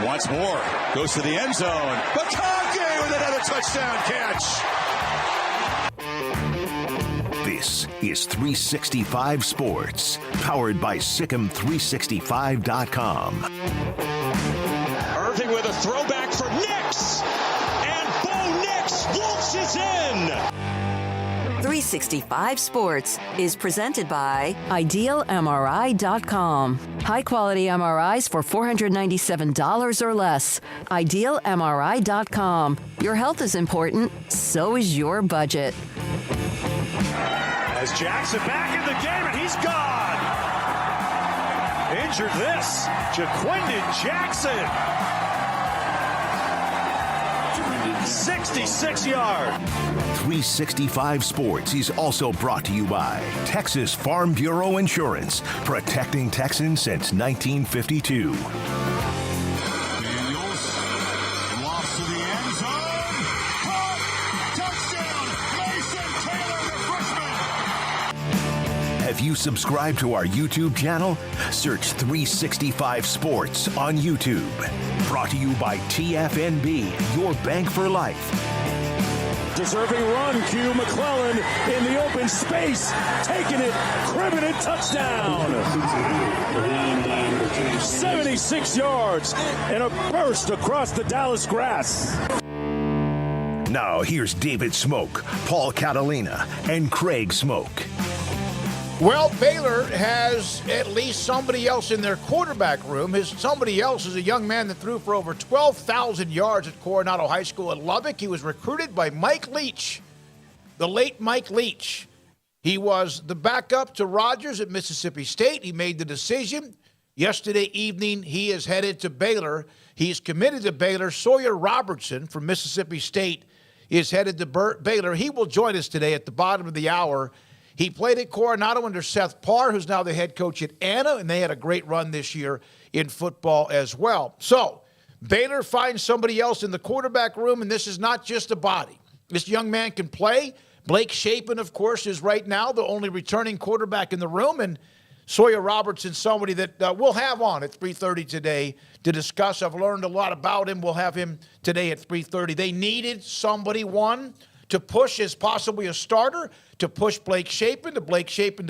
Once more, goes to the end zone. McConkey with another touchdown catch. This is 365 Sports, powered by Sikkim365.com. Irving with a throwback for Nix. And Bo Nix waltzes in. 365 Sports is presented by IdealMRI.com. High-quality MRIs for $497 or less. IdealMRI.com. Your health is important, so is your budget. As Jackson back in the game, and he's gone. Injured this. Jaquindon Jackson. 66 yards. 365 Sports is also brought to you by Texas Farm Bureau Insurance, protecting Texans since 1952. Daniels lofts to the end zone. Caught. Touchdown. Mason Taylor, the freshman. Have you subscribed to our YouTube channel? Search 365 Sports on YouTube. Brought to you by TFNB, your bank for life. Deserving run, Q McClellan in the open space, taking it, cribbing it, touchdown. 76 yards and a burst across the Dallas grass. Now here's David Smoak, Paul Catalina, and Craig Smoak. Well, Baylor has at least somebody else in their quarterback room. His somebody else is a young man that threw for over 12,000 yards at Coronado High School in Lubbock. He was recruited by Mike Leach, the late Mike Leach. He was the backup to Rogers at Mississippi State. He made the decision. Yesterday evening, he is headed to Baylor. He's committed to Baylor. Sawyer Robertson from Mississippi State is headed to Baylor. He will join us today at the bottom of the hour. He played at Coronado under Seth Parr, who's now the head coach at Anna, and they had a great run this year in football as well. So Baylor finds somebody else in the quarterback room, and this is not just a body. This young man can play. Blake Shapen, of course, is right now the only returning quarterback in the room, and Sawyer Robertson, somebody that we'll have on at 3:30 today to discuss. I've learned a lot about him. We'll have him today at 3:30. They needed somebody, one, to push as possibly a starter, to push Blake Shapen to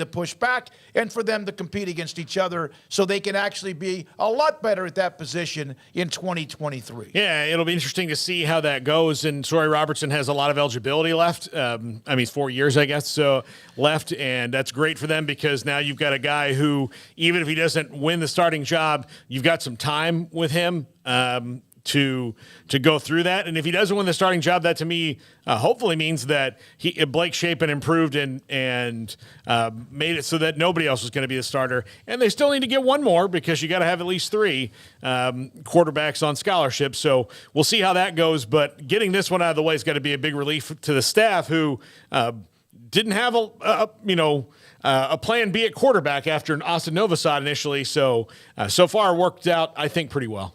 push back, and for them to compete against each other so they can actually be a lot better at that position in 2023. Yeah, it'll be interesting to see how that goes. And Sawyer Robertson has a lot of eligibility left. 4 years, I guess, so left, and that's great for them because now you've got a guy who, even if he doesn't win the starting job, you've got some time with him to go through that. And if he doesn't win the starting job, that to me hopefully means that Blake Shapen improved and made it so that nobody else was going to be the starter. And they still need to get one more because you got to have at least three quarterbacks on scholarship. So we'll see how that goes. But getting this one out of the way has got to be a big relief to the staff who didn't have a plan B at quarterback after Austin Novosad initially. So far worked out, I think, pretty well.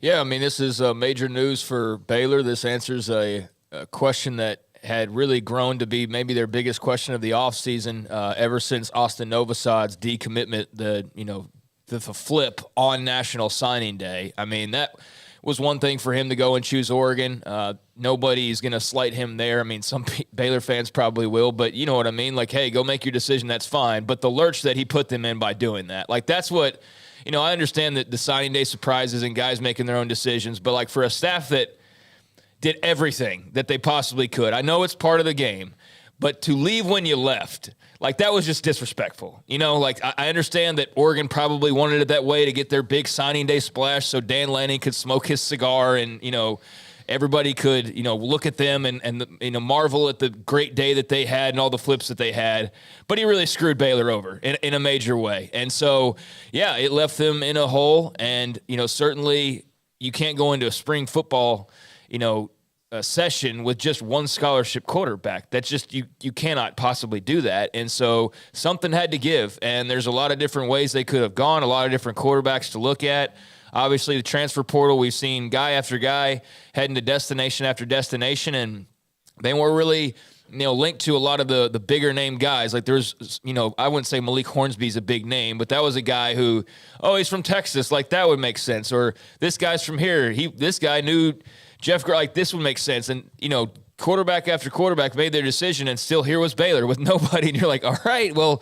Yeah, I mean, this is major news for Baylor. This answers a question that had really grown to be maybe their biggest question of the offseason ever since Austin Novosad's decommitment, the flip on National Signing Day. I mean, that was one thing for him to go and choose Oregon. Nobody's going to slight him there. I mean, some Baylor fans probably will, but you know what I mean? Like, hey, go make your decision, that's fine. But the lurch that he put them in by doing that, like that's what – I understand that the signing day surprises and guys making their own decisions, but like for a staff that did everything that they possibly could, I know it's part of the game, but to leave when you left, like that was just disrespectful. I understand that Oregon probably wanted it that way to get their big signing day splash so Dan Lanning could smoke his cigar and, everybody could, look at them and marvel at the great day that they had and all the flips that they had. But he really screwed Baylor over in a major way. And so, yeah, it left them in a hole. And, certainly you can't go into a spring football, session with just one scholarship quarterback. That's just, you cannot possibly do that. And so something had to give. And there's a lot of different ways they could have gone, a lot of different quarterbacks to look at. Obviously, the transfer portal, we've seen guy after guy heading to destination after destination, and they were really, linked to a lot of the bigger name guys. Like there's, I wouldn't say Malik Hornsby's a big name, but that was a guy who, he's from Texas. Like that would make sense. Or this guy's from here. This guy knew Jeff, like this would make sense. And, quarterback after quarterback made their decision, and still here was Baylor with nobody. And you're like, all right, well,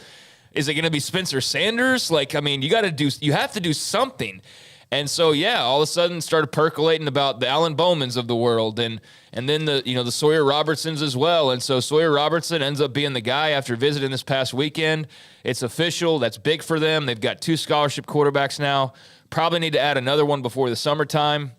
is it going to be Spencer Sanders? Like, I mean, you have to do something. And so, yeah, all of a sudden started percolating about the Alan Bowmans of the world and then the Sawyer Robertsons as well. And so Sawyer Robertson ends up being the guy after visiting this past weekend. It's official. That's big for them. They've got 2 scholarship quarterbacks now. Probably need to add another one before the summertime,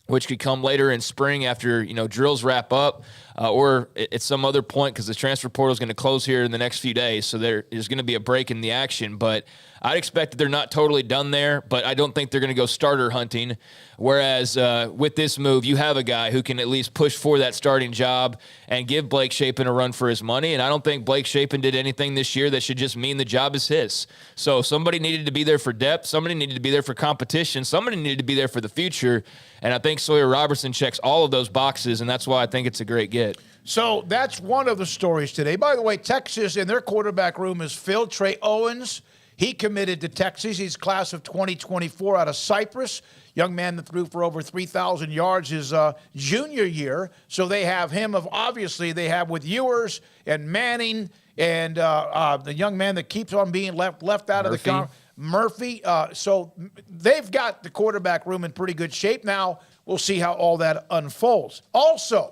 which could come later in spring after, drills wrap up or at some other point, because the transfer portal is going to close here in the next few days. So there's going to be a break in the action. But I'd expect that they're not totally done there, but I don't think they're going to go starter hunting. Whereas with this move, you have a guy who can at least push for that starting job and give Blake Shapen a run for his money. And I don't think Blake Shapen did anything this year that should just mean the job is his. So somebody needed to be there for depth. Somebody needed to be there for competition. Somebody needed to be there for the future. And I think Sawyer Robertson checks all of those boxes, and that's why I think it's a great get. So that's one of the stories today. By the way, Texas in their quarterback room is filled. Trey Owens, he committed to Texas. He's class of 2024 out of Cyprus. Young man that threw for over 3,000 yards his junior year. So they have him. Obviously, they have with Ewers and Manning and the young man that keeps on being left out of the Murphy. So they've got the quarterback room in pretty good shape. Now we'll see how all that unfolds. Also,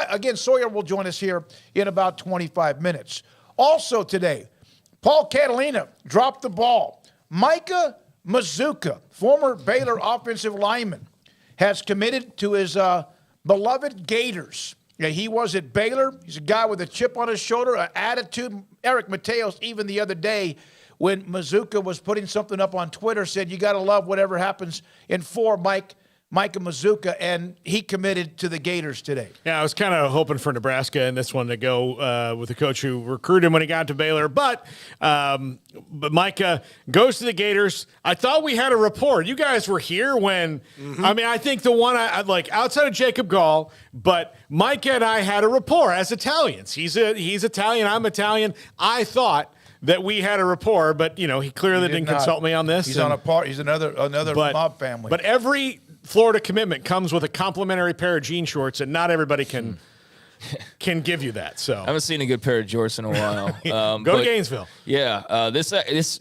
again, Sawyer will join us here in about 25 minutes. Also today, Paul Catalina dropped the ball. Micah Mazuka, former Baylor offensive lineman, has committed to his beloved Gators. Yeah, he was at Baylor. He's a guy with a chip on his shoulder, an attitude. Eric Mateos, even the other day, when Mazuka was putting something up on Twitter, said, you got to love whatever happens in Micah Mazuka, and he committed to the Gators today. Yeah, I was kind of hoping for Nebraska in this one to go with the coach who recruited him when he got to Baylor. But Micah goes to the Gators. I thought we had a rapport. You guys were here when, I think the one I like outside of Jacob Gall, but Micah and I had a rapport as Italians. He's Italian. I'm Italian. I thought that we had a rapport, but he clearly didn't consult me on this. He's on a part. He's another mob family. But every Florida commitment comes with a complimentary pair of jean shorts, and not everybody can give you that. So I haven't seen a good pair of jorts in a while. Go to Gainesville. Yeah, this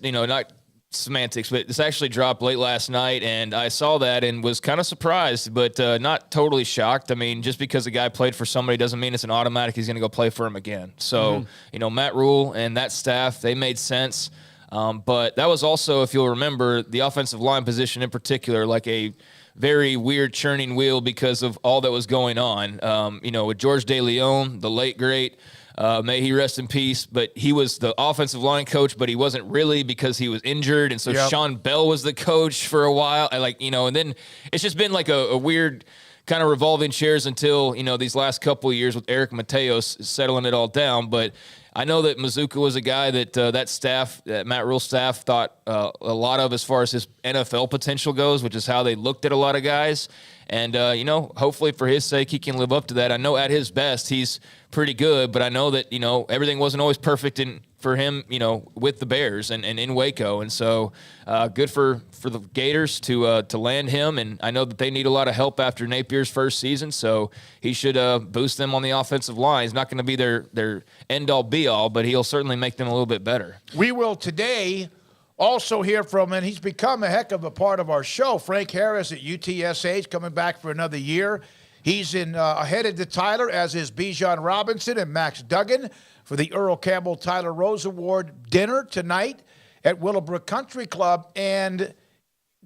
not semantics, but this actually dropped late last night, and I saw that and was kind of surprised, but not totally shocked. I mean, just because a guy played for somebody doesn't mean it's an automatic he's going to go play for him again. So, Matt Rule and that staff, they made sense. But that was also, if you'll remember, the offensive line position in particular, like a very weird churning wheel because of all that was going on. With George DeLeon, the late great, may he rest in peace, but he was the offensive line coach, but he wasn't really because he was injured. And so Sean Bell was the coach for a while. And then it's just been like a weird kind of revolving chairs until, these last couple of years with Eric Mateos settling it all down. But I know that Mazuka was a guy that that staff, that Matt Rule staff, thought a lot of as far as his NFL potential goes, which is how they looked at a lot of guys. And, hopefully for his sake, he can live up to that. I know at his best, he's pretty good, but I know that, everything wasn't always perfect for him, with the Bears and in Waco. And so good for the Gators to land him. And I know that they need a lot of help after Napier's first season, so he should boost them on the offensive line. He's not going to be their end-all, be-all, but he'll certainly make them a little bit better. We will today also hear from, and he's become a heck of a part of our show, Frank Harris at UTSA. He's coming back for another year. He's headed to Tyler, as is Bijan Robinson and Max Duggan, for the Earl Campbell Tyler Rose Award dinner tonight at Willowbrook Country Club. And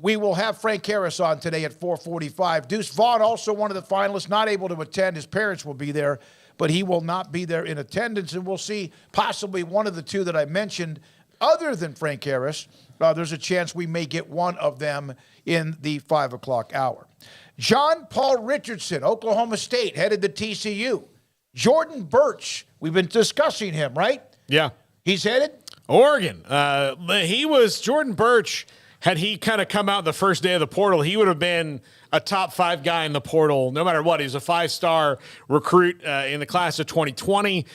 we will have Frank Harris on today at 4:45. Deuce Vaughn, also one of the finalists, not able to attend. His parents will be there, but he will not be there in attendance. And we'll see possibly one of the two that I mentioned. Other than Frank Harris, there's a chance we may get one of them in the 5 o'clock hour. John Paul Richardson, Oklahoma State, headed to TCU. Jordan Birch, we've been discussing him, right? Yeah. He's headed? Oregon. Jordan Birch, had he kind of come out the first day of the portal, he would have been a top 5 guy in the portal no matter what. He was a 5-star recruit in the class of 2020.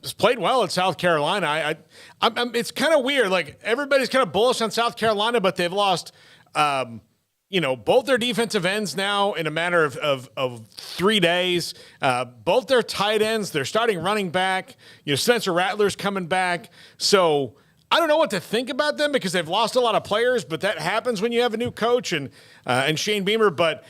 He's played well at South Carolina. It's kind of weird. Like, everybody's kind of bullish on South Carolina, but they've lost both their defensive ends now in a matter of 3 days. Both their tight ends, their starting running back, Spencer Rattler's coming back. So I don't know what to think about them because they've lost a lot of players, but that happens when you have a new coach and Shane Beamer. But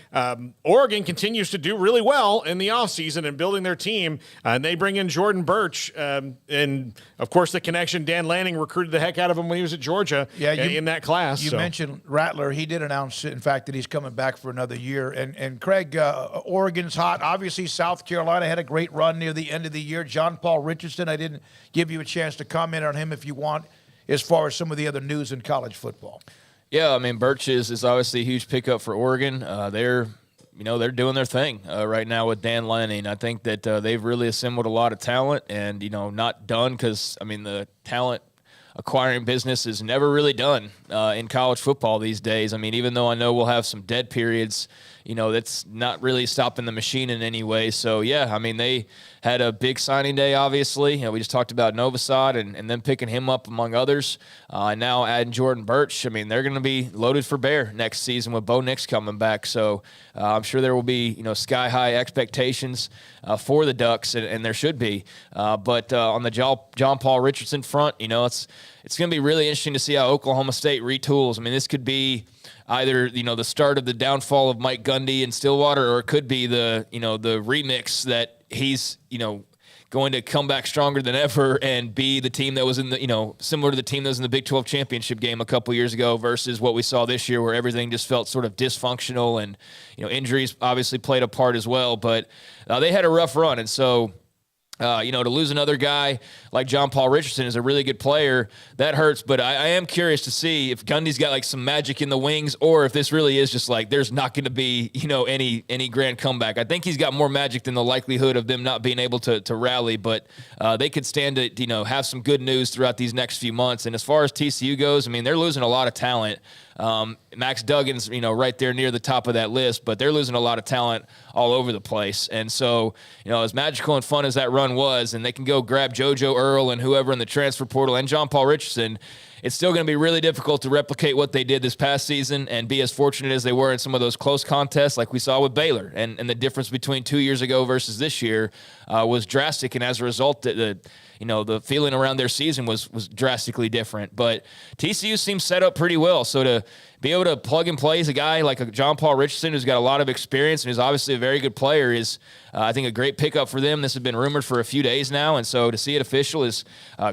Oregon continues to do really well in the offseason and building their team. And they bring in Jordan Birch. And, of course, the connection, Dan Lanning recruited the heck out of him when he was at Georgia in that class. You mentioned Rattler. He did announce, in fact, that he's coming back for another year. And Craig, Oregon's hot. Obviously, South Carolina had a great run near the end of the year. John Paul Richardson, I didn't give you a chance to comment on him if you want, as far as some of the other news in college football. Yeah, I mean, Birch is obviously a huge pickup for Oregon. They're doing their thing right now with Dan Lanning. I think that they've really assembled a lot of talent and, not done because, the talent acquiring business is never really done in college football these days. Even though I know we'll have some dead periods, that's not really stopping the machine in any way. So, yeah, they had a big signing day, obviously. We just talked about Novosad and then picking him up among others. And now adding Jordan Birch. They're going to be loaded for bear next season with Bo Nix coming back. So I'm sure there will be, sky-high expectations for the Ducks, and there should be. But on the John Paul Richardson front, it's going to be really interesting to see how Oklahoma State retools. This could be either, the start of the downfall of Mike Gundy in Stillwater, or it could be the remix that he's, going to come back stronger than ever and be the team that was in the, similar to the team that was in the Big 12 championship game a couple years ago versus what we saw this year where everything just felt sort of dysfunctional and, injuries obviously played a part as well. But they had a rough run. And so, to lose another guy like John Paul Richardson is a really good player. That hurts, but I am curious to see if Gundy's got like some magic in the wings or if this really is just like there's not going to be, any grand comeback. I think he's got more magic than the likelihood of them not being able to rally, but they could stand to, have some good news throughout these next few months. And as far as TCU goes, they're losing a lot of talent. Max Duggan's, right there near the top of that list, but they're losing a lot of talent all over the place. And so, as magical and fun as that run was, and they can go grab JoJo Earl and whoever in the transfer portal and John Paul Richardson, it's still going to be really difficult to replicate what they did this past season and be as fortunate as they were in some of those close contests like we saw with Baylor. And the difference between 2 years ago versus this year was drastic. And as a result, the feeling around their season was drastically different. But TCU seems set up pretty well. So to be able to plug and play as a guy like a John Paul Richardson who's got a lot of experience and is obviously a very good player is, I think, a great pickup for them. This has been rumored for a few days now, and so to see it official is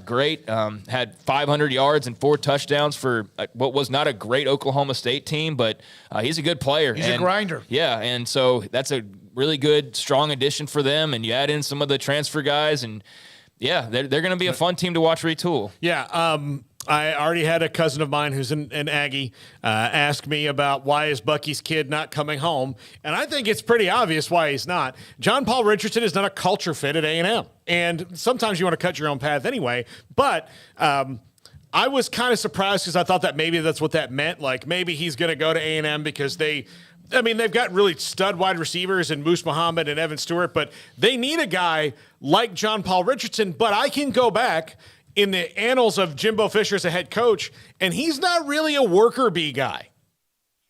great. Had 500 yards and 4 touchdowns for what was not a great Oklahoma State team, but he's a good player. He's a grinder. Yeah, and so that's a really good, strong addition for them, and you add in some of the transfer guys, and yeah, they're going to be a fun team to watch retool. Yeah, I already had a cousin of mine who's an Aggie ask me about why is Bucky's kid not coming home, and I think it's pretty obvious why he's not. John Paul Richardson is not a culture fit at A&M, and sometimes you want to cut your own path anyway, but I was kind of surprised because I thought that maybe that's what that meant, like maybe he's going to go to A&M because they've got really stud wide receivers in Moose Muhammad and Evan Stewart, but they need a guy like John Paul Richardson, but I can go back in the annals of Jimbo Fisher as a head coach, and he's not really a worker bee guy.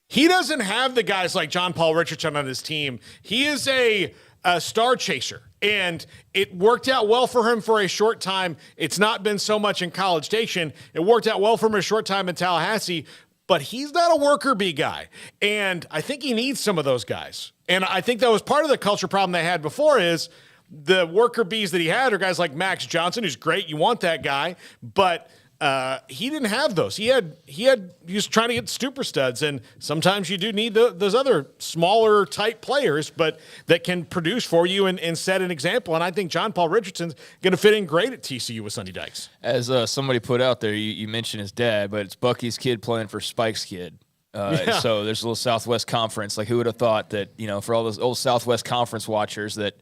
He doesn't have the guys like John Paul Richardson on his team. He is a star chaser, and it worked out well for him for a short time. It's not been so much in College Station. It worked out well for him a short time in Tallahassee, but he's not a worker bee guy, and I think he needs some of those guys. And I think that was part of the culture problem they had before is the worker bees that he had are guys like Max Johnson, who's great. You want that guy, but he didn't have those. He was trying to get super studs, and sometimes you do need those other smaller type players, but that can produce for you and set an example. And I think John Paul Richardson's going to fit in great at TCU with Sonny Dykes. As somebody put out there, you mentioned his dad, but it's Bucky's kid playing for Spike's kid. So there's a little Southwest Conference. Like, who would have thought that, for all those old Southwest Conference watchers, that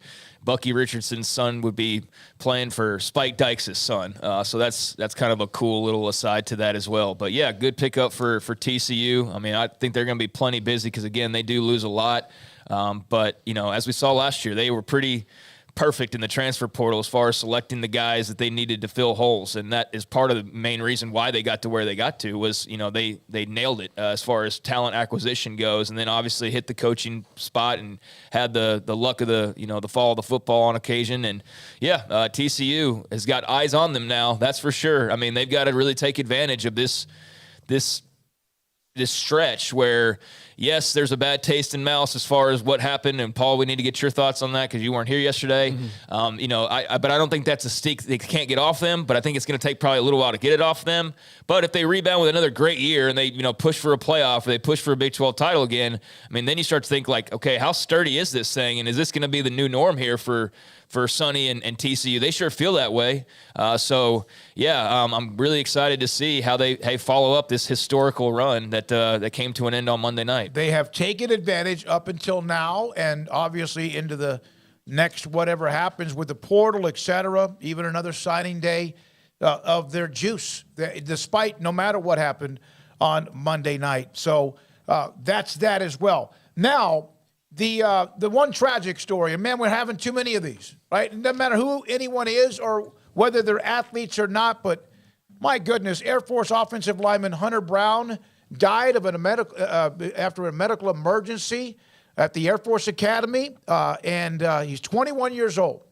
Bucky Richardson's son would be playing for Spike Dykes' son. So that's kind of a cool little aside to that as well. But, yeah, good pickup for TCU. I mean, I think they're going to be plenty busy because, again, they do lose a lot. But, as we saw last year, they were pretty perfect in the transfer portal as far as selecting the guys that they needed to fill holes, and that is part of the main reason why they got to where they got to was they nailed it as far as talent acquisition goes, and then obviously hit the coaching spot and had the luck of the fall of the football on occasion. And TCU has got eyes on them now, that's for sure. I mean, they've got to really take advantage of this stretch where, yes, there's a bad taste in mouth as far as what happened. And Paul, we need to get your thoughts on that because you weren't here yesterday. Mm-hmm. But I don't think that's a stick they can't get off them. But I think it's going to take probably a little while to get it off them. But if they rebound with another great year and they push for a playoff, or they push for a Big 12 title again, I mean, then you start to think like, okay, how sturdy is this thing? And is this going to be the new norm here for Sonny and TCU? They sure feel that way. I'm really excited to see how they follow up this historical run that came to an end on Monday night. They have taken advantage up until now, and obviously into the next whatever happens with the portal, et cetera, even another signing day of their juice, despite no matter what happened on Monday night. So that's that as well. Now, the one tragic story, and man, we're having too many of these, right? It doesn't matter who anyone is or whether they're athletes or not, but my goodness, Air Force offensive lineman Hunter Brown died of after a medical emergency at the Air Force Academy, and he's 21 years old.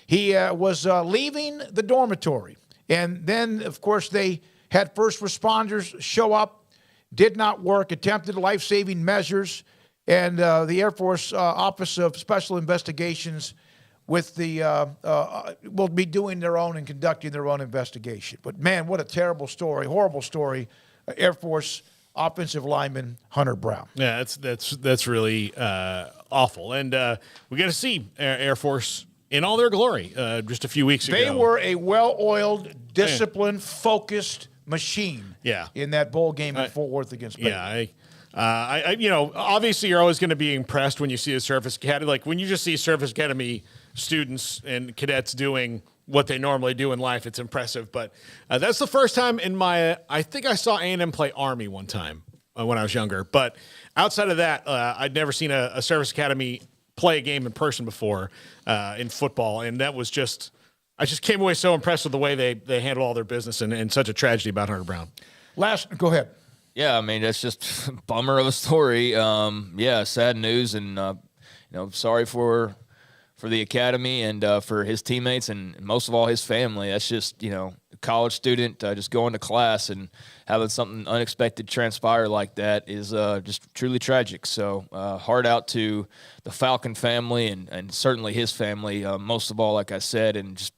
He was leaving the dormitory, and then, of course, they had first responders show up, did not work, attempted life-saving measures, and the Air Force Office of Special Investigations with will be doing their own and conducting their own investigation. But, man, what a terrible story, horrible story. Air Force offensive lineman Hunter Brown. Yeah, that's really awful. And we got to see Air Force in all their glory just a few weeks ago. They were a well-oiled, disciplined, focused machine in that bowl game in Fort Worth against Baylor. Yeah, obviously you're always going to be impressed when you see a Surface Academy. Like when you just see Surface Academy students and cadets doing what they normally do in life, it's impressive. But that's the first time I think I saw A&M play Army one time when I was younger. But outside of that, I'd never seen a Surface Academy play a game in person before in football. And that was I just came away so impressed with the way they handle all their business and such a tragedy about Hunter Brown. Go ahead. Yeah, I mean, that's just a bummer of a story. Sad news, and sorry for the academy and for his teammates and most of all his family. That's just, a college student just going to class and having something unexpected transpire like that is just truly tragic. So heart out to the Falcon family and certainly his family, most of all, like I said, and just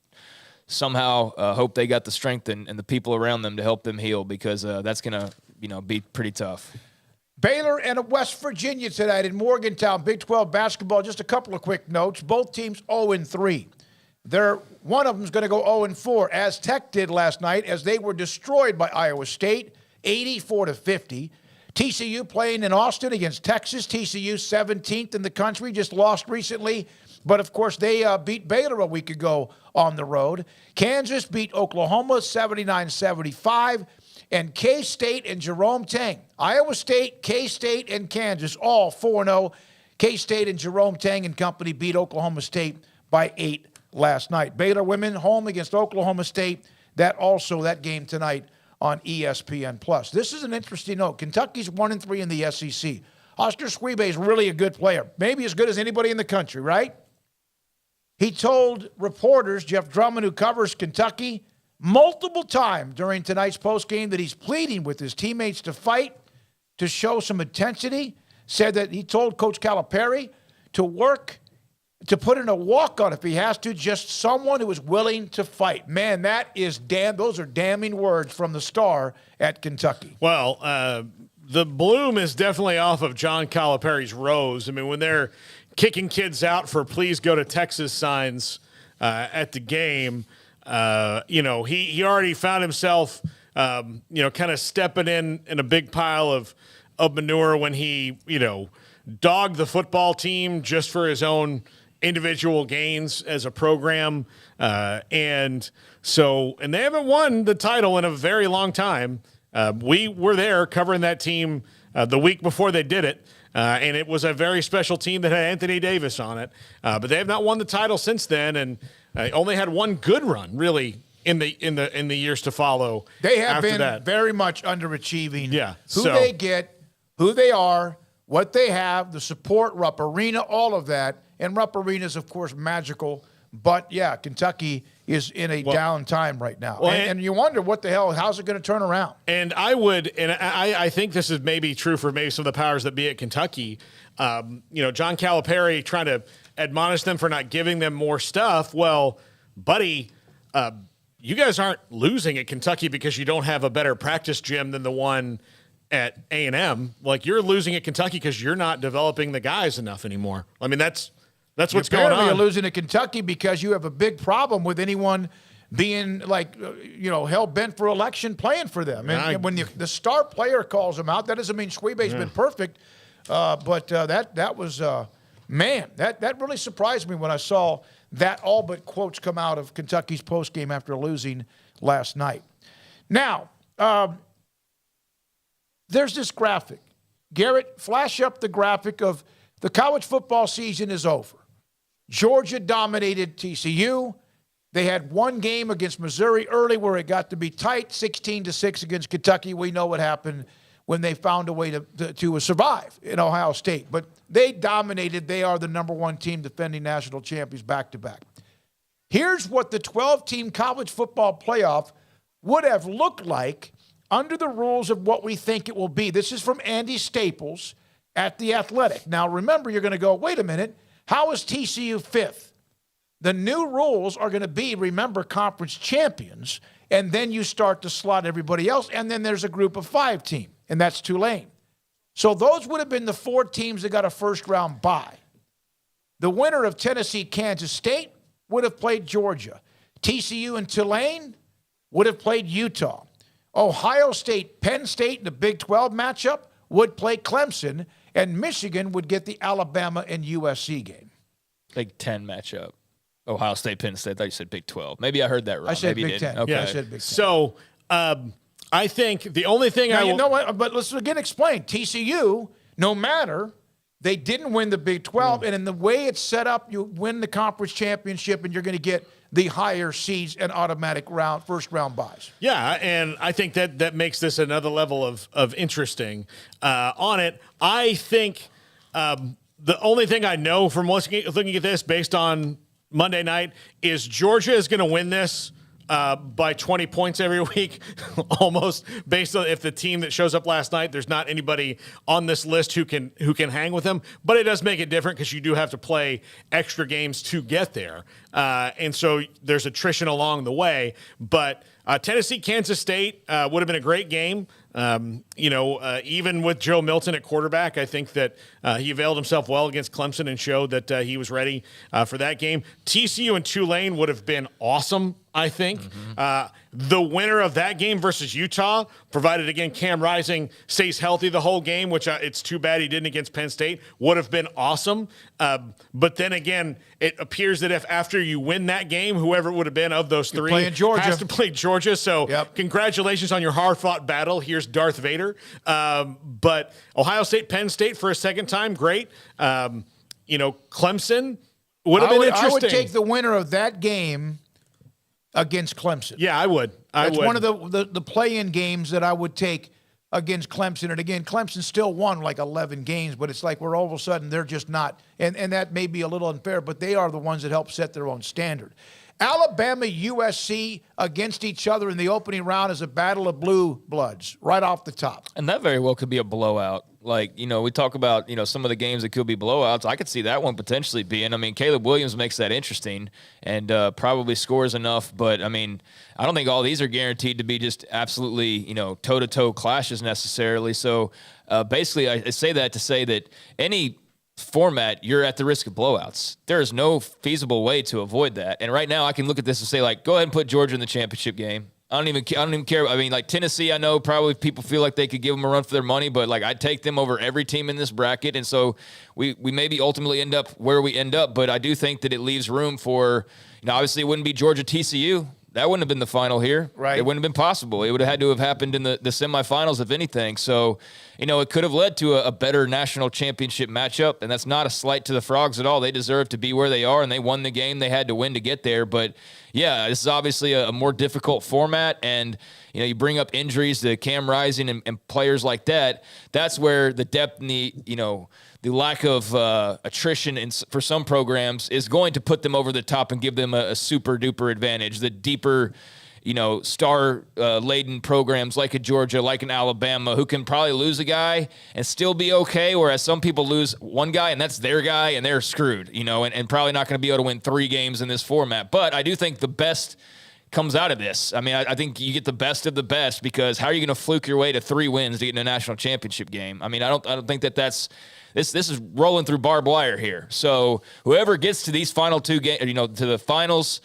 somehow hope they got the strength and the people around them to help them heal because that's going to be pretty tough. Baylor and West Virginia tonight in Morgantown, Big 12 basketball. Just a couple of quick notes. Both teams 0-3. One of them is going to go 0-4, as Tech did last night, as they were destroyed by Iowa State, 84-50. TCU playing in Austin against Texas. TCU 17th in the country, just lost recently. But, of course, they beat Baylor a week ago on the road. Kansas beat Oklahoma 79-75. And K-State and Jerome Tang. Iowa State, K-State, and Kansas all 4-0. K-State and Jerome Tang and company beat Oklahoma State by 8 last night. Baylor women home against Oklahoma State. That game tonight on ESPN+. This is an interesting note. Kentucky's 1-3 in the SEC. Oscar Squibe is really a good player. Maybe as good as anybody in the country, right? He told reporters, Jeff Drummond, who covers Kentucky, multiple times during tonight's postgame that he's pleading with his teammates to fight, to show some intensity. Said that he told Coach Calipari to work to put in a walk-on if he has to, just someone who is willing to fight. Man, those are damning words from the star at Kentucky. Well, the bloom is definitely off of John Calipari's rose. I mean, when they're kicking kids out for please go to Texas signs at the game, he already found himself, kind of stepping in a big pile of manure when he, dogged the football team just for his own individual gains as a program. And they haven't won the title in a very long time. We were there covering that team the week before they did it. And it was a very special team that had Anthony Davis on it. But they have not won the title since then, and only had one good run, really, in the years to follow. They have been very much underachieving. Yeah. They get, who they are, what they have, the support, Rupp Arena, all of that. And Rupp Arena is, of course, magical. But, yeah, Kentucky is in a down time right now. And you wonder what the hell, how's it going to turn around? And I think this is maybe true for maybe some of the powers that be at Kentucky. John Calipari trying to admonish them for not giving them more stuff. Well, buddy, you guys aren't losing at Kentucky because you don't have a better practice gym than the one at A&M. Like, you're losing at Kentucky because you're not developing the guys enough anymore. I mean, that's what's going on. You're losing to Kentucky because you have a big problem with anyone being hell bent for election playing for them. And when the star player calls them out, that doesn't mean Schwebe's been perfect. But that was that really surprised me when I saw that all but quotes come out of Kentucky's postgame after losing last night. Now, there's this graphic. Garrett, flash up the graphic of the college football season is over. Georgia dominated TCU. They had one game against Missouri early where it got to be tight, 16-6 against Kentucky. We know what happened when they found a way to survive in Ohio State. But they dominated. They are the number one team defending national champions back-to-back. Here's what the 12-team college football playoff would have looked like under the rules of what we think it will be. This is from Andy Staples at The Athletic. Now, remember, you're going to go, wait a minute, how is TCU fifth? The new rules are going to be, remember, conference champions, and then you start to slot everybody else, and then there's a group of 5 team, and that's Tulane. So those would have been the 4 teams that got a first-round bye. The winner of Tennessee-Kansas State would have played Georgia. TCU and Tulane would have played Utah. Ohio State, Penn State in the Big 12 matchup would play Clemson, and Michigan would get the Alabama and USC game. Big 10 matchup. Ohio State, Penn State. I thought you said Big 12. Maybe I heard that wrong. I said Maybe Big 10. Okay. Yeah, I said Big 10. So I think the only thing you know what? But let's again explain. TCU, no matter, they didn't win the Big 12, and in the way it's set up, you win the conference championship, and you're going to get the higher seeds and automatic first-round buys. Yeah, and I think that makes this another level of interesting on it. I think the only thing I know from looking at this based on Monday night is Georgia is going to win this by 20 points every week, almost, based on if the team that shows up last night, there's not anybody on this list who can hang with them. But it does make it different because you do have to play extra games to get there. And so there's attrition along the way. But Tennessee, Kansas State would have been a great game. Even with Joe Milton at quarterback, I think that he availed himself well against Clemson and showed that he was ready for that game. TCU and Tulane would have been awesome, I think. The winner of that game versus Utah, provided, again, Cam Rising stays healthy the whole game, which it's too bad he didn't against Penn State, would have been awesome. But then again, it appears that if after you win that game, whoever it would have been of those three has to play Georgia. So Congratulations on your hard-fought battle. Here's Darth Vader. But Ohio State, Penn State for a second time, great. Clemson would have been interesting. I would take the winner of that game against Clemson. Yeah, I would. It's one of the play-in games that I would take against Clemson. And again, Clemson still won like 11 games, but it's like we're all of a sudden they're just not. And that may be a little unfair, but they are the ones that help set their own standard. Alabama, USC against each other in the opening round is a battle of blue bloods right off the top. And that very well could be a blowout. Like, we talk about, some of the games that could be blowouts. I could see that one potentially being. I mean, Caleb Williams makes that interesting and probably scores enough. But, I mean, I don't think all these are guaranteed to be just absolutely, toe-to-toe clashes necessarily. So, basically, I say that to say that any format, you're at the risk of blowouts. There is no feasible way to avoid that. And right now I can look at this and say, like, go ahead and put Georgia in the championship game. I don't even care. I mean, like Tennessee, I know probably people feel like they could give them a run for their money, but like I'd take them over every team in this bracket. And so we maybe ultimately end up where we end up, but I do think that it leaves room for, obviously it wouldn't be Georgia TCU. That wouldn't have been the final here. Right. It wouldn't have been possible. It would have had to have happened in the semifinals, if anything. So, it could have led to a better national championship matchup, and that's not a slight to the Frogs at all. They deserve to be where they are, and they won the game they had to win to get there. But, yeah, this is obviously a more difficult format, and, you bring up injuries to Cam Rising and players like that. That's where the depth and the lack of attrition for some programs is going to put them over the top and give them a super duper advantage. The deeper, star-laden programs like a Georgia, like an Alabama, who can probably lose a guy and still be okay, whereas some people lose one guy and that's their guy and they're screwed, and probably not going to be able to win 3 games in this format. But I do think the best comes out of this. I mean, I think you get the best of the best, because how are you going to fluke your way to 3 wins to get in a national championship game? I mean, I don't think that's this is rolling through barbed wire here. So whoever gets to these final 2 games, to the finals,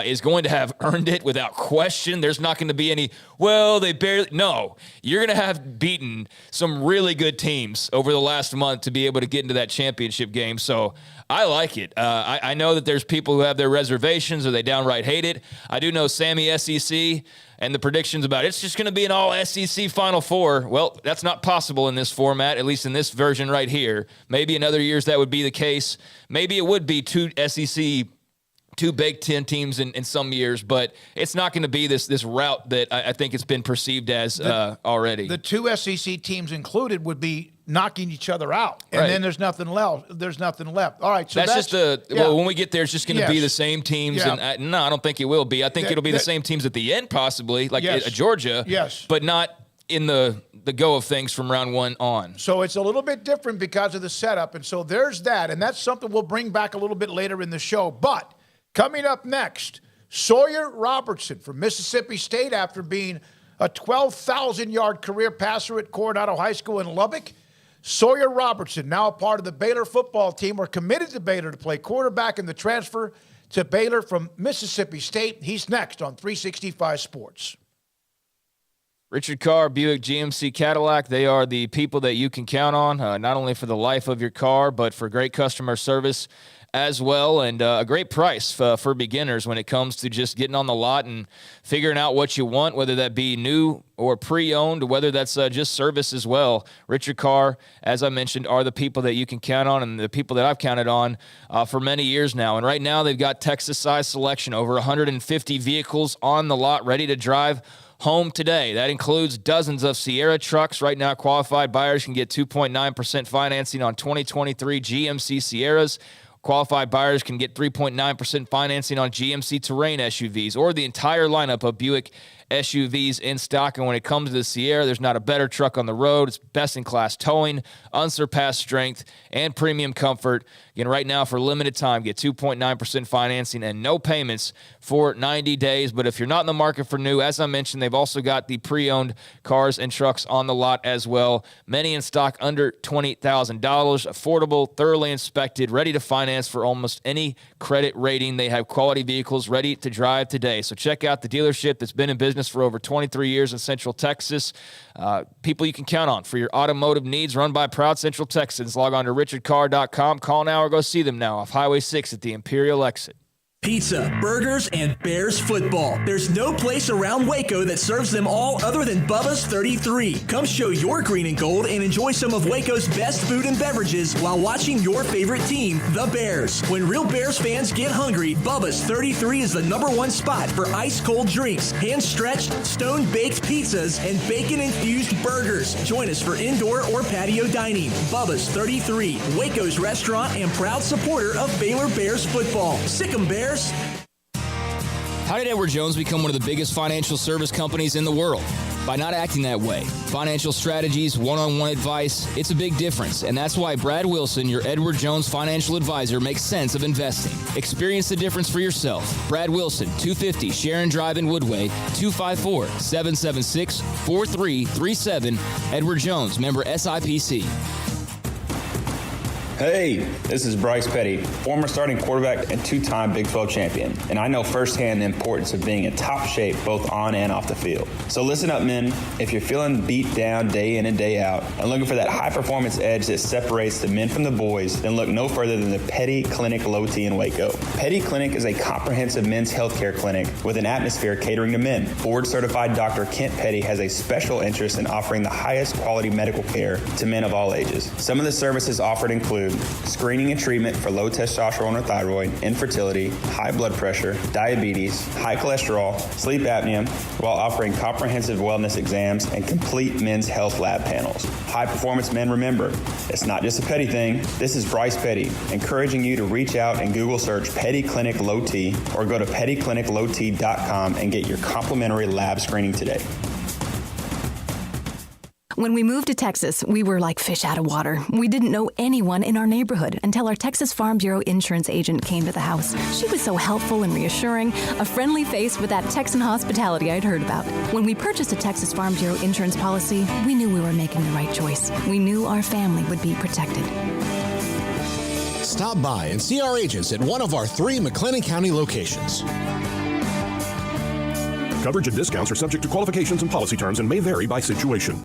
is going to have earned it without question. There's not going to be any, they barely. No, you're going to have beaten some really good teams over the last month to be able to get into that championship game. So I like it. I know that there's people who have their reservations or they downright hate it. I do know Sammy SEC and the predictions about it's just going to be an all SEC Final Four. Well, that's not possible in this format, at least in this version right here. Maybe in other years that would be the case. Maybe it would be 2 SEC, 2 Big Ten teams in some years, but it's not going to be this route that I think it's been perceived as already. The 2 SEC teams included would be knocking each other out, and then there's nothing left. All right, so that's just when we get there, it's just going to be the same teams. Yeah. And no, I don't think it will be. I think it'll be the same teams at the end, possibly, like Georgia. Yes, but not in the go of things from round 1 on. So it's a little bit different because of the setup, and so there's that, and that's something we'll bring back a little bit later in the show. But coming up next, Sawyer Robertson from Mississippi State, after being a 12,000-yard career passer at Coronado High School in Lubbock. Sawyer Robertson, now a part of the Baylor football team. We're committed to Baylor to play quarterback in the transfer to Baylor from Mississippi State. He's next on 365 Sports. Richard Carr, Buick GMC Cadillac, they are the people that you can count on, not only for the life of your car, but for great customer service as well, and a great price for beginners when it comes to just getting on the lot and figuring out what you want, whether that be new or pre-owned, whether that's just service as well. Richard Carr, as I mentioned, are the people that you can count on, and the people that I've counted on for many years now. And right now they've got Texas-size selection, over 150 vehicles on the lot ready to drive home today. That includes dozens of Sierra trucks. Right now, qualified buyers can get 2.9% financing on 2023 GMC Sierras. Qualified buyers can get 3.9% financing on GMC Terrain SUVs or the entire lineup of Buick SUVs in stock. And when it comes to the Sierra, there's not a better truck on the road. It's best-in-class towing, unsurpassed strength, and premium comfort. Again, right now, for a limited time, get 2.9% financing and no payments for 90 days. But if you're not in the market for new, as I mentioned, they've also got the pre-owned cars and trucks on the lot as well. Many in stock under $20,000, affordable, thoroughly inspected, ready to finance for almost any credit rating. They have quality vehicles ready to drive today. So check out the dealership that's been in business for over 23 years in Central Texas. People you can count on for your automotive needs, run by proud Central Texans. Log on to richardcarr.com. Call now or go see them now off Highway 6 at the Imperial exit. Pizza, burgers, and Bears football. There's no place around Waco that serves them all other than Bubba's 33. Come show your green and gold and enjoy some of Waco's best food and beverages while watching your favorite team, the Bears. When real Bears fans get hungry, Bubba's 33 is the #1 spot for ice-cold drinks, hand-stretched, stone-baked pizzas, and bacon-infused burgers. Join us for indoor or patio dining. Bubba's 33, Waco's restaurant and proud supporter of Baylor Bears football. Sick 'em, Bears. How did Edward Jones become one of the biggest financial service companies in the world? by not acting that way. Financial strategies, one-on-one advice, it's a big difference, and that's why Brad Wilson, your Edward Jones financial advisor, makes sense of investing. Experience the difference for yourself. Brad Wilson, 250 Sharon Drive in Woodway, 254-776-4337. Edward Jones, member SIPC. Hey, this is Bryce Petty, former starting quarterback and two-time Big 12 champion, and I know firsthand the importance of being in top shape both on and off the field. So listen up, men. If you're feeling beat down day in and day out and looking for that high-performance edge that separates the men from the boys, then look no further than the Petty Clinic Low T in Waco. Petty Clinic is a comprehensive men's healthcare clinic with an atmosphere catering to men. Board-certified Dr. Kent Petty has a special interest in offering the highest quality medical care to men of all ages. Some of the services offered include screening and treatment for low testosterone or thyroid, infertility, high blood pressure, diabetes, high cholesterol, sleep apnea, while offering comprehensive wellness exams and complete men's health lab panels. High performance men, remember, it's not just a Petty thing. This is Bryce Petty, encouraging you to reach out and Google search Petty Clinic Low T or go to pettycliniclowt.com and get your complimentary lab screening today. When we moved to Texas, we were like fish out of water. We didn't know anyone in our neighborhood until our Texas Farm Bureau insurance agent came to the house. She was so helpful and reassuring, a friendly face with that Texan hospitality I'd heard about. When we purchased a Texas Farm Bureau insurance policy, we knew we were making the right choice. We knew our family would be protected. Stop by and see our agents at one of our 3 McLennan County locations. Coverage and discounts are subject to qualifications and policy terms and may vary by situation.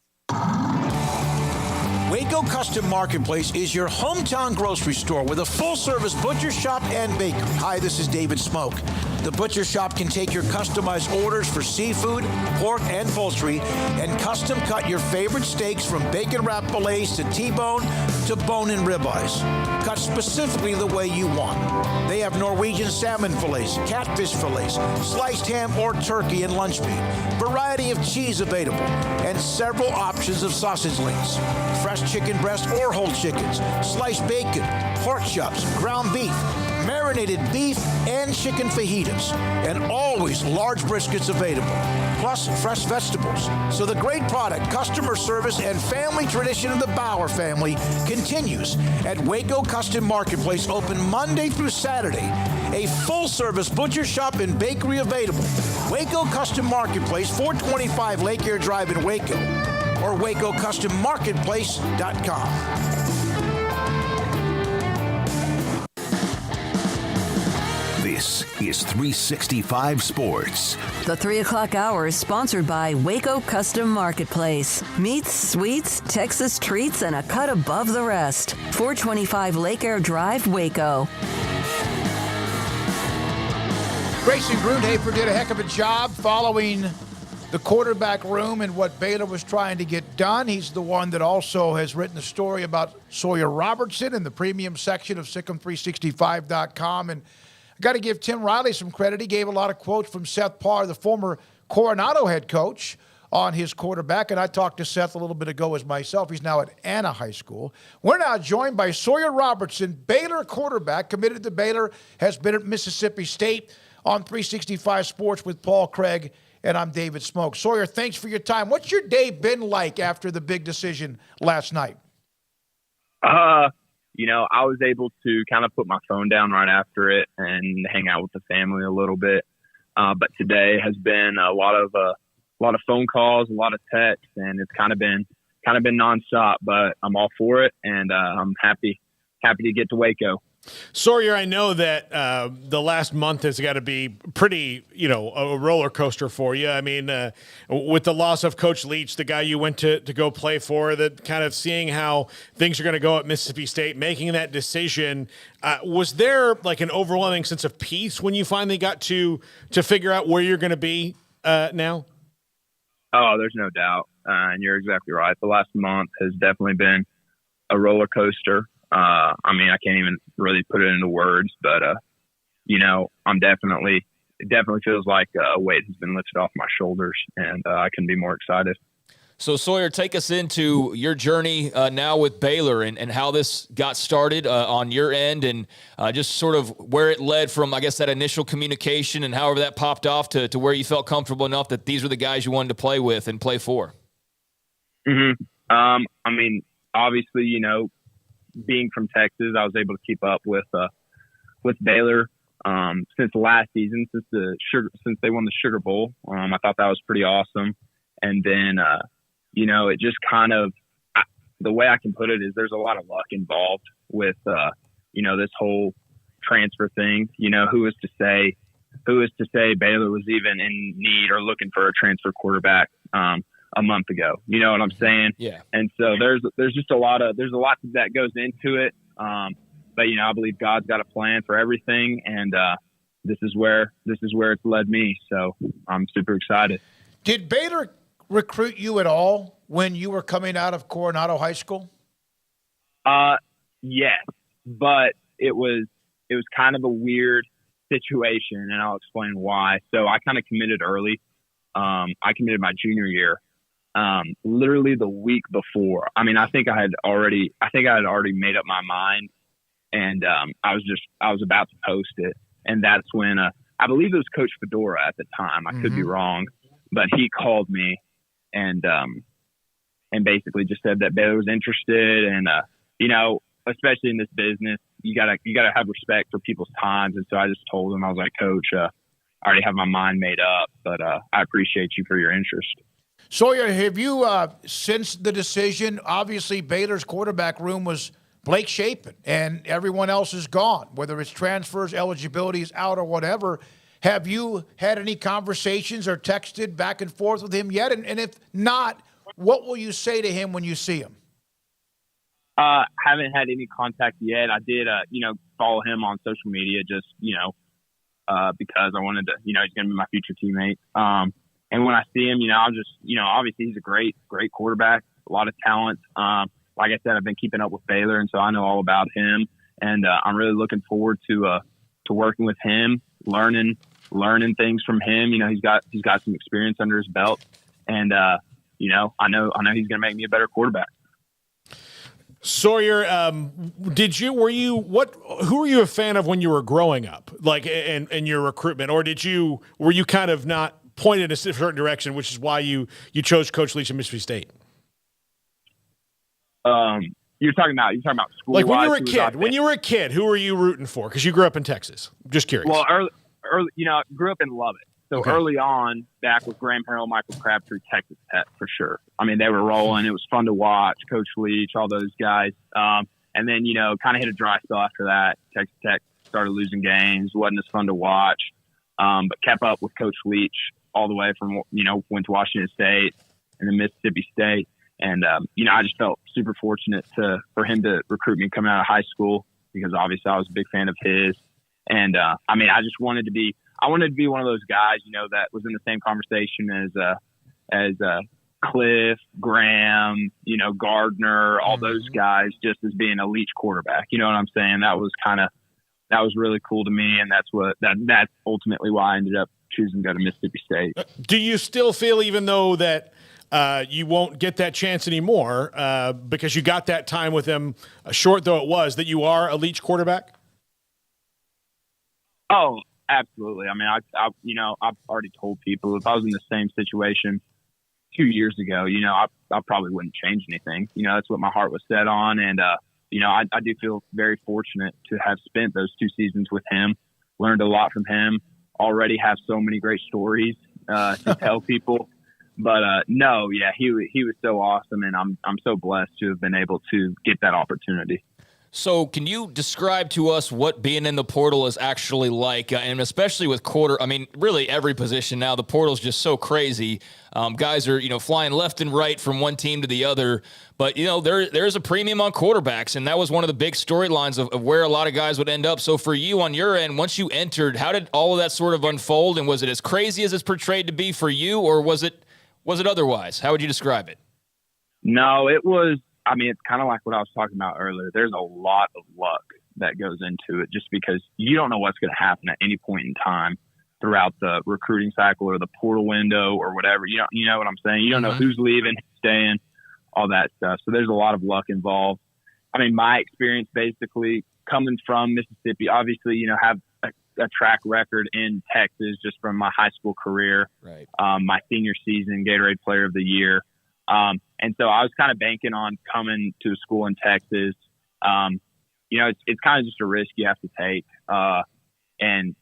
Waco Custom Marketplace is your hometown grocery store with a full-service butcher shop and bakery. Hi, this is David Smoak. The butcher shop can take your customized orders for seafood, pork, and poultry and custom cut your favorite steaks from bacon wrap fillets to T-bone to bone-in ribeyes, cut specifically the way you want. They have Norwegian salmon fillets, catfish fillets, sliced ham or turkey and lunch meat, variety of cheese available, and several options of sausage links, fresh chicken breast or whole chickens, sliced bacon, pork chops, ground beef, marinated beef, and chicken fajitas, and always large briskets available, plus fresh vegetables. So the great product, customer service, and family tradition of the Bauer family continues at Waco Custom Marketplace, open Monday through Saturday. A full-service butcher shop and bakery available. Waco Custom Marketplace, 425 Lake Air Drive in Waco, or WacoCustomMarketplace.com. This is 365 Sports. The 3 o'clock hour is sponsored by Waco Custom Marketplace. Meats, sweets, Texas treats, and a cut above the rest. 425 Lake Air Drive, Waco. Grayson Grundhafer did a heck of a job following the quarterback room and what Baylor was trying to get done. He's the one that also has written a story about Sawyer Robertson in the premium section of SicEm365.com. And I got to give Tim Riley some credit. He gave a lot of quotes from Seth Parr, the former Coronado head coach, on his quarterback. And I talked to Seth a little bit ago as myself. He's now at Anna High School. We're now joined by Sawyer Robertson, Baylor quarterback, committed to Baylor, has been at Mississippi State, on 365 Sports with Paul Craig, and I'm David Smoak. Sawyer, thanks for your time. What's your day been like after the big decision last night? I was able to kind of put my phone down right after it and hang out with the family a little bit. But today has been a lot of phone calls, a lot of texts, and it's kind of been nonstop. But I'm all for it, and I'm happy to get to Waco. Sawyer, I know that the last month has got to be pretty, a roller coaster for you. I mean, with the loss of Coach Leach, the guy you went to go play for, that kind of seeing how things are going to go at Mississippi State, making that decision, was there like an overwhelming sense of peace when you finally got to figure out where you're going to be now? Oh, there's no doubt. And you're exactly right. The last month has definitely been a roller coaster. I can't even really put it into words, but, it definitely feels like a weight has been lifted off my shoulders, and I can be more excited. So, Sawyer, take us into your journey now with Baylor and how this got started on your end and just sort of where it led from, I guess, that initial communication and however that popped off to where you felt comfortable enough that these were the guys you wanted to play with and play for. I mean, obviously, being from Texas, I was able to keep up with Baylor since last season, since they won the Sugar Bowl. I thought that was pretty awesome. And then, it just kind of, the way I can put it is there's a lot of luck involved with, this whole transfer thing. Who is to say Baylor was even in need or looking for a transfer quarterback a month ago? You know what I'm saying? Yeah. And so there's just a lot that goes into it. But I believe God's got a plan for everything, and this is where it's led me. So I'm super excited. Did Baylor recruit you at all when you were coming out of Coronado High School? Yes, but it was kind of a weird situation, and I'll explain why. So I kind of committed early. I committed my junior year, literally the week before. I mean, I think I had already made up my mind, and I was about to post it, and that's when I believe it was Coach Fedora at the time. I could be wrong, but he called me and basically just said that Baylor was interested, and especially in this business, you gotta have respect for people's times. And so I just told him, I was like, Coach, I already have my mind made up, but I appreciate you for your interest. Sawyer, have you since the decision? Obviously, Baylor's quarterback room was Blake Shapen, and everyone else is gone, whether it's transfers, eligibility is out, or whatever. Have you had any conversations or texted back and forth with him yet? And if not, what will you say to him when you see him? Haven't had any contact yet. I did, follow him on social media just, because I wanted to, he's going to be my future teammate. And when I see him, I'll just, obviously he's a great quarterback, a lot of talent. Like I said, I've been keeping up with Baylor, and so I know all about him. And I'm really looking forward to working with him, learning things from him. He's got some experience under his belt, and I know he's going to make me a better quarterback. Sawyer, who were you a fan of when you were growing up, like in your recruitment, or were you kind of not pointed in a certain direction, which is why you chose Coach Leach at Mississippi State? You're talking about school. Like when you were a kid, who were you rooting for? Because you grew up in Texas. Just curious. Well, early, grew up in Lubbock. So early on, back with Graham Harrell, Michael Crabtree, Texas Tech for sure. I mean, they were rolling. It was fun to watch. Coach Leach, all those guys. And then, kind of hit a dry spell after that. Texas Tech started losing games. Wasn't as fun to watch. But kept up with Coach Leach all the way from, went to Washington State and then Mississippi State. And, I just felt super fortunate for him to recruit me coming out of high school, because obviously I was a big fan of his. And, I just wanted to be one of those guys, that was in the same conversation as Cliff, Graham, Gardner, all those guys, just as being a Leach quarterback. You know what I'm saying? That was really cool to me. And that's ultimately why I ended up choosing to go to Mississippi State. Do you still feel, even though that you won't get that chance anymore because you got that time with him, short though it was, that you are a Leach quarterback? Oh, absolutely. I mean, I've already told people if I was in the same situation 2 years ago, I probably wouldn't change anything. That's what my heart was set on. And, I do feel very fortunate to have spent those 2 seasons with him, learned a lot from him, already have so many great stories to tell people. But he was so awesome, and I'm so blessed to have been able to get that opportunity. So can you describe to us what being in the portal is actually like, and especially with really every position now, the portal is just so crazy. Guys are, flying left and right from one team to the other, but, there's a premium on quarterbacks, and that was one of the big storylines of where a lot of guys would end up. So for you on your end, once you entered, how did all of that sort of unfold, and was it as crazy as it's portrayed to be for you, or was it otherwise? How would you describe it? No, it was, it's kind of like what I was talking about earlier. There's a lot of luck that goes into it, just because you don't know what's going to happen at any point in time throughout the recruiting cycle or the portal window or whatever. You know what I'm saying? You don't know who's leaving, who's staying, all that stuff. So there's a lot of luck involved. I mean, my experience basically coming from Mississippi, obviously, have a track record in Texas just from my high school career. Right. My senior season, Gatorade Player of the Year. And so I was kind of banking on coming to a school in Texas. It's kind of just a risk you have to take. And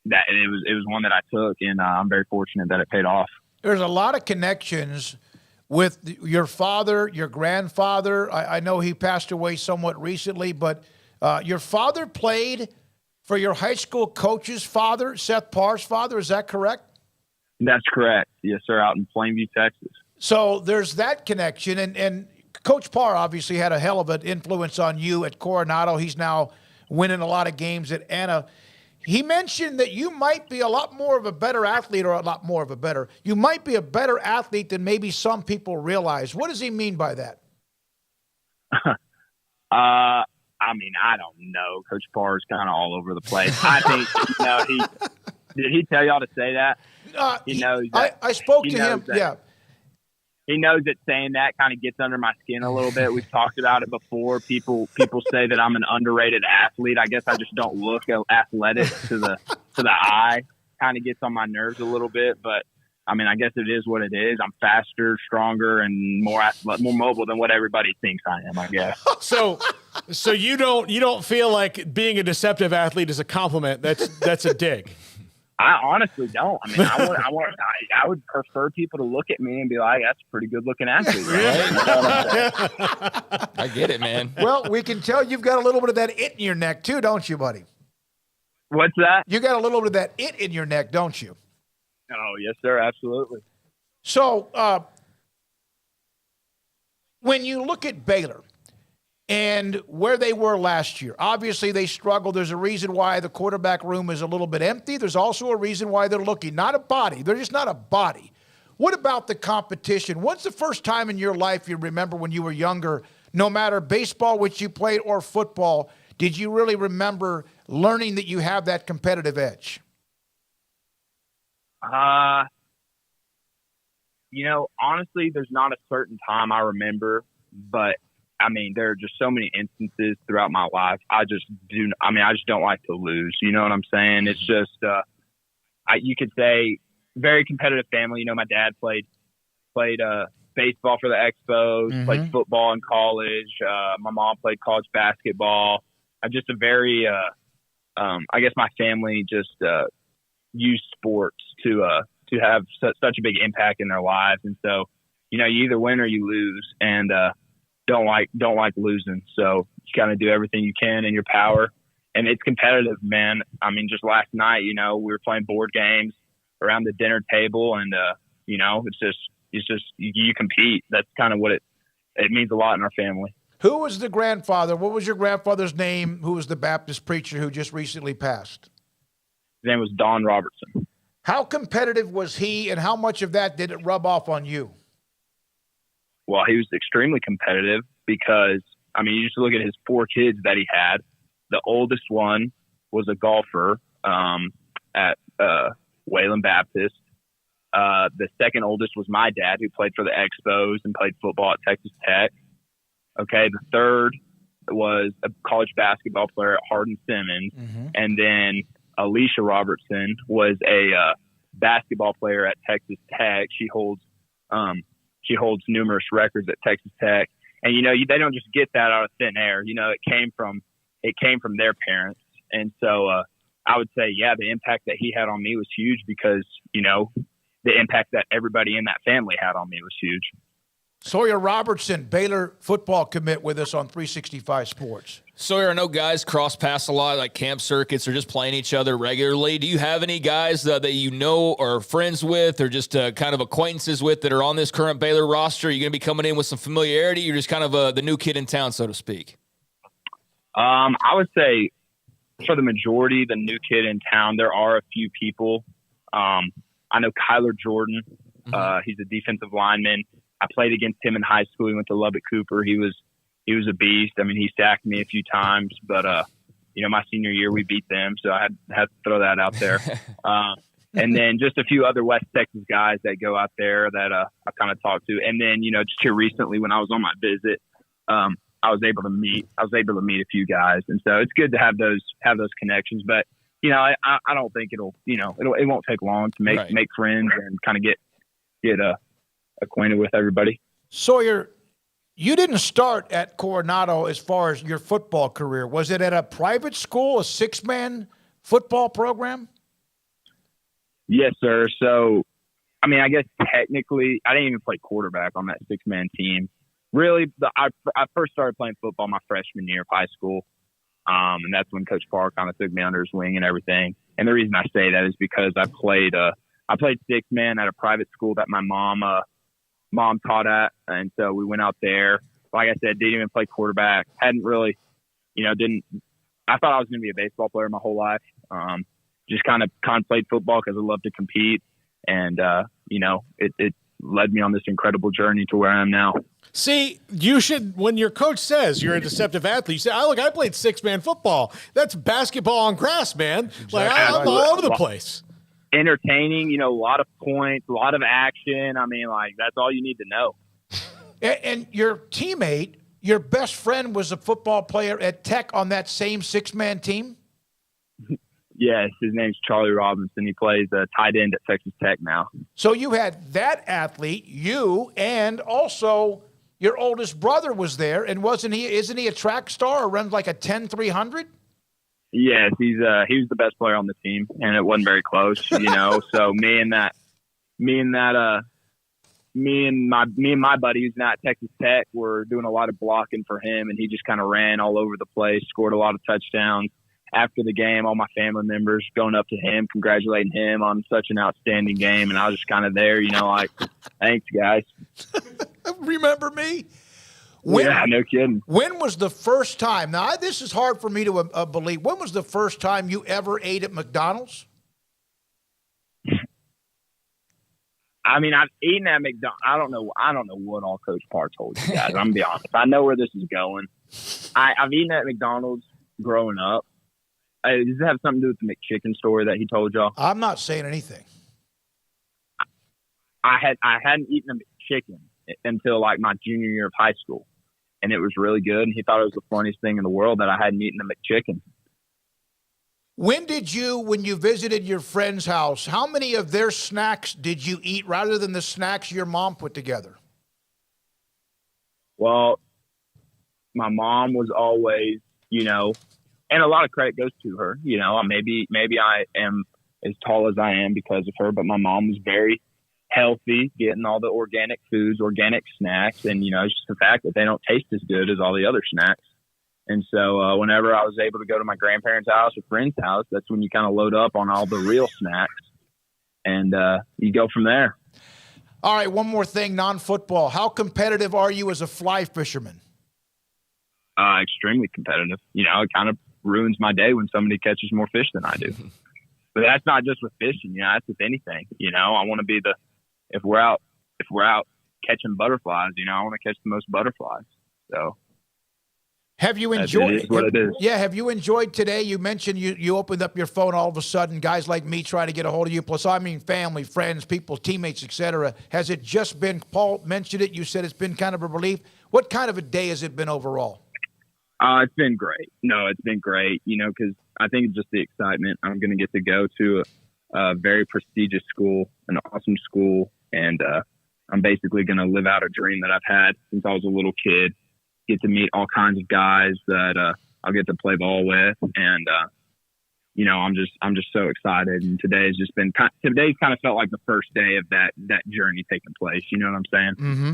it was one that I took, and I'm very fortunate that it paid off. There's a lot of connections with your father, your grandfather. I know he passed away somewhat recently, but your father played for your high school coach's father, Seth Parr's father. Is that correct? That's correct. Yes, sir, out in Plainview, Texas. So there's that connection. And Coach Parr obviously had a hell of an influence on you at Coronado. He's now winning a lot of games at Anna. He mentioned that you might be you might be a better athlete than maybe some people realize. What does he mean by that? I mean, I don't know. Coach Parr is kind of all over the place. I think, did he tell y'all to say that? He knows that. I spoke to him. Yeah. He knows that saying that kind of gets under my skin a little bit. We've talked about it before. People say that I'm an underrated athlete. I guess I just don't look athletic to the eye. Kind of gets on my nerves a little bit, but I mean, I guess it is what it is. I'm faster, stronger, and more mobile than what everybody thinks I am, I guess. So you don't feel like being a deceptive athlete is a compliment. That's a dig. I honestly don't. I mean, I would prefer people to look at me and be like, "That's a pretty good looking athlete." Right? I get it, man. Well, we can tell you've got a little bit of that it in your neck too, don't you, buddy? What's that? You got a little bit of that it in your neck, don't you? Oh, yes, sir. Absolutely. So when you look at Baylor and where they were last year, obviously they struggled. There's a reason why the quarterback room is a little bit empty. There's also a reason why they're looking. Not a body. They're just not a body. What about the competition? When's the first time in your life you remember when you were younger, no matter baseball, which you played, or football, did you really remember learning that you have that competitive edge? Honestly, there's not a certain time I remember, but I mean, there are just so many instances throughout my life. I just don't like to lose. You know what I'm saying? It's just, you could say very competitive family. My dad played baseball for the Expos, played football in college. My mom played college basketball. I'm just a very, I guess my family just, used sports to have such a big impact in their lives. And so, you either win or you lose, and, don't like losing. So you kind of do everything you can in your power, and it's competitive, man. I mean, just last night, we were playing board games around the dinner table, and, it's just, you compete. That's kind of what it means a lot in our family. Who was the grandfather? What was your grandfather's name? Who was the Baptist preacher who just recently passed? His name was Don Robertson. How competitive was he, and how much of that did it rub off on you? Well, he was extremely competitive because, I mean, you just look at his 4 kids that he had. The oldest one was a golfer at Wayland Baptist. The second oldest was my dad, who played for the Expos and played football at Texas Tech. Okay, the third was a college basketball player at Hardin-Simmons. Mm-hmm. And then Alicia Robertson was a basketball player at Texas Tech. She holds numerous records at Texas Tech, and they don't just get that out of thin air. It came from their parents, and so I would say, yeah, the impact that he had on me was huge because the impact that everybody in that family had on me was huge. Sawyer Robertson, Baylor football commit, with us on 365 Sports. Sawyer, I know guys cross paths a lot, like camp circuits or just playing each other regularly. Do you have any guys that or are friends with or just kind of acquaintances with that are on this current Baylor roster? Are you going to be coming in with some familiarity? You're just kind of the new kid in town, so to speak? I would say for the majority, the new kid in town, there are a few people. I know Kyler Jordan. He's a defensive lineman. I played against him in high school. He went to Lubbock Cooper. He was a beast. I mean, he sacked me a few times, but my senior year we beat them, so I had to throw that out there. And then just a few other West Texas guys that go out there that I kind of talked to. And then, just here recently when I was on my visit, I was able to meet a few guys. And so it's good to have those connections. But, I don't think it won't take long to make friends and kind of get acquainted with everybody. Sawyer, you didn't start at Coronado as far as your football career. Was it at a private school, a 6-man football program? Yes, sir. So, I guess technically I didn't even play quarterback on that 6-man team. Really, I first started playing football my freshman year of high school. And that's when Coach Parr kind of took me under his wing and everything. And the reason I say that is because I played 6-man at a private school that my mom taught at. And so we went out there. Like I said, didn't even play quarterback. Hadn't really, I thought I was going to be a baseball player my whole life. Just kind of played football because I love to compete. And, it led me on this incredible journey to where I am now. See, you should, when your coach says you're a deceptive athlete, you say, I played 6-man football. That's basketball on grass, man. Exactly. Like, I'm all over the place. Entertaining, a lot of points, a lot of action. That's all you need to know. And your teammate, your best friend, was a football player at Tech on that same 6-man team? Yes, his name's Charlie Robinson. He plays tight end at Texas Tech now. So you had that athlete, you, and also your oldest brother was there, and isn't he a track star or runs like a 10-300? Yes, he was the best player on the team, and it wasn't very close, So me and my buddy who's not at Texas Tech were doing a lot of blocking for him, and he just kind of ran all over the place, scored a lot of touchdowns. After the game, all my family members going up to him, congratulating him on such an outstanding game, and I was just kind of there, thanks, guys. Remember me? Yeah, no kidding. When was the first time? Now, this is hard for me to believe. When was the first time you ever ate at McDonald's? I've eaten at McDonald's. I don't know what all Coach Parr told you guys. I'm gonna be honest. I know where this is going. I've eaten at McDonald's growing up. Does it have something to do with the McChicken story that he told y'all? I'm not saying anything. I hadn't eaten a McChicken until like my junior year of high school, and it was really good. And he thought it was the funniest thing in the world that I hadn't eaten a McChicken. When you visited your friend's house, how many of their snacks did you eat rather than the snacks your mom put together? Well, my mom was always, and a lot of credit goes to her. Maybe I am as tall as I am because of her, but my mom was very healthy, getting all the organic foods, organic snacks, and it's just the fact that they don't taste as good as all the other snacks. And so whenever I was able to go to my grandparents' house or friend's house, that's when you kind of load up on all the real snacks, and you go from there. All right, one more thing, non-football. How competitive are you as a fly fisherman? Extremely competitive. It kind of ruins my day when somebody catches more fish than I do. But that's not just with fishing. That's with anything. I want to be if we're out catching butterflies, I want to catch the most butterflies. So. Have you enjoyed it? Is what it is. Yeah, have you enjoyed today? You mentioned you opened up your phone all of a sudden, guys like me trying to get a hold of you, plus family, friends, people, teammates, etc. Has it just been, Paul mentioned it, you said it's been kind of a relief. What kind of a day has it been overall? It's been great. No, it's been great, because I think it's just the excitement. I'm going to get to go to a very prestigious school, an awesome school, and I'm basically going to live out a dream that I've had since I was a little kid. Get to meet all kinds of guys that I'll get to play ball with, and I'm just so excited. And today's kind of felt like the first day of that journey taking place. You know what I'm saying? Mm-hmm.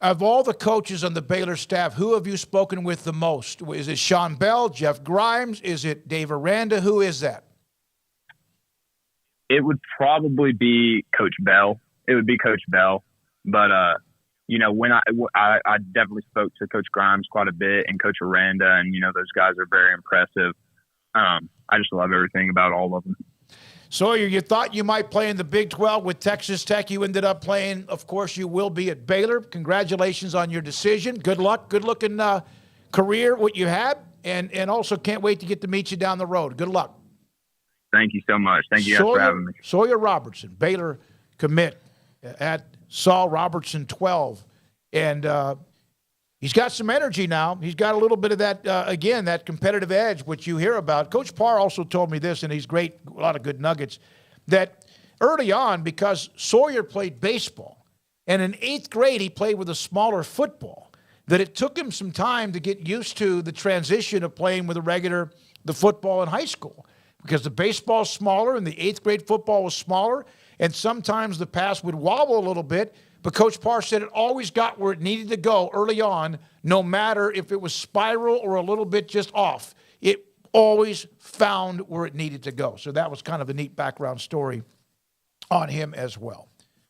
Of all the coaches on the Baylor staff, who have you spoken with the most? Is it Sean Bell, Jeff Grimes? Is it Dave Aranda? Who is that? It would probably be Coach Bell. It would be Coach Bell, but when I definitely spoke to Coach Grimes quite a bit and Coach Aranda, and, those guys are very impressive. I just love everything about all of them. Sawyer, you thought you might play in the Big 12 with Texas Tech. You ended up playing, of course, you will be at Baylor. Congratulations on your decision. Good luck. Good-looking career, what you had, and also can't wait to get to meet you down the road. Good luck. Thank you so much. Thank you guys for having me. Sawyer Robertson, Baylor commit at Sawyer Robertson 12. And he's got some energy now. He's got a little bit of that, again, that competitive edge, which you hear about. Coach Parr also told me this, and he's great, a lot of good nuggets, that early on, because Sawyer played baseball, and in 8th grade he played with a smaller football, that it took him some time to get used to the transition of playing with the football in high school. Because the baseball's smaller and the 8th grade football was smaller, and sometimes the pass would wobble a little bit, but Coach Parr said it always got where it needed to go early on, no matter if it was spiral or a little bit just off. It always found where it needed to go. So that was kind of a neat background story on him as well.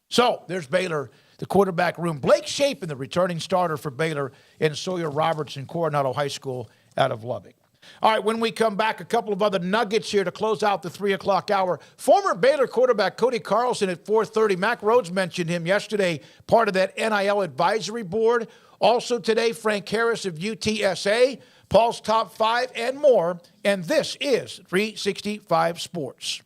So there's Baylor, the quarterback room. Blake Shapen, the returning starter for Baylor, and Sawyer Robertson, Coronado High School out of Lubbock. All right, when we come back, a couple of other nuggets here to close out the 3 o'clock hour. Former Baylor quarterback Cody Carlson at 4:30. Mack Rhodes mentioned him yesterday, part of that NIL advisory board. Also today, Frank Harris of UTSA, Paul's Top 5, and more. And this is 365 Sports.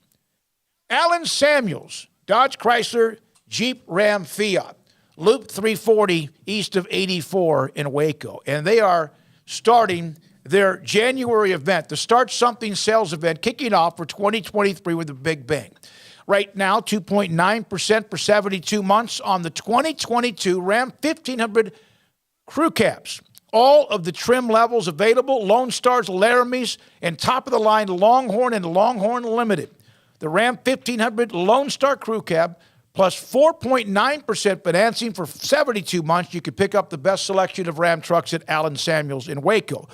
Alan Samuels, Dodge Chrysler, Jeep Ram Fiat, Loop 340 east of 84 in Waco. And they are starting their January event, the Start Something sales event, kicking off for 2023 with a big bang. Right now, 2.9% for 72 months on the 2022 Ram 1500 crew cabs. All of the trim levels available, Lone Stars, Laramies, and top-of-the-line Longhorn and Longhorn Limited. The Ram 1500 Lone Star crew cab, plus 4.9% financing for 72 months. You can pick up the best selection of Ram trucks at Allen Samuels in Waco.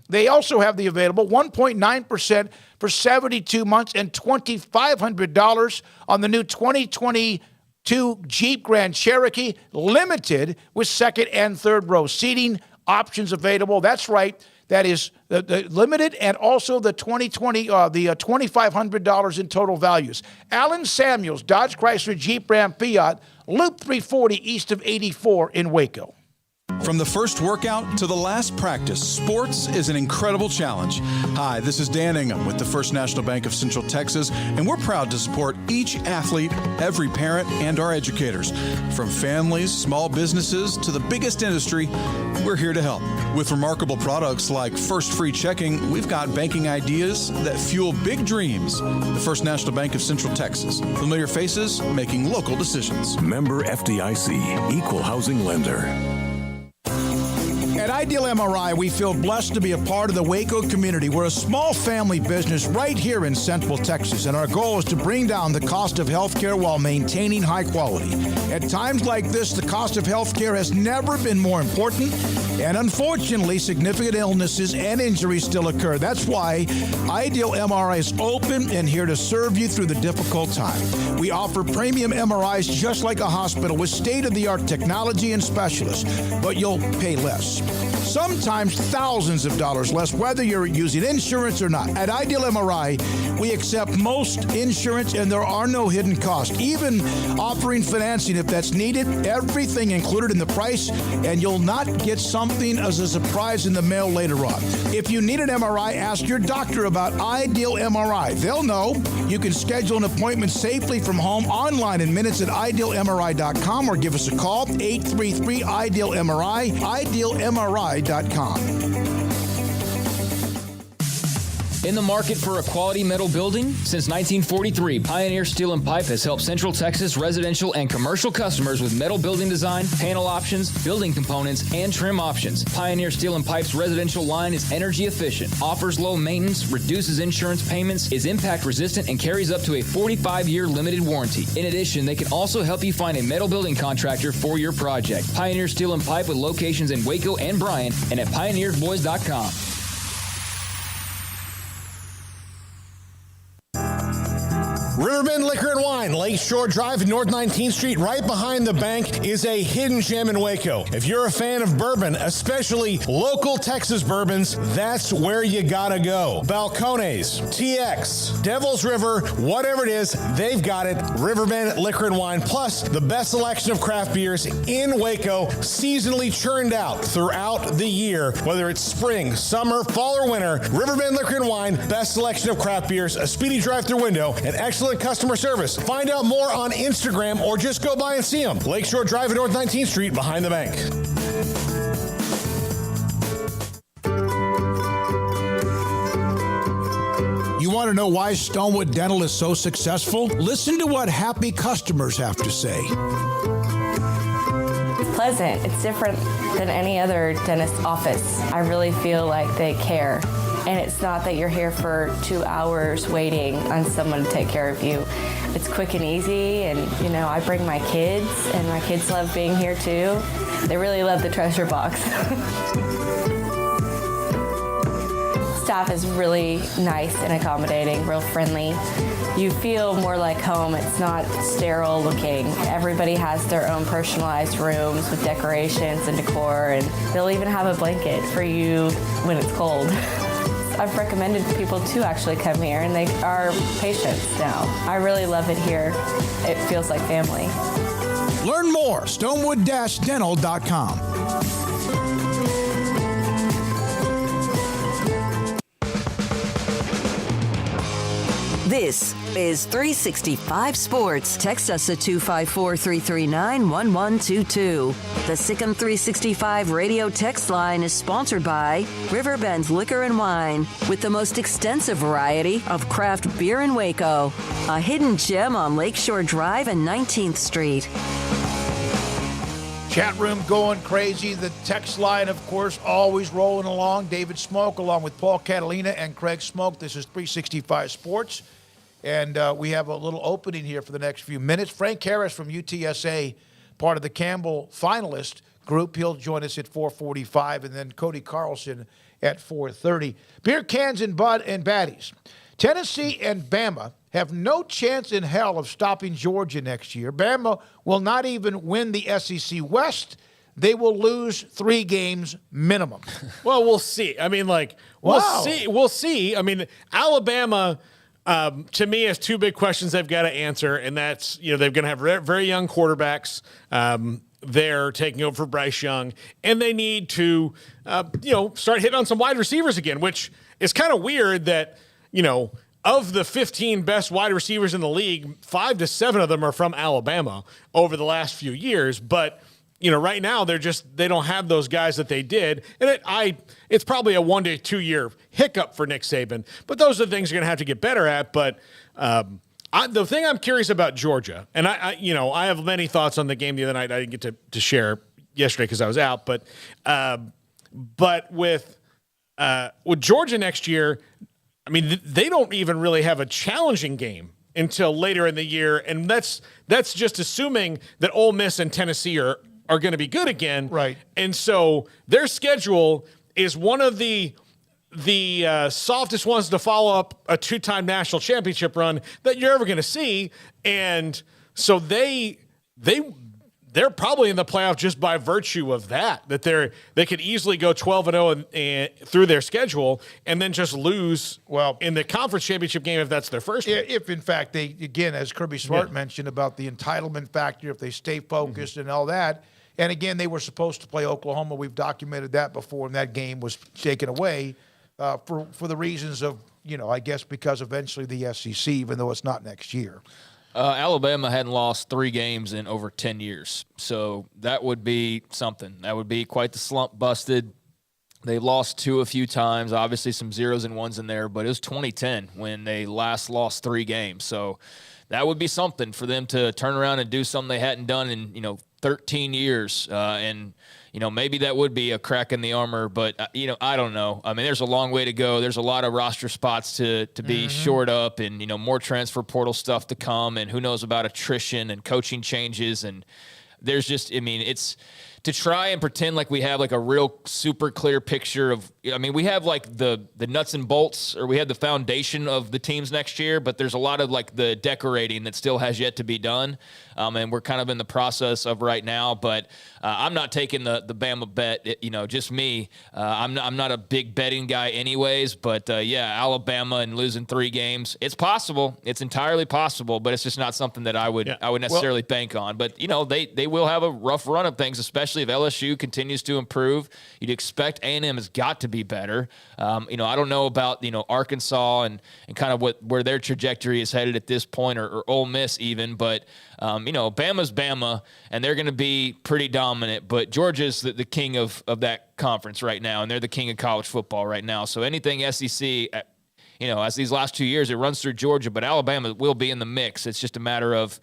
They also have the available 1.9% for 72 months and $2,500 on the new 2022 Jeep Grand Cherokee Limited with second and third row seating options available. That's right. That is the limited and also the $2,500 in total values. Allen Samuels, Dodge Chrysler Jeep Ram Fiat, Loop 340 east of 84 in Waco. From the first workout to the last practice, sports is an incredible challenge. Hi, this is Dan Ingham with the First National Bank of Central Texas, and we're proud to support each athlete, every parent, and our educators. From families, small businesses, to the biggest industry, we're here to help. With remarkable products like First Free Checking, we've got banking ideas that fuel big dreams. The First National Bank of Central Texas. Familiar faces making local decisions. Member FDIC, Equal Housing Lender. At Ideal MRI, we feel blessed to be a part of the Waco community. We're a small family business right here in Central Texas, and our goal is to bring down the cost of healthcare while maintaining high quality. At times like this, the cost of healthcare has never been more important, and unfortunately, significant illnesses and injuries still occur. That's why Ideal MRI is open and here to serve you through the difficult time. We offer premium MRIs just like a hospital with state-of-the-art technology and specialists, but you'll pay less. Sometimes thousands of dollars less, whether you're using insurance or not. At Ideal MRI, we accept most insurance and there are no hidden costs, even offering financing if that's needed. Everything included in the price, and you'll not get something as a surprise in the mail later on. If you need an MRI, ask your doctor about Ideal MRI. They'll know. You can schedule an appointment safely from home online in minutes at idealmri.com or give us a call, 833-IDEAL-MRI, idealmri.com. In the market for a quality metal building? Since 1943, Pioneer Steel & Pipe has helped Central Texas residential and commercial customers with metal building design, panel options, building components, and trim options. Pioneer Steel & Pipe's residential line is energy efficient, offers low maintenance, reduces insurance payments, is impact resistant, and carries up to a 45-year limited warranty. In addition, they can also help you find a metal building contractor for your project. Pioneer Steel & Pipe with locations in Waco and Bryan and at pioneersboys.com. Riverbend Liquor and Wine, Lakeshore Drive, North 19th Street, right behind the bank, is a hidden gem in Waco. If you're a fan of bourbon, especially local Texas bourbons, that's where you gotta go. Balcones, TX, Devil's River, whatever it is, they've got it. Riverbend Liquor and Wine, plus the best selection of craft beers in Waco, seasonally churned out throughout the year. Whether it's spring, summer, fall, or winter, Riverbend Liquor and Wine, best selection of craft beers, a speedy drive-through window, and excellent customer service. Find out more on Instagram or just go by and see them. Lakeshore Drive at North 19th Street behind the bank. You want to know why Stonewood Dental is so successful? Listen to what happy customers have to say. It's pleasant. It's different than any other dentist office. I really feel like they care. And it's not that you're here for 2 hours waiting on someone to take care of you. It's quick and easy, and I bring my kids, and my kids love being here too. They really love the treasure box. Staff is really nice and accommodating, real friendly. You feel more like home. It's not sterile looking. Everybody has their own personalized rooms with decorations and decor, and they'll even have a blanket for you when it's cold. I've recommended people to actually come here, and they are patients now. I really love it here. It feels like family. Learn more, stonewood-dental.com. This is 365 Sports. Text us at 254-339-1122. The Sikkim 365 radio text line is sponsored by Riverbend Liquor and Wine, with the most extensive variety of craft beer in Waco. A hidden gem on Lakeshore Drive and 19th Street. Chat room going crazy. The text line, of course, always rolling along. David Smoak along with Paul Catalina and Craig Smoak. This is 365 Sports. And we have a little opening here for the next few minutes. Frank Harris from UTSA, part of the Campbell finalist group. He'll join us at 4:45, and then Cody Carlson at 4:30. Beer cans and Bud and Baddies. Tennessee and Bama have no chance in hell of stopping Georgia next year. Bama will not even win the SEC West. They will lose 3 games minimum. Well, we'll see. I mean, we'll see. I mean, Alabama, to me, has 2 big questions they've got to answer, and that's, they're going to have very young quarterbacks. They're taking over for Bryce Young, and they need to, start hitting on some wide receivers again, which is kind of weird that, of the 15 best wide receivers in the league, 5 to 7 of them are from Alabama over the last few years. But, right now they don't have those guys that they did. And it's probably a 1 to 2 year hiccup for Nick Saban. But those are the things you're going to have to get better at. But the thing I'm curious about Georgia, and I have many thoughts on the game the other night I didn't get to share yesterday because I was out. But with Georgia next year, I mean, they don't even really have a challenging game until later in the year, and that's just assuming that Ole Miss and Tennessee are going to be good again. Right. And so their schedule is one of the softest ones to follow up a 2-time national championship run that you're ever going to see. And so they're probably in the playoff just by virtue of that they could easily go 12-0 and through their schedule and then just lose in the conference championship game if that's their first one. If in fact they, again, as Kirby Smart mentioned about the entitlement factor, if they stay focused and all that. And again, they were supposed to play Oklahoma. We've documented that before, and that game was taken away for the reasons of, I guess because eventually the SEC, even though it's not next year. Alabama hadn't lost 3 games in over 10 years. So that would be something. That would be quite the slump busted. They lost 2 a few times, obviously some 0s and 1s in there, but it was 2010 when they last lost 3 games. So that would be something for them to turn around and do something they hadn't done in, 13 years. And maybe that would be a crack in the armor, but, I don't know. I mean, there's a long way to go. There's a lot of roster spots to be shored up and, more transfer portal stuff to come, and who knows about attrition and coaching changes. And there's just, it's to try and pretend like we have like a real super clear picture of, I mean, we have like the nuts and bolts, or we have the foundation of the teams next year, but there's a lot of like the decorating that still has yet to be done. And we're kind of in the process of right now, but I'm not taking the Bama bet, just me. I'm not a big betting guy anyways, but Alabama and losing 3 games, it's possible. It's entirely possible, but it's just not something that I would necessarily bank on. But, they will have a rough run of things, especially if LSU continues to improve. You'd expect A&M has got to be better. I don't know about, Arkansas and kind of where their trajectory is headed at this point, or Ole Miss even, but Bama's Bama, and they're going to be pretty dominant, but Georgia's the king of that conference right now, and they're the king of college football right now. So anything SEC, as these last 2 years, it runs through Georgia, but Alabama will be in the mix. It's just a matter of,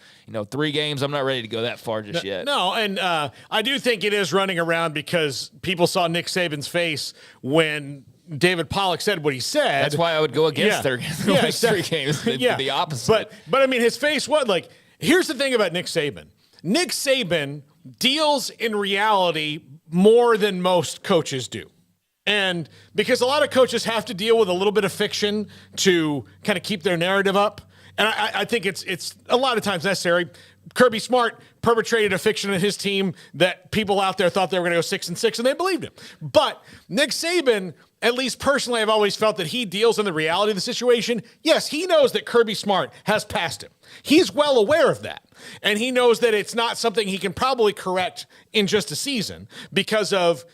3 games. I'm not ready to go that far just yet. No, and I do think it is running around because people saw Nick Saban's face when David Pollock said what he said. That's why I would go against their 3 games, the opposite. But I mean, his face was like, here's the thing about Nick Saban. Nick Saban deals in reality more than most coaches do. And because a lot of coaches have to deal with a little bit of fiction to kind of keep their narrative up. And I think it's a lot of times necessary. Kirby Smart perpetrated a fiction in his team that people out there thought they were going to go 6-6, and they believed him. But Nick Saban, at least personally, I've always felt that he deals in the reality of the situation. Yes, he knows that Kirby Smart has passed him. He's well aware of that. And he knows that it's not something he can probably correct in just a season because of,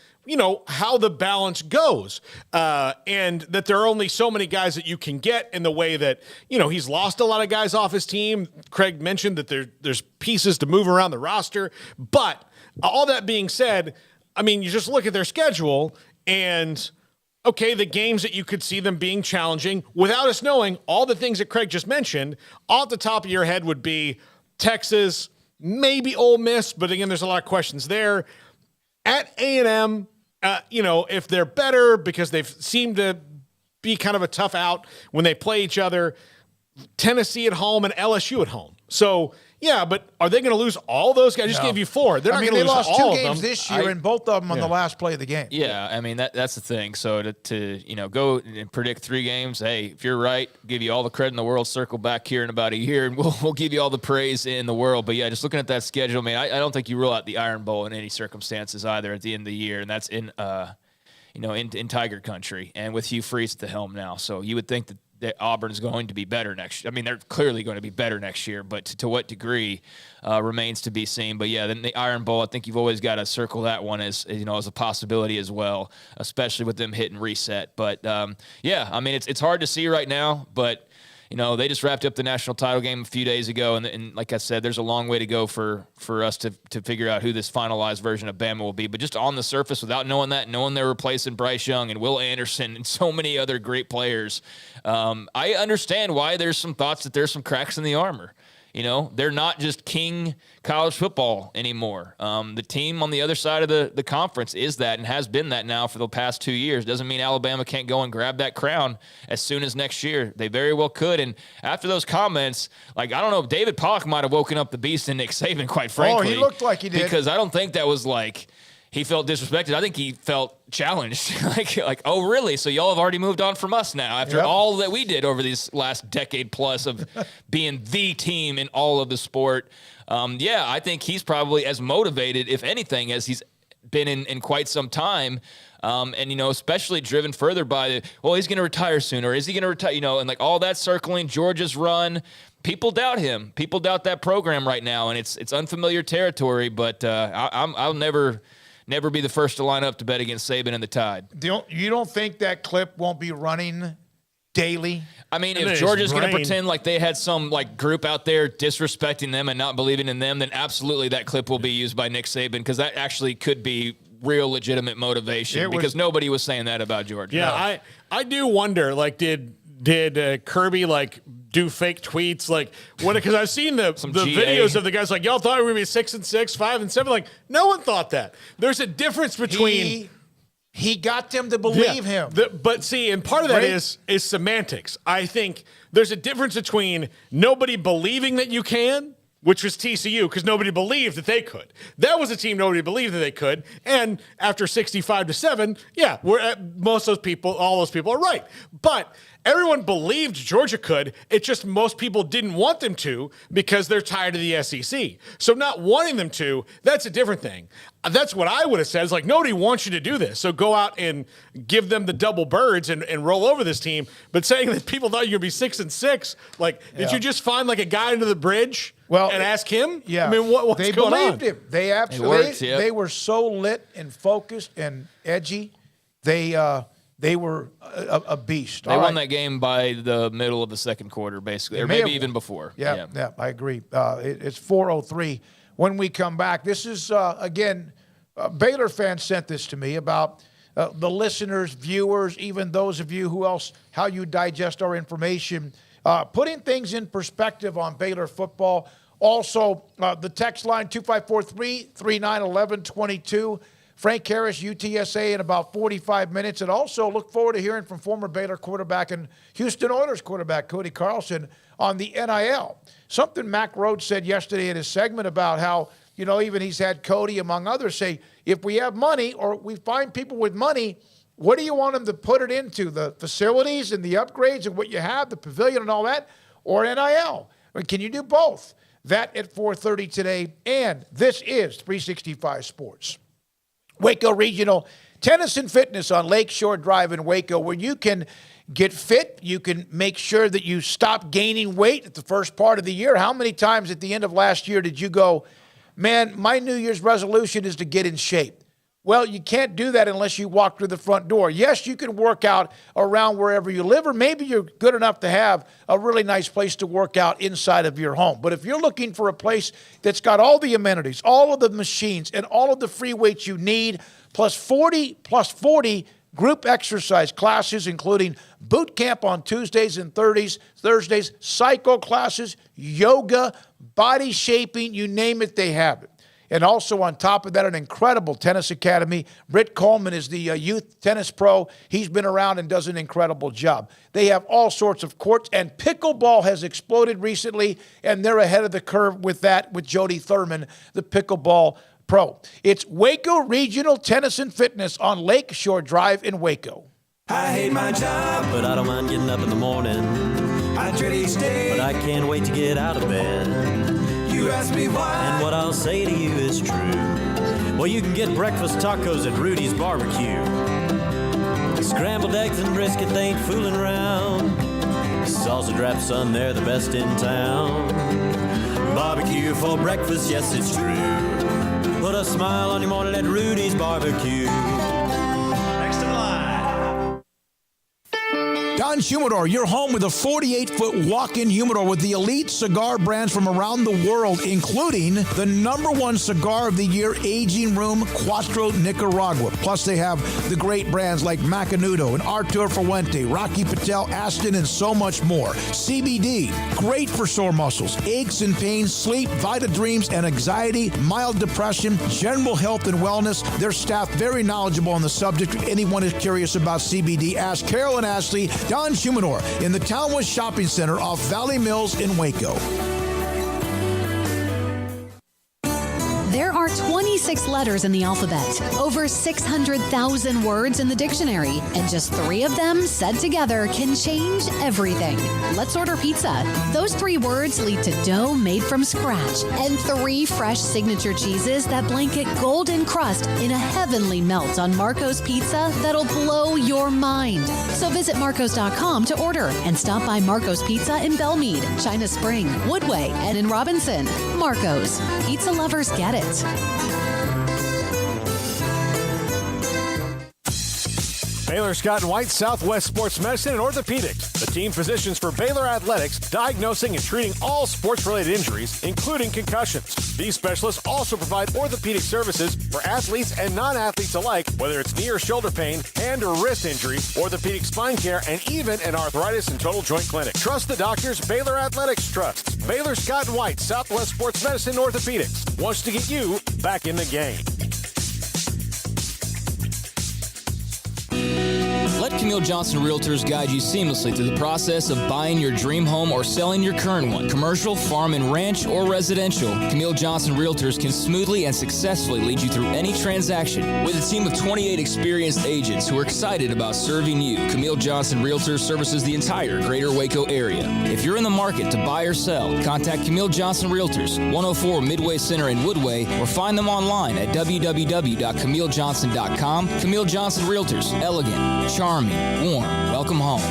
how the balance goes. And that there are only so many guys that you can get in the way that, he's lost a lot of guys off his team. Craig mentioned that there's pieces to move around the roster. But all that being said, I mean, you just look at their schedule and, okay, the games that you could see them being challenging without us knowing all the things that Craig just mentioned, off the top of your head would be Texas, maybe Ole Miss, but again, there's a lot of questions there. At A&M, if they're better because they've seemed to be kind of a tough out when they play each other, Tennessee at home and LSU at home. So, yeah, but are they going to lose all those guys? I just gave you 4. They're not going to lose all of them. They lost 2 games this year, and both of them on the last play of the game. Yeah, I mean, that's the thing. So to go and predict 3 games, hey, if you're right, give you all the credit in the world, circle back here in about a year, and we'll give you all the praise in the world. But, yeah, just looking at that schedule, man, I don't think you rule out the Iron Bowl in any circumstances either at the end of the year, and that's in Tiger country and with Hugh Freeze at the helm now. So you would think that Auburn's going to be better next year. I mean, they're clearly going to be better next year, but to what degree remains to be seen. But, yeah, then the Iron Bowl, I think you've always got to circle that one as a possibility as well, especially with them hitting reset. But, yeah, I mean, it's hard to see right now, but – they just wrapped up the national title game a few days ago, and like I said, there's a long way to go for us to figure out who this finalized version of Bama will be. But just on the surface, without knowing they're replacing Bryce Young and Will Anderson and so many other great players, I understand why there's some thoughts that there's some cracks in the armor. They're not just king college football anymore. The team on the other side of the conference is that and has been that now for the past 2 years. Doesn't mean Alabama can't go and grab that crown as soon as next year. They very well could. And after those comments, I don't know, David Pollock might have woken up the beast in Nick Saban, quite frankly. Oh, he looked like he did. Because I don't think that was he felt disrespected. I think he felt challenged. like, oh, really? So y'all have already moved on from us now after all that we did over these last decade plus of being the team in all of the sport. I think he's probably as motivated, if anything, as he's been in quite some time. And, especially driven further by, he's going to retire soon, or is he going to retire, and all that circling Georgia's run. People doubt him. People doubt that program right now, and it's unfamiliar territory, but I'll never be the first to line up to bet against Saban and the Tide. You don't think that clip won't be running daily? I mean, if Georgia's going to pretend like they had some group out there disrespecting them and not believing in them, then absolutely that clip will be used by Nick Saban, because that actually could be real legitimate motivation, because nobody was saying that about Georgia. Yeah, I do wonder, did Kirby do fake tweets? Because I've seen the videos of the guys y'all thought we were going to be 6-6, 5-7. No one thought that. There's a difference between he got them to believe him. But see, and part of that is semantics. I think there's a difference between nobody believing that you can which was TCU, because nobody believed that they could. That was a team nobody believed that they could. And after 65-7, yeah, all those people are right. But everyone believed Georgia could. It's just most people didn't want them to because they're tired of the SEC. So not wanting them to, that's a different thing. That's what I would have said. Is like, nobody wants you to do this. So go out and give them the double birds and roll over this team. But saying that people thought you were going to be 6-6, like, did you just find like a guy under the bridge and ask him? Yeah. I mean, what's they going on? They believed him. They absolutely, they were so lit and focused and edgy. They were a beast. They won that game by the middle of the second quarter, basically, or maybe even before. Yeah, I agree. It's 4:03 when we come back. This is, again, Baylor fans sent this to me about the listeners, viewers, even those of you how you digest our information, putting things in perspective on Baylor football. Also, the text line 254-339-1122. Frank Harris, UTSA, in about 45 minutes. And also look forward to hearing from former Baylor quarterback and Houston Oilers quarterback Cody Carlson on the NIL. Something Mack Rhodes said yesterday in his segment about how, even he's had Cody, among others, say, if we have money or we find people with money, what do you want them to put it into? The facilities and the upgrades and what you have, the pavilion and all that, or NIL? Or can you do both? That at 4:30 today. And this is 365 Sports. Waco Regional Tennis and Fitness on Lakeshore Drive in Waco, where you can get fit. You can make sure that you stop gaining weight at the first part of the year. How many times at the end of last year did you go, man, my New Year's resolution is to get in shape? Well, you can't do that unless you walk through the front door. Yes, you can work out around wherever you live, or maybe you're good enough to have a really nice place to work out inside of your home. But if you're looking for a place that's got all the amenities, all of the machines, and all of the free weights you need, plus 40 group exercise classes, including boot camp on Tuesdays and Thursdays, cycle classes, yoga, body shaping, you name it, they have it. And also on top of that, an incredible tennis academy. Britt Coleman is the youth tennis pro. He's been around and does an incredible job. They have all sorts of courts, and pickleball has exploded recently, and they're ahead of the curve with that, with Jody Thurman, the pickleball pro. It's Waco Regional Tennis and Fitness on Lakeshore Drive in Waco. I hate my job, but I don't mind getting up in the morning. I dread each day, but I can't wait to get out of bed. You ask me why, and what I'll say to you is true. Well, you can get breakfast tacos at Rudy's Barbecue. Scrambled eggs and brisket, they ain't fooling around. Sausage wrap, son, they're the best in town. Barbecue for breakfast, yes, it's true. Put a smile on your morning at Rudy's Barbecue. Next in line. Don Humidor, your home with a 48-foot walk-in humidor with the elite cigar brands from around the world, including the #1 cigar of the year, Aging Room Cuatro Nicaragua. Plus, they have the great brands like Macanudo and Artur Fuente, Rocky Patel, Aston, and so much more. CBD, great for sore muscles, aches and pains, sleep, Vita Dreams, and anxiety, mild depression, general health and wellness. Their staff very knowledgeable on the subject. If anyone is curious about CBD, ask Carol and Ashley. Don Humidor in the Townwest Shopping Center off Valley Mills in Waco. There are 26 letters in the alphabet, over 600,000 words in the dictionary, and just 3 of them said together can change everything. Let's order pizza. Those 3 words lead to dough made from scratch and 3 fresh signature cheeses that blanket golden crust in a heavenly melt on Marco's Pizza that'll blow your mind. So visit Marcos.com to order and stop by Marco's Pizza in Belmead, China Spring, Woodway, and in Robinson. Marco's. Pizza lovers get it. Baylor Scott and White Southwest Sports Medicine and Orthopedics, the team physicians for Baylor Athletics, diagnosing and treating all sports-related injuries, including concussions. These specialists also provide orthopedic services for athletes and non-athletes alike, whether it's knee or shoulder pain, hand or wrist injury, orthopedic spine care, and even an arthritis and total joint clinic. Trust the doctors Baylor Athletics trusts. Baylor Scott and White Southwest Sports Medicine and Orthopedics wants to get you back in the game. Let Camille Johnson Realtors guide you seamlessly through the process of buying your dream home or selling your current one. Commercial, farm and ranch, or residential, Camille Johnson Realtors can smoothly and successfully lead you through any transaction. With a team of 28 experienced agents who are excited about serving you, Camille Johnson Realtors services the entire greater Waco area. If you're in the market to buy or sell, contact Camille Johnson Realtors, 104 Midway Center in Woodway, or find them online at www.camillejohnson.com. Camille Johnson Realtors, elegant, charming, warm. Welcome home.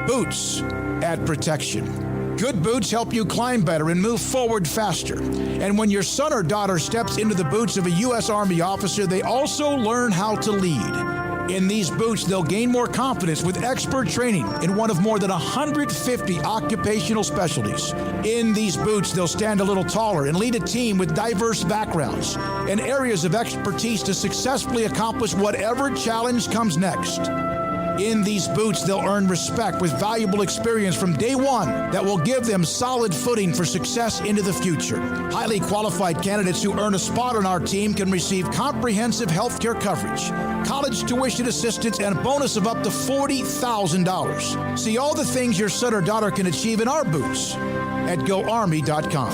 Boots add protection. Good boots help you climb better and move forward faster. And when your son or daughter steps into the boots of a U.S. Army officer, they also learn how to lead. In these boots, they'll gain more confidence with expert training in one of more than 150 occupational specialties. In these boots, they'll stand a little taller and lead a team with diverse backgrounds and areas of expertise to successfully accomplish whatever challenge comes next. In these boots, they'll earn respect with valuable experience from day one that will give them solid footing for success into the future. Highly qualified candidates who earn a spot on our team can receive comprehensive health care coverage, college tuition assistance, and a bonus of up to $40,000. See all the things your son or daughter can achieve in our boots at GoArmy.com.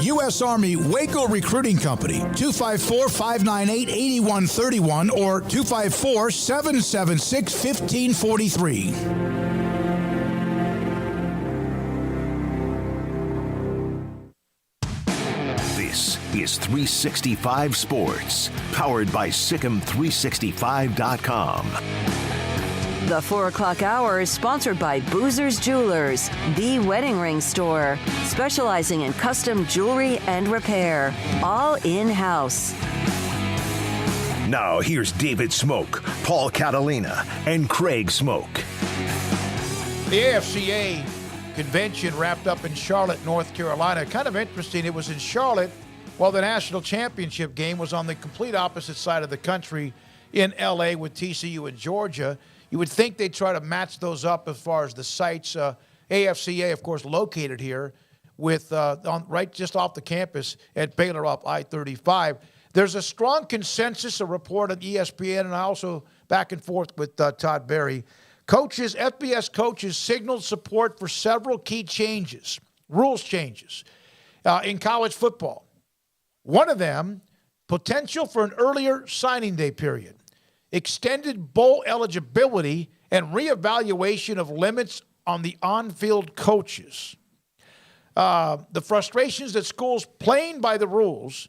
U.S. Army Waco Recruiting Company, 254-598-8131 or 254-776-1543. This is 365 Sports, powered by Sikkim365.com. The 4 o'clock hour is sponsored by Boozer's Jewelers, the wedding ring store, specializing in custom jewelry and repair, all in-house. Now here's David Smoak, Paul Catalina, and Craig Smoak. The AFCA convention wrapped up in Charlotte, North Carolina. Kind of interesting. It was in Charlotte while the national championship game was on the complete opposite side of the country in L.A. with TCU and Georgia. You would think they'd try to match those up as far as the sites. AFCA, of course, located here with right just off the campus at Baylor off I-35. There's a strong consensus, a report on ESPN, and I also back and forth with Todd Berry. Coaches, FBS coaches signaled support for several key changes, rules changes in college football. One of them, potential for an earlier signing day period, extended bowl eligibility, and reevaluation of limits on the on-field coaches. The frustrations that schools playing by the rules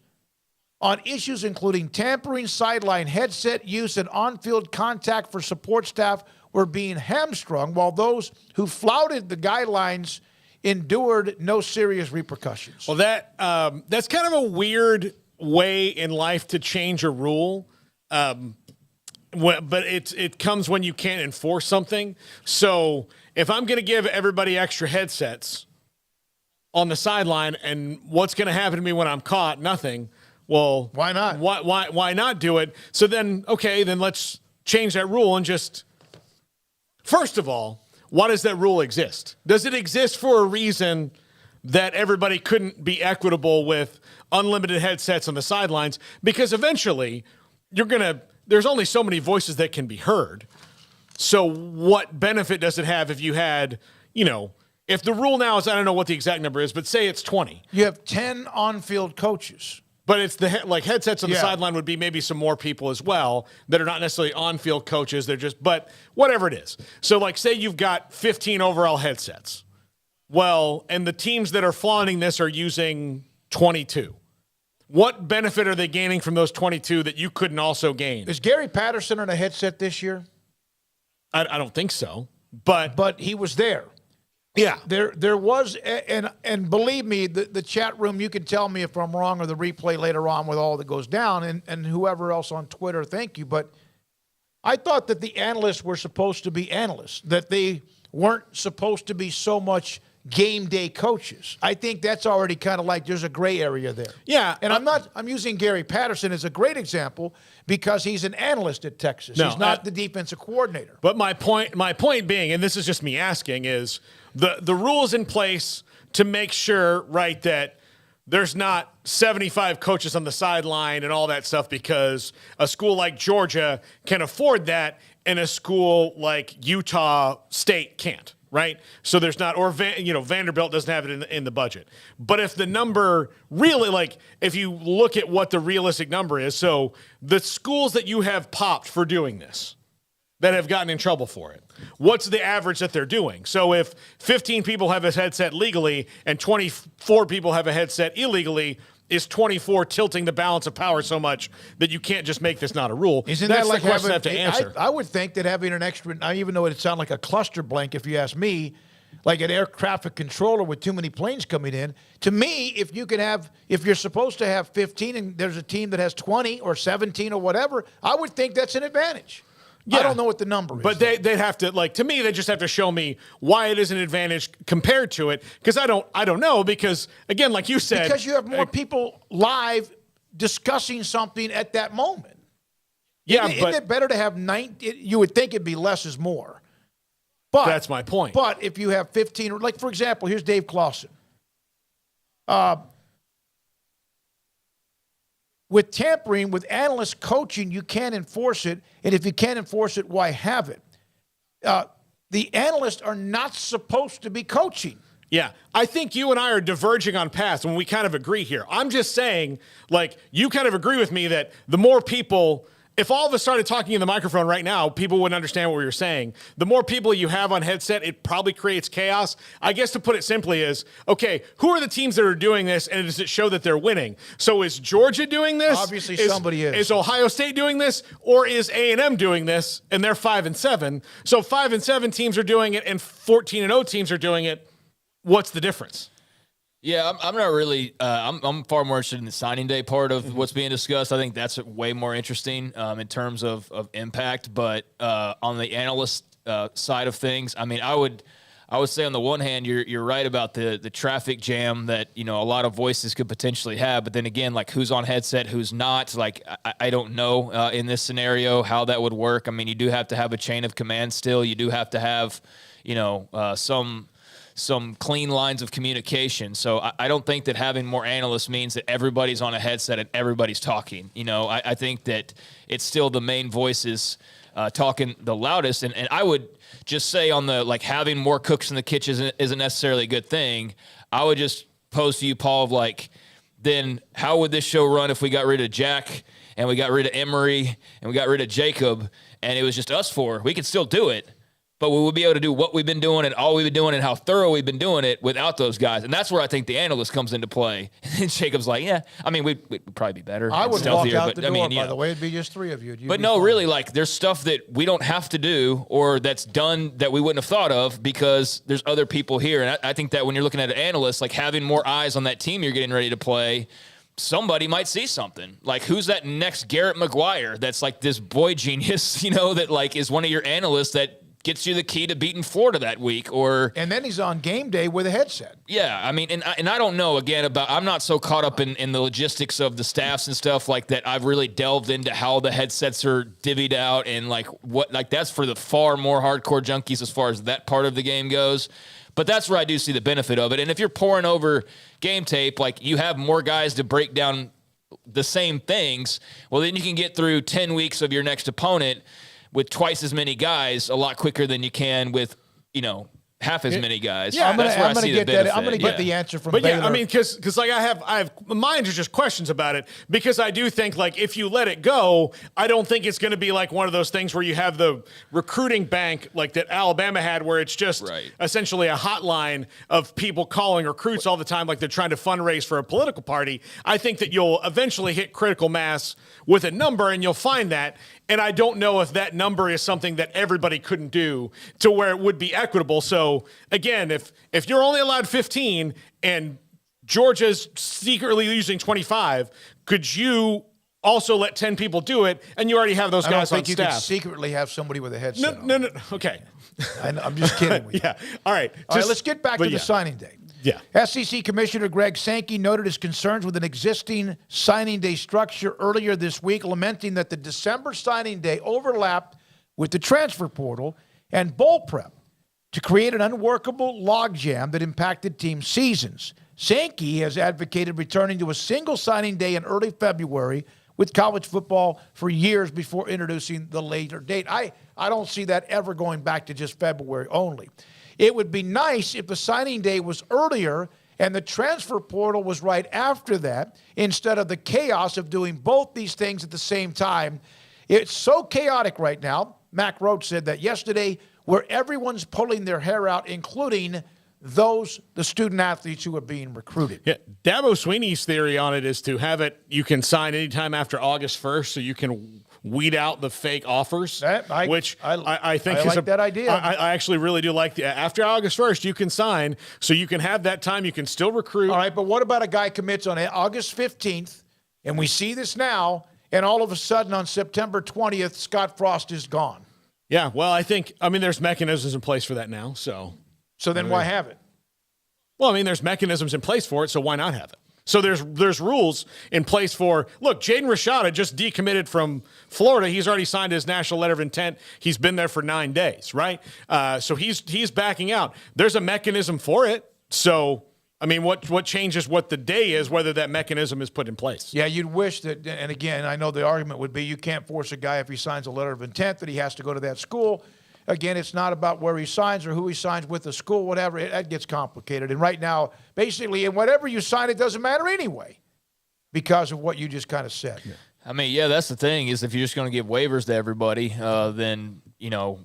on issues including tampering, sideline headset use, and on-field contact for support staff were being hamstrung, while those who flouted the guidelines endured no serious repercussions. Well, that's kind of a weird way in life to change a rule. But it comes when you can't enforce something. So if I'm going to give everybody extra headsets on the sideline, and what's going to happen to me when I'm caught? Nothing. Well, why not? Why not do it? So then, okay, then let's change that rule and just. First of all, why does that rule exist? Does it exist for a reason that everybody couldn't be equitable with unlimited headsets on the sidelines? Because eventually, there's only so many voices that can be heard. So what benefit does it have if you had, if the rule now is, I don't know what the exact number is, but say it's 20. You have 10 on-field coaches. But it's headsets on the sideline would be maybe some more people as well that are not necessarily on-field coaches. They're just, but whatever it is. So say you've got 15 overall headsets. Well, and the teams that are flaunting this are using 22. What benefit are they gaining from those 22 that you couldn't also gain? Is Gary Patterson on a headset this year? I don't think so. But he was there. Yeah. There was, and believe me, the chat room, you can tell me if I'm wrong, or the replay later on with all that goes down, and whoever else on Twitter, thank you. But I thought that the analysts were supposed to be analysts, that they weren't supposed to be so much game day coaches. I think that's already kind of there's a gray area there. Yeah. And I'm using Gary Patterson as a great example because he's an analyst at Texas. He's not the defensive coordinator. But my point being, and this is just me asking, is the rules in place to make sure, right, that there's not 75 coaches on the sideline and all that stuff because a school like Georgia can afford that and a school like Utah State can't, right? So there's not, or Vanderbilt doesn't have it in the budget. But if the number really, like, if you look at what the realistic number is, so the schools that you have popped for doing this, that have gotten in trouble for it, what's the average that they're doing? So if 15 people have a headset legally and 24 people have a headset illegally, is 24 tilting the balance of power so much that you can't just make this not a rule? Isn't That's that like the question having, I have to answer. I would think that having an extra, even though it sounds like a cluster blank, if you ask me, like an air traffic controller with too many planes coming in, to me, if you're supposed to have 15 and there's a team that has 20 or 17 or whatever, I would think that's an advantage. Yeah. I don't know what the number is. But they'd have to, like, to me, they just have to show me why it is an advantage compared to it, because I don't know, because, again, like you said. Because you have more people live discussing something at that moment. Yeah, isn't it better to have 9? You would think it'd be less is more. But that's my point. But if you have 15, like, for example, here's Dave Clawson. With tampering, with analyst coaching, you can't enforce it. And if you can't enforce it, why have it? The analysts are not supposed to be coaching. Yeah, I think you and I are diverging on paths when we kind of agree here. I'm just saying, like, you kind of agree with me that the more people, if all of us started talking in the microphone right now, people wouldn't understand what we were saying. The more people you have on headset, it probably creates chaos. I guess to put it simply is, okay, who are the teams that are doing this, and does it show that they're winning? So is Georgia doing this? Obviously somebody is. Is Ohio State doing this? Or is A&M doing this, and they're 5-7? So 5-7 teams are doing it, and 14-0 teams are doing it. What's the difference? Yeah, I'm not really. I'm far more interested in the signing day part of what's being discussed. I think that's way more interesting in terms of impact. But on the analyst side of things, I mean, I would say on the one hand, you're right about the traffic jam that a lot of voices could potentially have. But then again, like, who's on headset, who's not? Like, I don't know in this scenario how that would work. I mean, you do have to have a chain of command still. You do have to have some clean lines of communication. So I don't think that having more analysts means that everybody's on a headset and everybody's talking. I think that it's still the main voices talking the loudest. And I would just say on the, like, having more cooks in the kitchen isn't necessarily a good thing. I would just pose to you, Paul, of like, then how would this show run if we got rid of Jack and we got rid of Emery and we got rid of Jacob and it was just us four? We could still do it. But we would be able to do what we've been doing and all we've been doing and how thorough we've been doing it without those guys. And that's where I think the analyst comes into play. And Jacob's like, yeah, I mean, we'd probably be better. I would walk out the door, by the way. It'd be just 3 of you. But no, really, like, there's stuff that we don't have to do or that's done that we wouldn't have thought of because there's other people here. And I think that when you're looking at an analyst, like, having more eyes on that team you're getting ready to play, somebody might see something. Like, who's that next Garrett McGuire that's like this boy genius, that, like, is one of your analysts that gets you the key to beating Florida that week, and then he's on game day with a headset. Yeah, I mean, and I don't know, again, I'm not so caught up in the logistics of the staffs and stuff like that. I've really delved into how the headsets are divvied out and that's for the far more hardcore junkies as far as that part of the game goes. But that's where I do see the benefit of it. And if you're pouring over game tape, like, you have more guys to break down the same things, well, then you can get through 10 weeks of your next opponent with twice as many guys a lot quicker than you can with, half as many guys. Yeah, that's where I see the benefit. I'm going to get the answer from But Baylor. Yeah, I mean, because like I have mine are just questions about it, because I do think, like, if you let it go, I don't think it's going to be like one of those things where you have the recruiting bank like that Alabama had, where it's just essentially a hotline of people calling recruits all the time, like they're trying to fundraise for a political party. I think that you'll eventually hit critical mass with a number, and you'll find that. And I don't know if that number is something that everybody couldn't do to where it would be equitable. So, again, if you're only allowed 15 and Georgia's secretly using 25, could you also let 10 people do it, and you already have those guys on staff? I don't think you could secretly have somebody with a headset on. No. Okay. I'm just kidding with you. Yeah. All right. All right, let's get back to the signing day. Yeah. SEC Commissioner Greg Sankey noted his concerns with an existing signing day structure earlier this week, lamenting that the December signing day overlapped with the transfer portal and bowl prep to create an unworkable logjam that impacted team seasons. Sankey has advocated returning to a single signing day in early February with college football for years before introducing the later date. I don't see that ever going back to just February only. It would be nice if the signing day was earlier and the transfer portal was right after that instead of the chaos of doing both these things at the same time. It's so chaotic right now. Mack Roach said that yesterday, where everyone's pulling their hair out, including the student athletes who are being recruited. Yeah, Dabo Sweeney's theory on it is to have it, you can sign anytime after August 1st, so you can weed out the fake offers, which I think is like that idea. I actually really do like that. After August 1st, you can sign, so you can have that time, you can still recruit. All right, but what about a guy commits on August 15th, and we see this now, and all of a sudden on September 20th, Scott Frost is gone. Yeah, well, there's mechanisms in place for that now, so then why have it? Well, there's mechanisms in place for it, so why not have it? So there's rules in place for, look, Jaden Rashada just decommitted from Florida. He's already signed his national letter of intent. He's been there for 9 days, right? So he's backing out. There's a mechanism for it. So, what changes what the day is, whether that mechanism is put in place. Yeah, you'd wish that, and again, I know the argument would be you can't force a guy if he signs a letter of intent that he has to go to that school. Again, it's not about where he signs or who he signs with the school, whatever. That gets complicated. And right now, basically, in whatever you sign, it doesn't matter anyway because of what you just kind of said. Yeah. That's the thing is if you're just going to give waivers to everybody, then,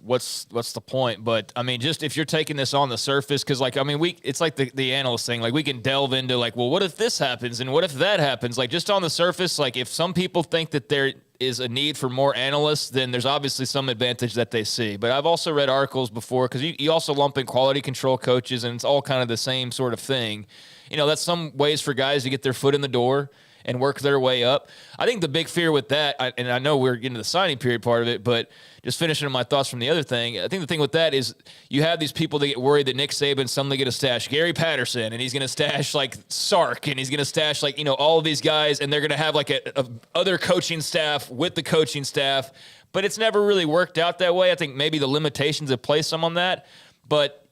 what's the point? But, just if you're taking this on the surface, because, it's like the analyst thing. Like, we can delve into, well, what if this happens and what if that happens? Just on the surface, if some people think that there is a need for more analysts, then there's obviously some advantage that they see. But I've also read articles before, because you also lump in quality control coaches, and it's all kind of the same sort of thing. That's some ways for guys to get their foot in the door and work their way up. I think the big fear with that, and I know we're getting to the signing period part of it, but just finishing my thoughts from the other thing, I think the thing with that is you have these people that get worried that Nick Saban's suddenly going to stash Gary Patterson, and he's going to stash Sark, and he's going to stash all of these guys, and they're going to have a other coaching staff with the coaching staff. But it's never really worked out that way. I think maybe the limitations have placed some on that. But,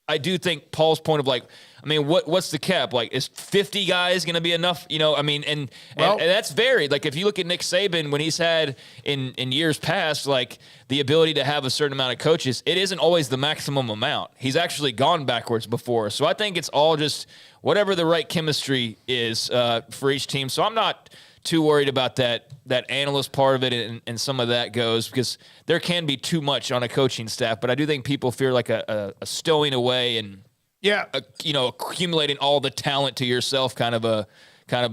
I do think Paul's point of what's the cap? Is 50 guys going to be enough? And that's varied. If you look at Nick Saban, when he's had in years past, the ability to have a certain amount of coaches, it isn't always the maximum amount. He's actually gone backwards before. So I think it's all just whatever the right chemistry is for each team. So I'm not too worried about that analyst part of it and some of that goes, because there can be too much on a coaching staff. But I do think people fear a stowing away and accumulating all the talent to yourself kind of a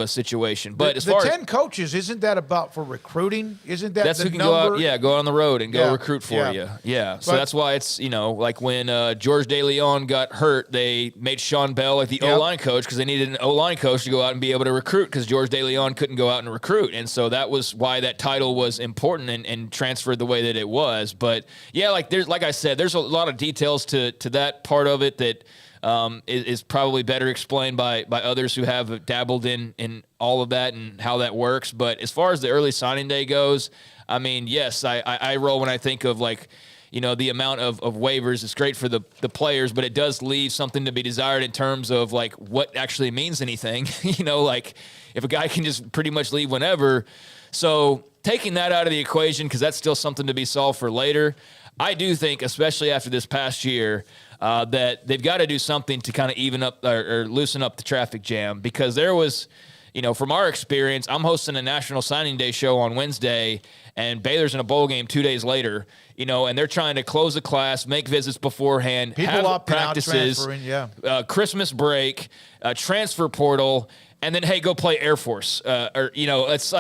situation. But as far as 10 coaches, isn't that about for recruiting? Isn't that that's the who can number? go out, go on the road and go recruit for you. Yeah. So that's why it's when George DeLeon got hurt, they made Sean Bell the O-line coach because they needed an O-line coach to go out and be able to recruit because George DeLeon couldn't go out and recruit, and so that was why that title was important and transferred the way that it was. But there's I said, there's a lot of details to that part of it that. Is probably better explained by others who have dabbled in all of that and how that works. But as far as the early signing day goes, yes, I roll when I think of the amount of waivers. It's great for the players, but it does leave something to be desired in terms of what actually means anything. If a guy can just pretty much leave whenever. So taking that out of the equation, because that's still something to be solved for later. I do think, especially after this past year, that they've got to do something to kind of even up or loosen up the traffic jam, because there was, from our experience, I'm hosting a National Signing Day show on Wednesday, and Baylor's in a bowl game 2 days later, and they're trying to close the class, make visits beforehand, people have practices, Christmas break, transfer portal, and then, hey, go play Air Force. That's...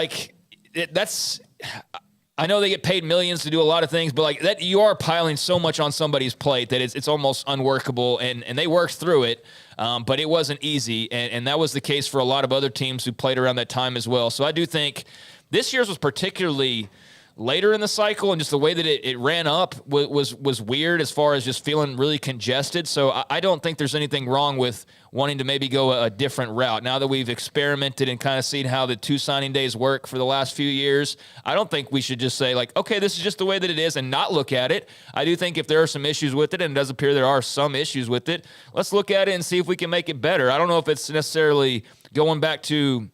I know they get paid millions to do a lot of things, but that you are piling so much on somebody's plate that it's almost unworkable, and they worked through it, but it wasn't easy, and that was the case for a lot of other teams who played around that time as well. So I do think this year's was particularly later in the cycle, and just the way that it ran up was weird as far as just feeling really congested. So I don't think there's anything wrong with wanting to maybe go a different route. Now that we've experimented and kind of seen how the 2 signing days work for the last few years, I don't think we should just say, like, okay, this is just the way that it is and not look at it. I do think if there are some issues with it, and it does appear there are some issues with it, let's look at it and see if we can make it better. I don't know if it's necessarily going back to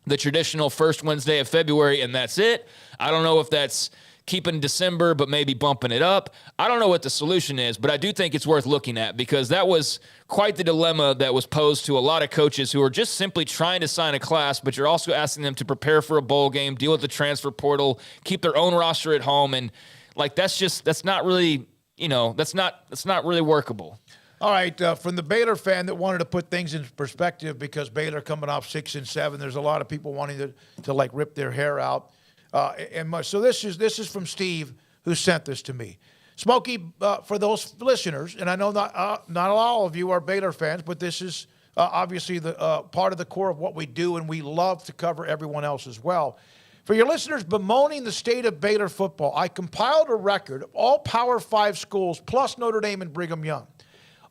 the traditional first Wednesday of February and that's it. I don't know if that's keeping December but maybe bumping it up. I don't know what the solution is, but I do think it's worth looking at, because that was quite the dilemma that was posed to a lot of coaches who are just simply trying to sign a class, but you're also asking them to prepare for a bowl game, deal with the transfer portal, keep their own roster at home, and like that's not really, that's not really workable. All right, from the Baylor fan that wanted to put things in perspective, because Baylor coming off 6-7, there's a lot of people wanting to like rip their hair out. So this is from Steve, who sent this to me. Smokey, for those listeners, and I know not all of you are Baylor fans, but this is obviously the part of the core of what we do, and we love to cover everyone else as well. For your listeners bemoaning the state of Baylor football, I compiled a record of all Power 5 schools plus Notre Dame and Brigham Young.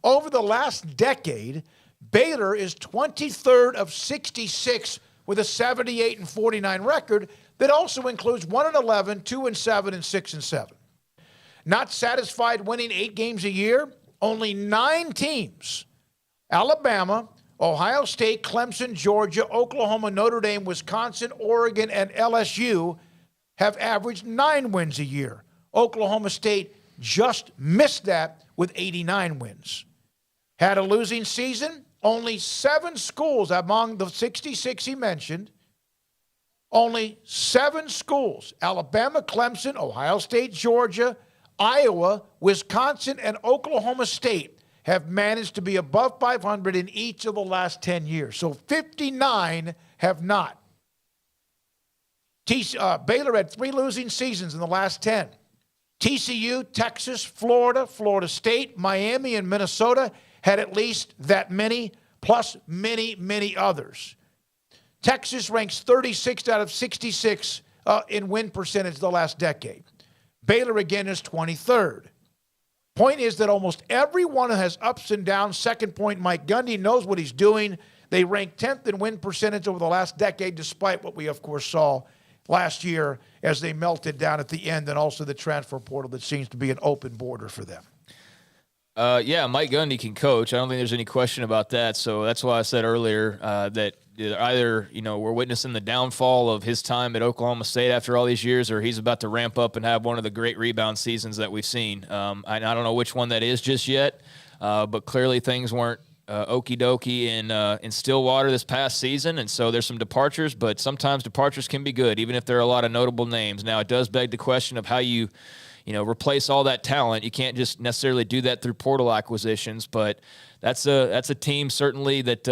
Over the last decade, Baylor is 23rd of 66 with a 78-49 record that also includes 1-11, 2-7, and 6-7. Not satisfied winning 8 games a year, only 9 teams, Alabama, Ohio State, Clemson, Georgia, Oklahoma, Notre Dame, Wisconsin, Oregon, and LSU, have averaged 9 wins a year. Oklahoma State just missed that with 89 wins. Had a losing season, only 7 schools among the 66 he mentioned, only 7 schools, Alabama, Clemson, Ohio State, Georgia, Iowa, Wisconsin, and Oklahoma State, have managed to be above 500 in each of the last 10 years. So 59 have not. Baylor had 3 losing seasons in the last 10. TCU, Texas, Florida, Florida State, Miami, and Minnesota had at least that many, plus many, many others. Texas ranks 36th out of 66 in win percentage the last decade. Baylor, again, is 23rd. Point is that almost everyone has ups and downs. Second point, Mike Gundy knows what he's doing. They rank 10th in win percentage over the last decade, despite what we, of course, saw last year as they melted down at the end, and also the transfer portal that seems to be an open border for them. Yeah, Mike Gundy can coach. I don't think there's any question about that. So that's why I said earlier that either, we're witnessing the downfall of his time at Oklahoma State after all these years, or he's about to ramp up and have one of the great rebound seasons that we've seen. I don't know which one that is just yet, but clearly things weren't okie dokie in Stillwater this past season, and so there's some departures, but sometimes departures can be good, even if there are a lot of notable names. Now, it does beg the question of how you replace all that talent. You can't just necessarily do that through portal acquisitions, but that's a team certainly that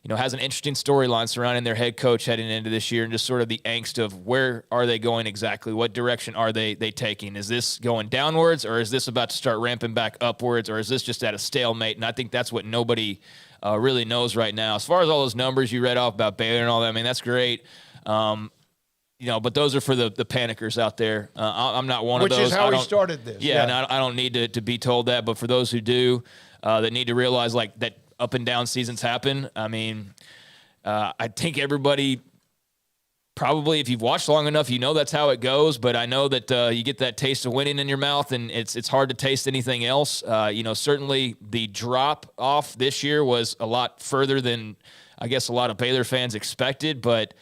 has an interesting storyline surrounding their head coach heading into this year, and just sort of the angst of where are they going exactly? What direction are they taking? Is this going downwards, or is this about to start ramping back upwards, or is this just at a stalemate? And I think that's what nobody really knows right now. As far as all those numbers you read off about Baylor and all that, I mean, that's great. But those are for the panickers out there. I'm not one of those. Which is how we started this. Yeah, and I don't need to be told that. But for those who do, that need to realize like that up and down seasons happen. I mean, I think everybody probably, if you've watched long enough, that's how it goes. But I know that you get that taste of winning in your mouth, and it's hard to taste anything else. Certainly the drop off this year was a lot further than I guess a lot of Baylor fans expected, but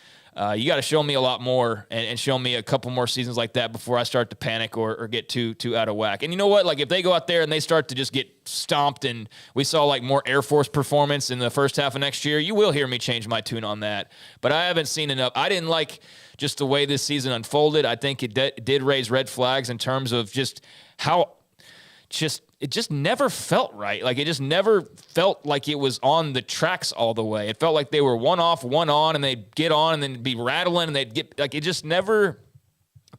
you got to show me a lot more and show me a couple more seasons like that before I start to panic or get too out of whack. And you know what? Like if they go out there and they start to just get stomped, and we saw like more Air Force performance in the first half of next year, you will hear me change my tune on that. But I haven't seen enough. I didn't like just the way this season unfolded. I think it did raise red flags in terms of just how it just never felt right. Like it just never felt like it was on the tracks all the way. It felt like they were one off, one on, and they'd get on and then be rattling, and they'd get like, it just never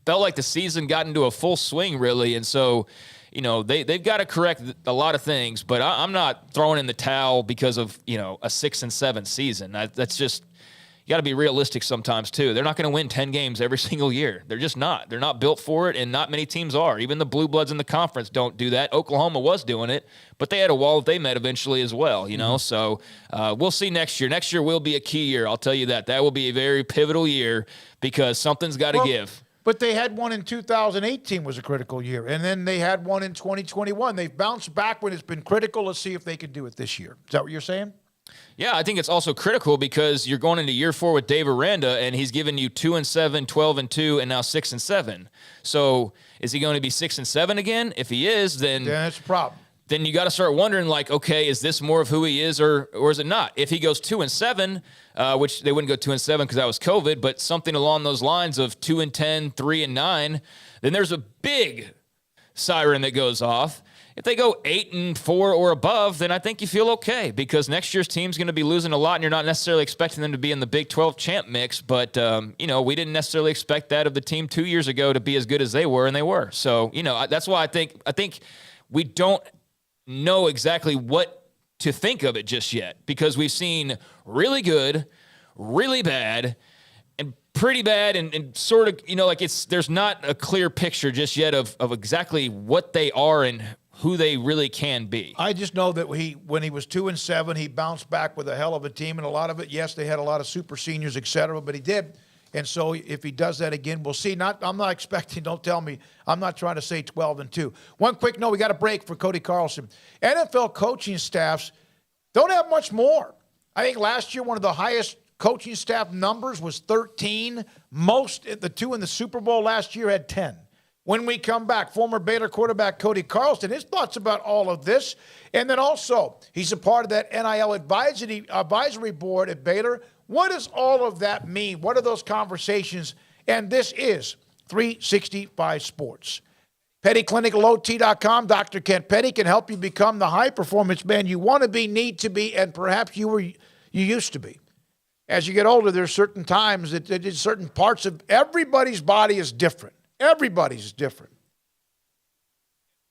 felt like the season got into a full swing really. And so, they've got to correct a lot of things, but I'm not throwing in the towel because of, a 6-7 season. That's just, you got to be realistic sometimes too. They're not going to win 10 games every single year. They're just not. They're not built for it, and not many teams are. Even the Blue Bloods in the conference don't do that. Oklahoma was doing it, but they had a wall that they met eventually as well, you know. So we'll see next year. Next year will be a key year, I'll tell you that. That will be a very pivotal year because something's got to give. But they had one in 2018 was a critical year, and then they had one in 2021. They've bounced back when it's been critical. Let's see if they can do it this year. Is that what you're saying? Yeah, I think it's also critical because you're going into year 4 with Dave Aranda, and he's given you 2-7, 12-2, and now 6-7. So is he going to be 6-7 again? If he is, then that's a problem. Then you got to start wondering, like, okay, is this more of who he is, or is it not? If he goes 2-7, which they wouldn't go 2-7 because that was COVID, but something along those lines of 2-10, 3-9, then there's a big siren that goes off. If they go 8-4 or above, then I think you feel okay because next year's team's going to be losing a lot, and you're not necessarily expecting them to be in the Big 12 champ mix. But you know, we didn't necessarily expect that of the team 2 years ago to be as good as they were, and they were. So you know, that's why I think we don't know exactly what to think of it just yet because we've seen really good, really bad, and pretty bad, and sort of, you know, like there's not a clear picture just yet of exactly what they are and who they really can be. I just know that when he was 2-7, he bounced back with a hell of a team, and a lot of it, yes, they had a lot of super seniors, et cetera, but he did. And so if he does that again, we'll see. I'm not expecting, don't tell me, I'm not trying to say 12-2. One quick note, we got a break for Cody Carlson. NFL coaching staffs don't have much more. I think last year one of the highest coaching staff numbers was 13. The two in the Super Bowl last year had 10. When we come back, former Baylor quarterback Cody Carlson, his thoughts about all of this. And then also, he's a part of that NIL advisory board at Baylor. What does all of that mean? What are those conversations? And this is 365 Sports. PettyClinicalOT.com. Dr. Kent Petty can help you become the high-performance man you want to be, need to be, and perhaps you used to be. As you get older, there's certain times that certain parts of everybody's body is different. Everybody's different.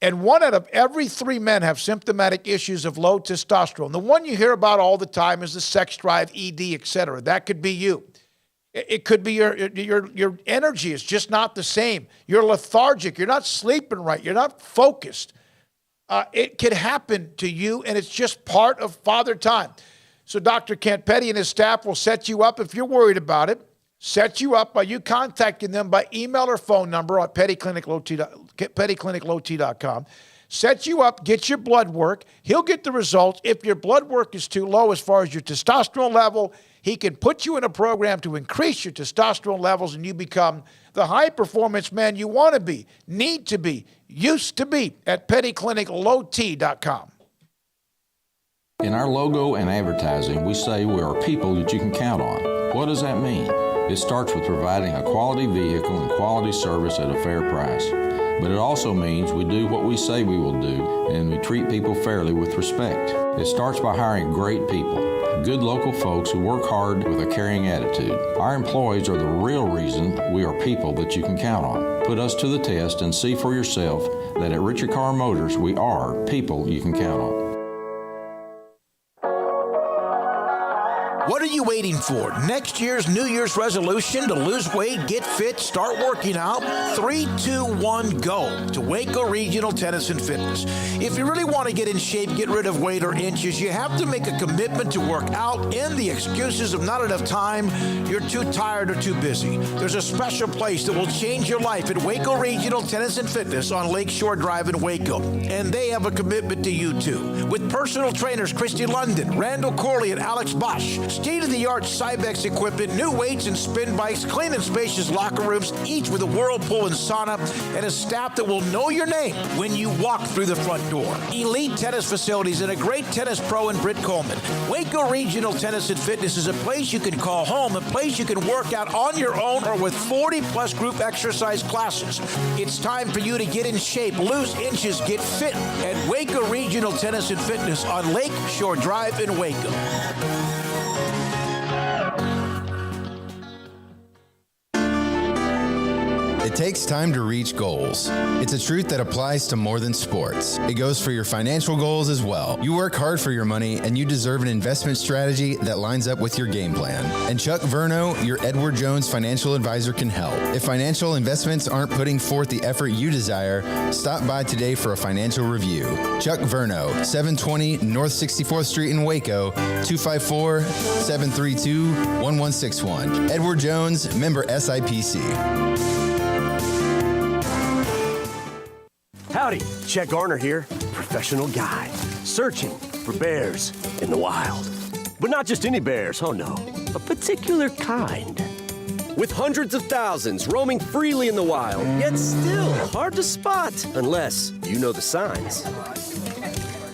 And 1 out of every 3 men have symptomatic issues of low testosterone. The one you hear about all the time is the sex drive, ED, etc. That could be you. It could be your energy is just not the same. You're lethargic. You're not sleeping right. You're not focused. It could happen to you, and it's just part of father time. So Dr. Kent Petty and his staff will set you up if you're worried about it. Set you up by you contacting them by email or phone number at PettyClinicalOT.com. Set you up, get your blood work. He'll get the results. If your blood work is too low as far as your testosterone level, he can put you in a program to increase your testosterone levels and you become the high-performance man you want to be, need to be, used to be at PettyClinicalOT.com. In our logo and advertising, we say we are people that you can count on. What does that mean? It starts with providing a quality vehicle and quality service at a fair price. But it also means we do what we say we will do, and we treat people fairly with respect. It starts by hiring great people, good local folks who work hard with a caring attitude. Our employees are the real reason we are people that you can count on. Put us to the test and see for yourself that at Richard Carr Motors, we are people you can count on. What are you waiting for? Next year's New Year's resolution to lose weight, get fit, start working out? 3, 2, 1, go to Waco Regional Tennis and Fitness. If you really want to get in shape, get rid of weight or inches, you have to make a commitment to work out. End the excuses of not enough time, you're too tired or too busy. There's a special place that will change your life at Waco Regional Tennis and Fitness on Lakeshore Drive in Waco. And they have a commitment to you too. With personal trainers Christy London, Randall Corley, and Alex Bosch. State-of-the-art Cybex equipment, new weights and spin bikes, clean and spacious locker rooms, each with a whirlpool and sauna, and a staff that will know your name when you walk through the front door. Elite tennis facilities and a great tennis pro in Britt Coleman. Waco Regional Tennis and Fitness is a place you can call home, a place you can work out on your own or with 40-plus group exercise classes. It's time for you to get in shape, lose inches, get fit at Waco Regional Tennis and Fitness on Lake Shore Drive in Waco. At It takes time to reach goals. It's a truth that applies to more than sports. It goes for your financial goals as well. You work hard for your money, and you deserve an investment strategy that lines up with your game plan. And Chuck Verno, your Edward Jones financial advisor, can help. If financial investments aren't putting forth the effort you desire, stop by today for a financial review. Chuck Verno, 720 North 64th Street in Waco, 254-732-1161. Edward Jones, member SIPC. Howdy, Chet Garner here, professional guide, searching for bears in the wild. But not just any bears, oh no, a particular kind. With hundreds of thousands roaming freely in the wild, yet still hard to spot unless you know the signs.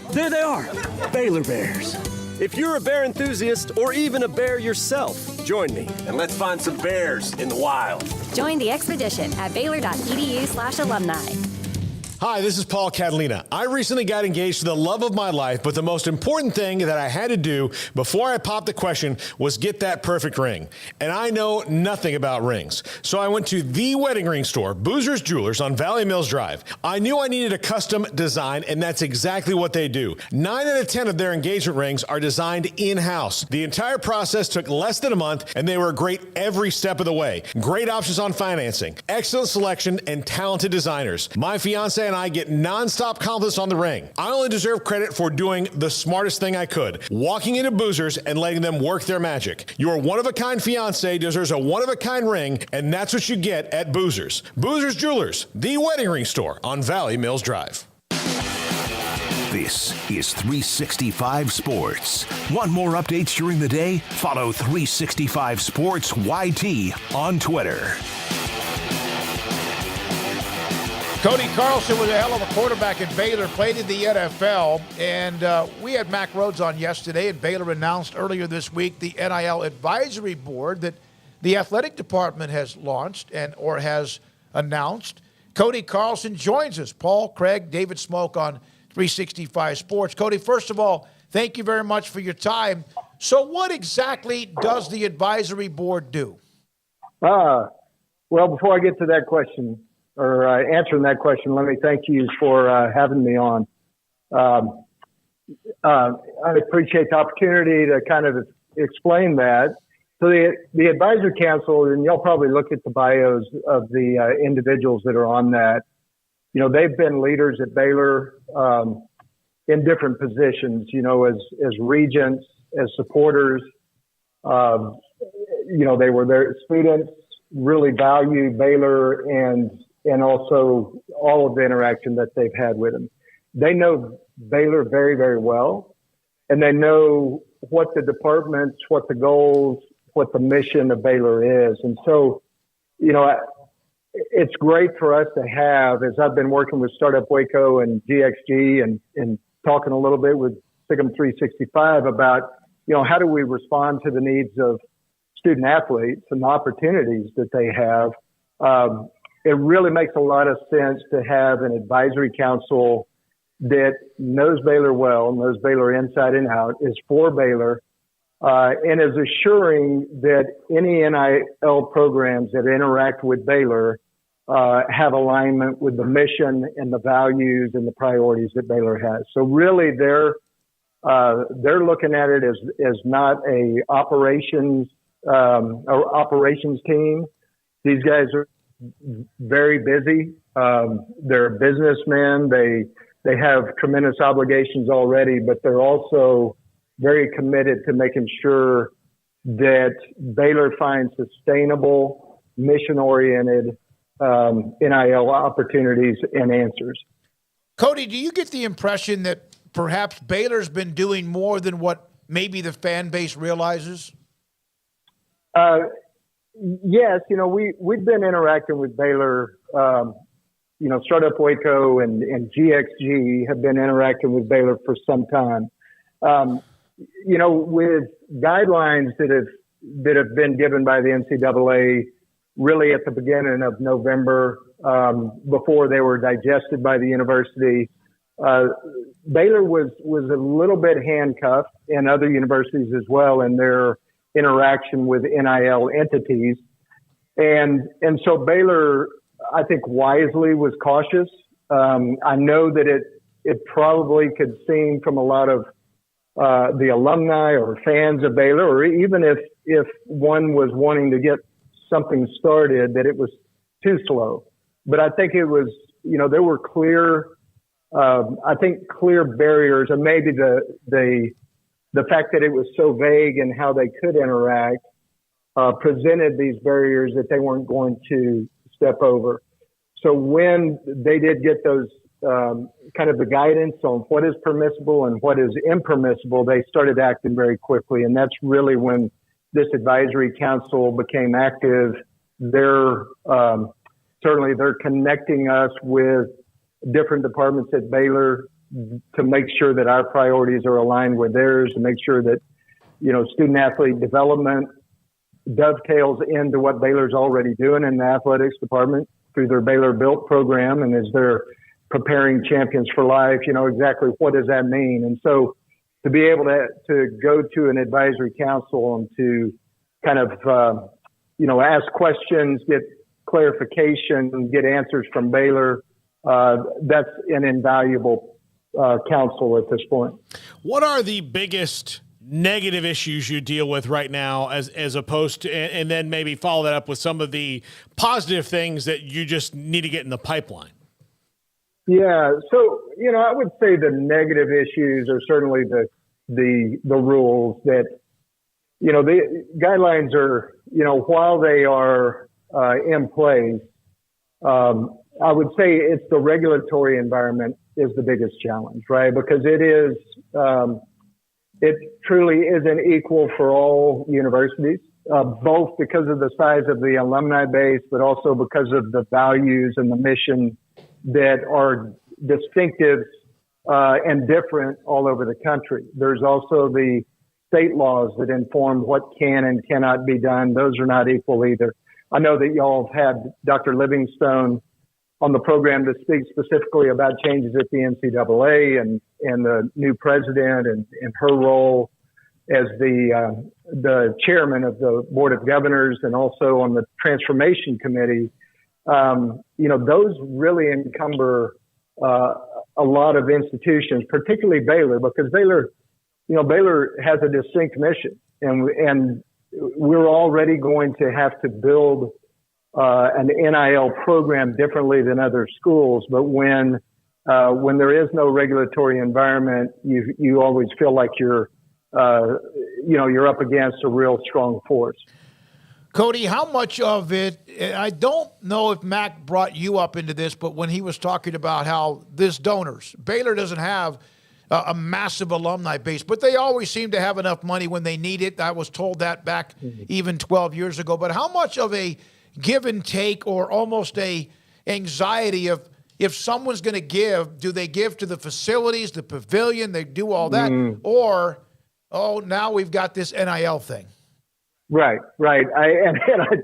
There they are, Baylor bears. If you're a bear enthusiast or even a bear yourself, join me and let's find some bears in the wild. Join the expedition at baylor.edu/alumni. Hi, this is Paul Catalina. I recently got engaged to the love of my life, but the most important thing that I had to do before I popped the question was get that perfect ring. And I know nothing about rings. So I went to the wedding ring store, Boozer's Jewelers on Valley Mills Drive. I knew I needed a custom design, and that's exactly what they do. 9 out of 10 of their engagement rings are designed in-house. The entire process took less than a month, and they were great every step of the way. Great options on financing, excellent selection, and talented designers. My fiance and I get nonstop compliments on the ring. I only deserve credit for doing the smartest thing I could, walking into Boozer's and letting them work their magic. Your one-of-a-kind fiance deserves a one-of-a-kind ring, and that's what you get at Boozer's. Boozer's Jewelers, the wedding ring store on Valley Mills Drive. This is 365 Sports. Want more updates during the day? Follow 365 Sports YT on Twitter. Cody Carlson was a hell of a quarterback at Baylor, played in the NFL, and we had Mac Rhodes on yesterday, and Baylor announced earlier this week the NIL advisory board that the athletic department has launched or has announced. Cody Carlson joins us. Paul, Craig, David Smoak on 365 Sports. Cody, first of all, thank you very much for your time. So what exactly does the advisory board do? Well, before I get to that question, or answering that question, let me thank you for having me on. I appreciate the opportunity to kind of explain that. So the advisory council, and you'll probably look at the bios of the individuals that are on that. You know, they've been leaders at Baylor in different positions, you know, as regents, as supporters. You know, they were their students, really value Baylor and also all of the interaction that they've had with them. They know Baylor very, very well, and they know what the departments, what the goals, what the mission of Baylor is. And so, you know, it's great for us to have, as I've been working with Startup Waco and GXG and talking a little bit with SIGM 365 about, you know, how do we respond to the needs of student athletes and the opportunities that they have. It really makes a lot of sense to have an advisory council that knows Baylor well, knows Baylor inside and out, is for Baylor, and is assuring that any NIL programs that interact with Baylor have alignment with the mission and the values and the priorities that Baylor has. So really, they're looking at it as not a operations team. These guys are very busy. They're businessmen. They have tremendous obligations already, but they're also very committed to making sure that Baylor finds sustainable, mission-oriented NIL opportunities and answers. Cody, do you get the impression that perhaps Baylor's been doing more than what maybe the fan base realizes? Yes, you know, we've been interacting with Baylor. You know, Startup Waco and GXG have been interacting with Baylor for some time. You know, with guidelines that have been given by the NCAA really at the beginning of November, before they were digested by the university, Baylor was a little bit handcuffed, and other universities as well, in their interaction with NIL entities. And so Baylor, I think wisely was cautious. I know that it probably could seem from a lot of the alumni or fans of Baylor, or even if one was wanting to get something started, that it was too slow. But I think it was, there were clear barriers, and maybe the fact that it was so vague and how they could interact presented these barriers that they weren't going to step over. So when they did get those kind of the guidance on what is permissible and what is impermissible, they started acting very quickly. And that's really when this advisory council became active. Certainly they're connecting us with different departments at Baylor to make sure that our priorities are aligned with theirs, to make sure that, student athlete development dovetails into what Baylor's already doing in the athletics department through their Baylor Built program. And as they're preparing champions for life, exactly what does that mean? And so to be able to go to an advisory council and to kind of, ask questions, get clarification, get answers from Baylor, that's an invaluable counsel at this point. What are the biggest negative issues you deal with right now as opposed to, and then maybe follow that up with some of the positive things that you just need to get in the pipeline? Yeah. So, I would say the negative issues are certainly the rules that, the guidelines are, while they are in place, I would say it's the regulatory environment is the biggest challenge, right? Because it truly isn't equal for all universities, both because of the size of the alumni base, but also because of the values and the mission that are distinctive and different all over the country. There's also the state laws that inform what can and cannot be done. Those are not equal either. I know that y'all have had Dr. Livingstone on the program to speak specifically about changes at the NCAA and the new president and her role as the chairman of the Board of Governors and also on the Transformation Committee. Those really encumber a lot of institutions, particularly Baylor, because Baylor has a distinct mission, and we're already going to have to build an NIL program differently than other schools. But when there is no regulatory environment, you always feel like you're up against a real strong force. Cody, how much of it, I don't know if Mac brought you up into this, but when he was talking about how Baylor doesn't have a massive alumni base, but they always seem to have enough money when they need it. I was told that back even 12 years ago. But how much of a give and take or almost a anxiety of if someone's going to give, do they give to the facilities, the pavilion, they do all that, or, now we've got this NIL thing? Right. I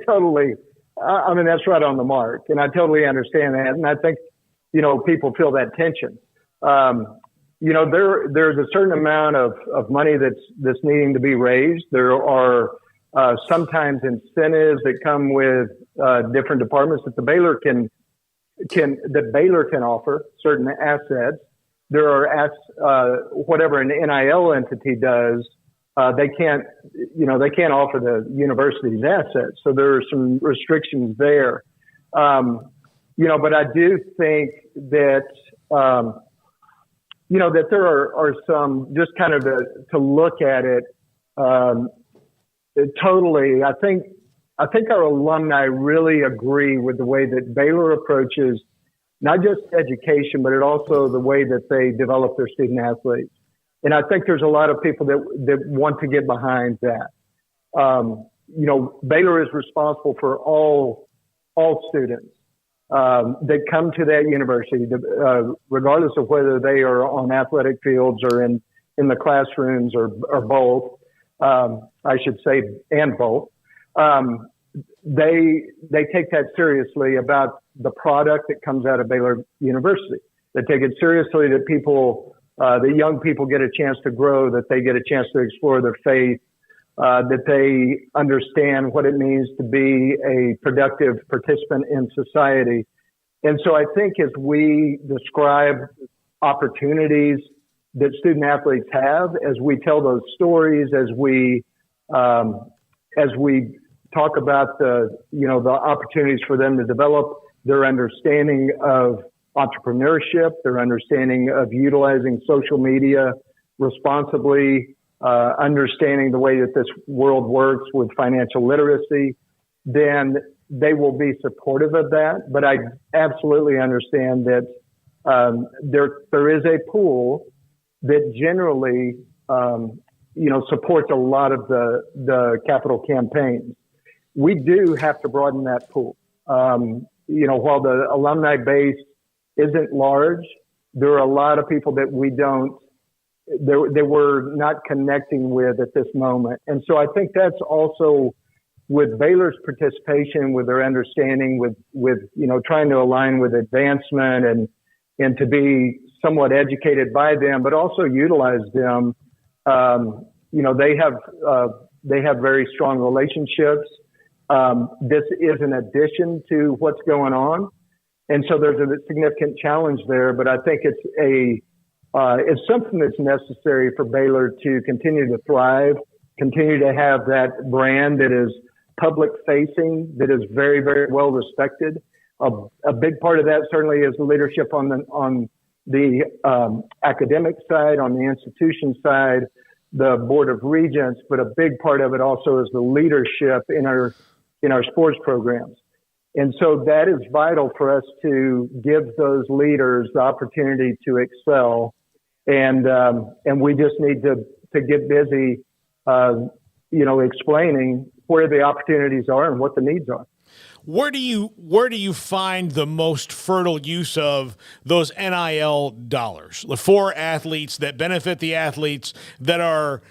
totally, that's right on the mark. And I totally understand that. And I think, people feel that tension. There's a certain amount of money that's needing to be raised. There are sometimes incentives that come with different departments that the Baylor can offer certain assets. There are whatever an NIL entity does, they can't offer the university's assets. So there are some restrictions there. But I do think that that there are some, just kind of to look at it totally. I think our alumni really agree with the way that Baylor approaches not just education, but also the way that they develop their student athletes. And I think there's a lot of people that want to get behind that. Baylor is responsible for all students that come to that university, regardless of whether they are on athletic fields or in the classrooms or both. I should say, and both. They take that seriously about the product that comes out of Baylor University. They take it seriously that the young people get a chance to grow, that they get a chance to explore their faith, that they understand what it means to be a productive participant in society. And so I think as we describe opportunities that student athletes have, as we tell those stories, as we talk about the opportunities for them to develop their understanding of entrepreneurship, their understanding of utilizing social media responsibly, understanding the way that this world works with financial literacy, then they will be supportive of that. But I absolutely understand that there is a pool that generally supports a lot of the capital campaigns. We do have to broaden that pool. While the alumni base isn't large, there are a lot of people that we're not connecting with at this moment. And so I think that's also with Baylor's participation, with their understanding, with trying to align with advancement and to be somewhat educated by them, but also utilize them. They have very strong relationships. This is an addition to what's going on. And so there's a significant challenge there, but I think it's something that's necessary for Baylor to continue to thrive, continue to have that brand that is public facing, that is very, very well respected. A big part of that certainly is the leadership on the academic side, on the institution side, the Board of Regents, but a big part of it also is the leadership in our sports programs. And so that is vital for us to give those leaders the opportunity to excel. And we just need to get busy, explaining where the opportunities are and what the needs are. Where do you find the most fertile use of those NIL dollars for athletes that benefit the athletes that are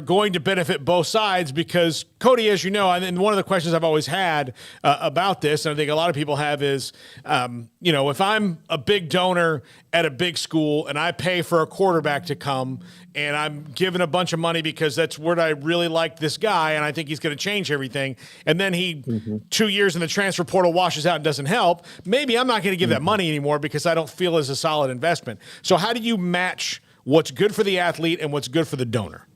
going to benefit both sides? Because Cody, as you know, and one of the questions I've always had about this, and I think a lot of people have, is if I'm a big donor at a big school and I pay for a quarterback to come and I'm giving a bunch of money because that's where I really like this guy and I think he's going to change everything, and then he 2 years in the transfer portal washes out and doesn't help, maybe I'm not going to give that money anymore because I don't feel as a solid investment. So how do you match what's good for the athlete and what's good for the donor?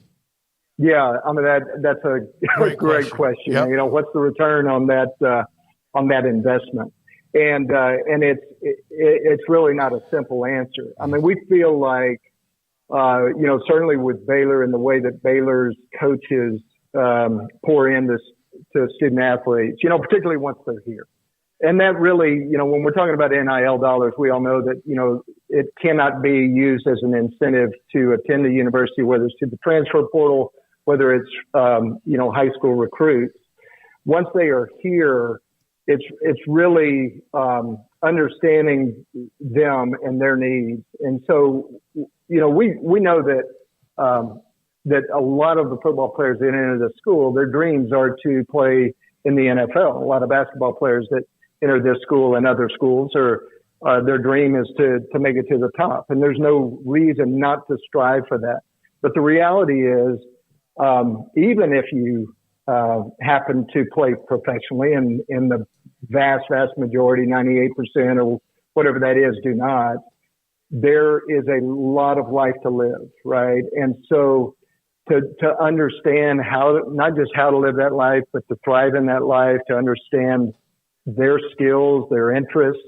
Yeah, I mean that's a great question. Yep. What's the return on that investment? And it's really not a simple answer. I mean, we feel like certainly with Baylor and the way that Baylor's coaches pour into student athletes, particularly once they're here. And that really, when we're talking about NIL dollars, we all know that, it cannot be used as an incentive to attend a university, whether it's to the transfer portal, whether it's, high school recruits. Once they are here, it's really understanding them and their needs. And so, we know that that a lot of the football players that enter the school, their dreams are to play in the NFL. A lot of basketball players that enter this school and other schools their dream is to make it to the top. And there's no reason not to strive for that. But the reality is, even if you happen to play professionally, and in the vast majority, 98% or whatever that is, do not, there is a lot of life to live, right? And so to understand not just how to live that life, but to thrive in that life, to understand their skills, their interests.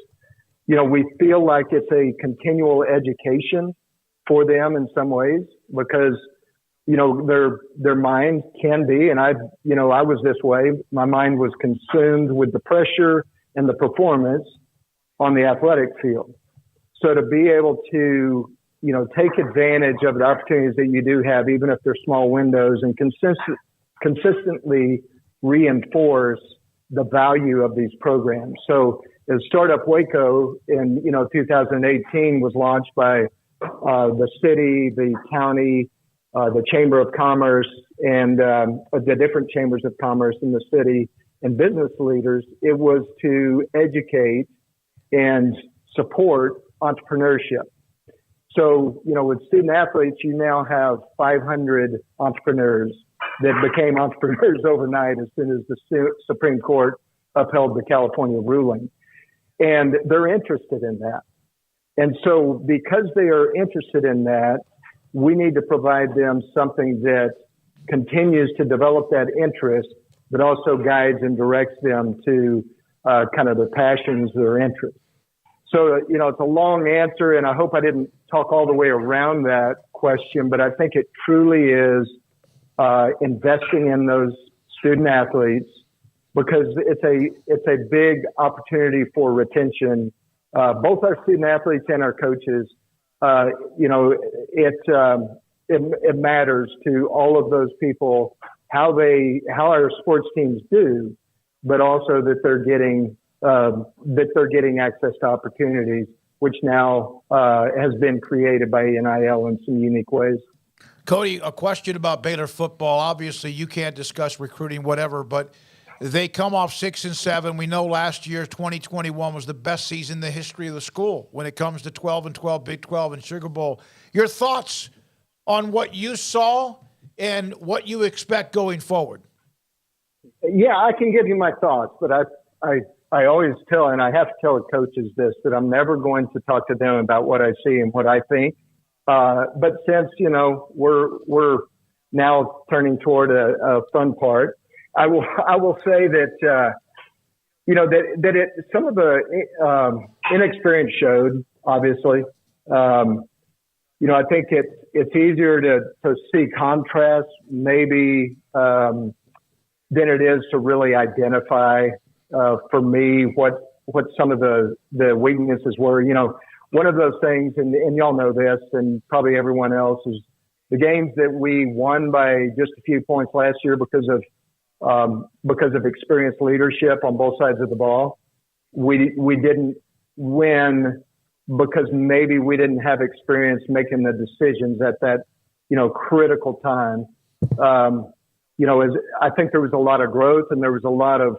We feel like it's a continual education for them in some ways, because, their mind can be, and I was this way. My mind was consumed with the pressure and the performance on the athletic field. So to be able to, take advantage of the opportunities that you do have, even if they're small windows, and consistently reinforce the value of these programs. So as Startup Waco in, 2018 was launched by the city, the county, the Chamber of Commerce, and the different chambers of commerce in the city, and business leaders. It was to educate and support entrepreneurship. So, with student athletes, you now have 500 entrepreneurs that became entrepreneurs overnight as soon as the Supreme Court upheld the California ruling. And they're interested in that. And so because they are interested in that, we need to provide them something that continues to develop that interest, but also guides and directs them to kind of their passions, their interests. So, you know, it's a long answer, and I hope I didn't talk all the way around that question, but I think it truly is investing in those student athletes, because it's a big opportunity for retention. Both our student athletes and our coaches, you know, it matters to all of those people how our sports teams do, but also that they're getting access to opportunities, which now has been created by NIL in some unique ways. Cody, a question about Baylor football. Obviously, you can't discuss recruiting, whatever, but they come off 6-7. We know last year, 2021, was the best season in the history of the school when it comes to 12-12, Big 12, and Sugar Bowl. Your thoughts on what you saw and what you expect going forward? Yeah, I can give you my thoughts, but I always tell, and I have to tell the coaches this, that I'm never going to talk to them about what I see and what I think. But since, you know, we're now turning toward a fun part, I will say that, you know, that some of the inexperience showed, obviously. You know, I think it's easier to see contrast maybe than it is to really identify for me what some of the weaknesses were. You know, one of those things, and y'all know this, and probably everyone else, is the games that we won by just a few points last year because of experienced leadership on both sides of the ball. We didn't win because maybe we didn't have experience making the decisions at that, you know, critical time. You know, I think there was a lot of growth and there was a lot of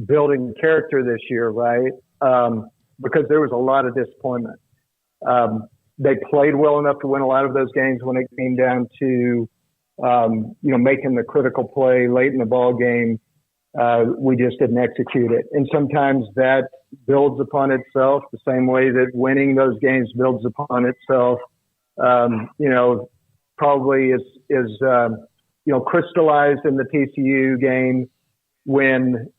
building character this year, right? Because there was a lot of disappointment. They played well enough to win a lot of those games when it came down to, you know, making the critical play late in the ball game. We just didn't execute it. And sometimes that builds upon itself the same way that winning those games builds upon itself. You know, probably is you know, crystallized in the TCU game when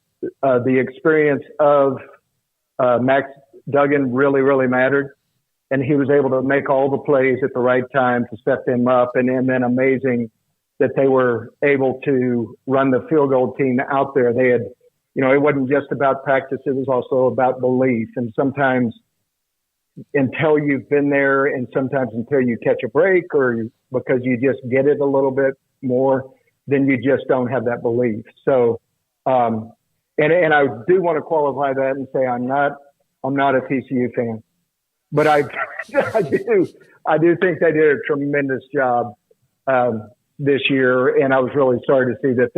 the experience of Max Duggan really, really mattered. And he was able to make all the plays at the right time to set them up. And then amazing that they were able to run the field goal team out there. They had, you know, it wasn't just about practice. It was also about belief. And sometimes until you've been there and sometimes until you catch a break or because you just get it a little bit more, then you just don't have that belief. So, and I do want to qualify that and say I'm not a TCU fan, but I do think they did a tremendous job this year, and I was really sorry to see that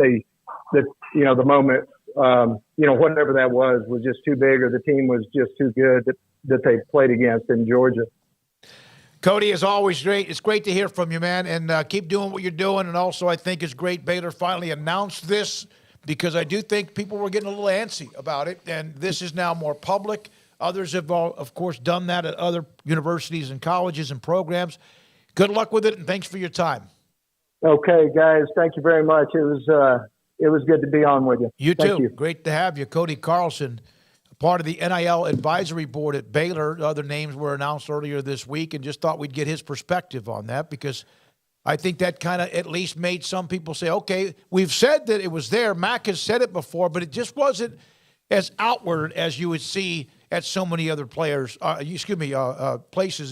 you know, the moment you know, whatever that was just too big, or the team was just too good that they played against in Georgia. Cody, is always great. It's great to hear from you, man, and keep doing what you're doing. And also, I think it's great Baylor finally announced this, because I do think people were getting a little antsy about it, and this is now more public. Others have, of course, done that at other universities and colleges and programs. Good luck with it, and thanks for your time. Okay, guys, thank you very much. It was good to be on with you. You Thank too. you. Great to have you. Cody Carlson, part of the NIL advisory board at Baylor. Other names were announced earlier this week, and just thought we'd get his perspective on that, because I think that kind of at least made some people say, okay, we've said that it was there. Mac has said it before, but it just wasn't as outward as you would see at so many other places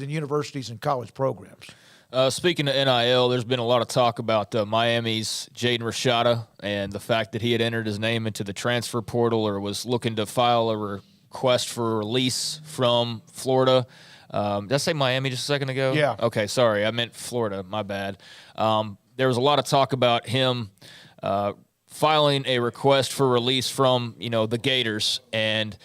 in universities and college programs. Speaking of NIL, there's been a lot of talk about Miami's Jaden Rashada and the fact that he had entered his name into the transfer portal or was looking to file a request for release from Florida. Did I say Miami just a second ago? Yeah. Okay, sorry. I meant Florida. My bad. There was a lot of talk about him filing a request for release from, you know, the Gators. And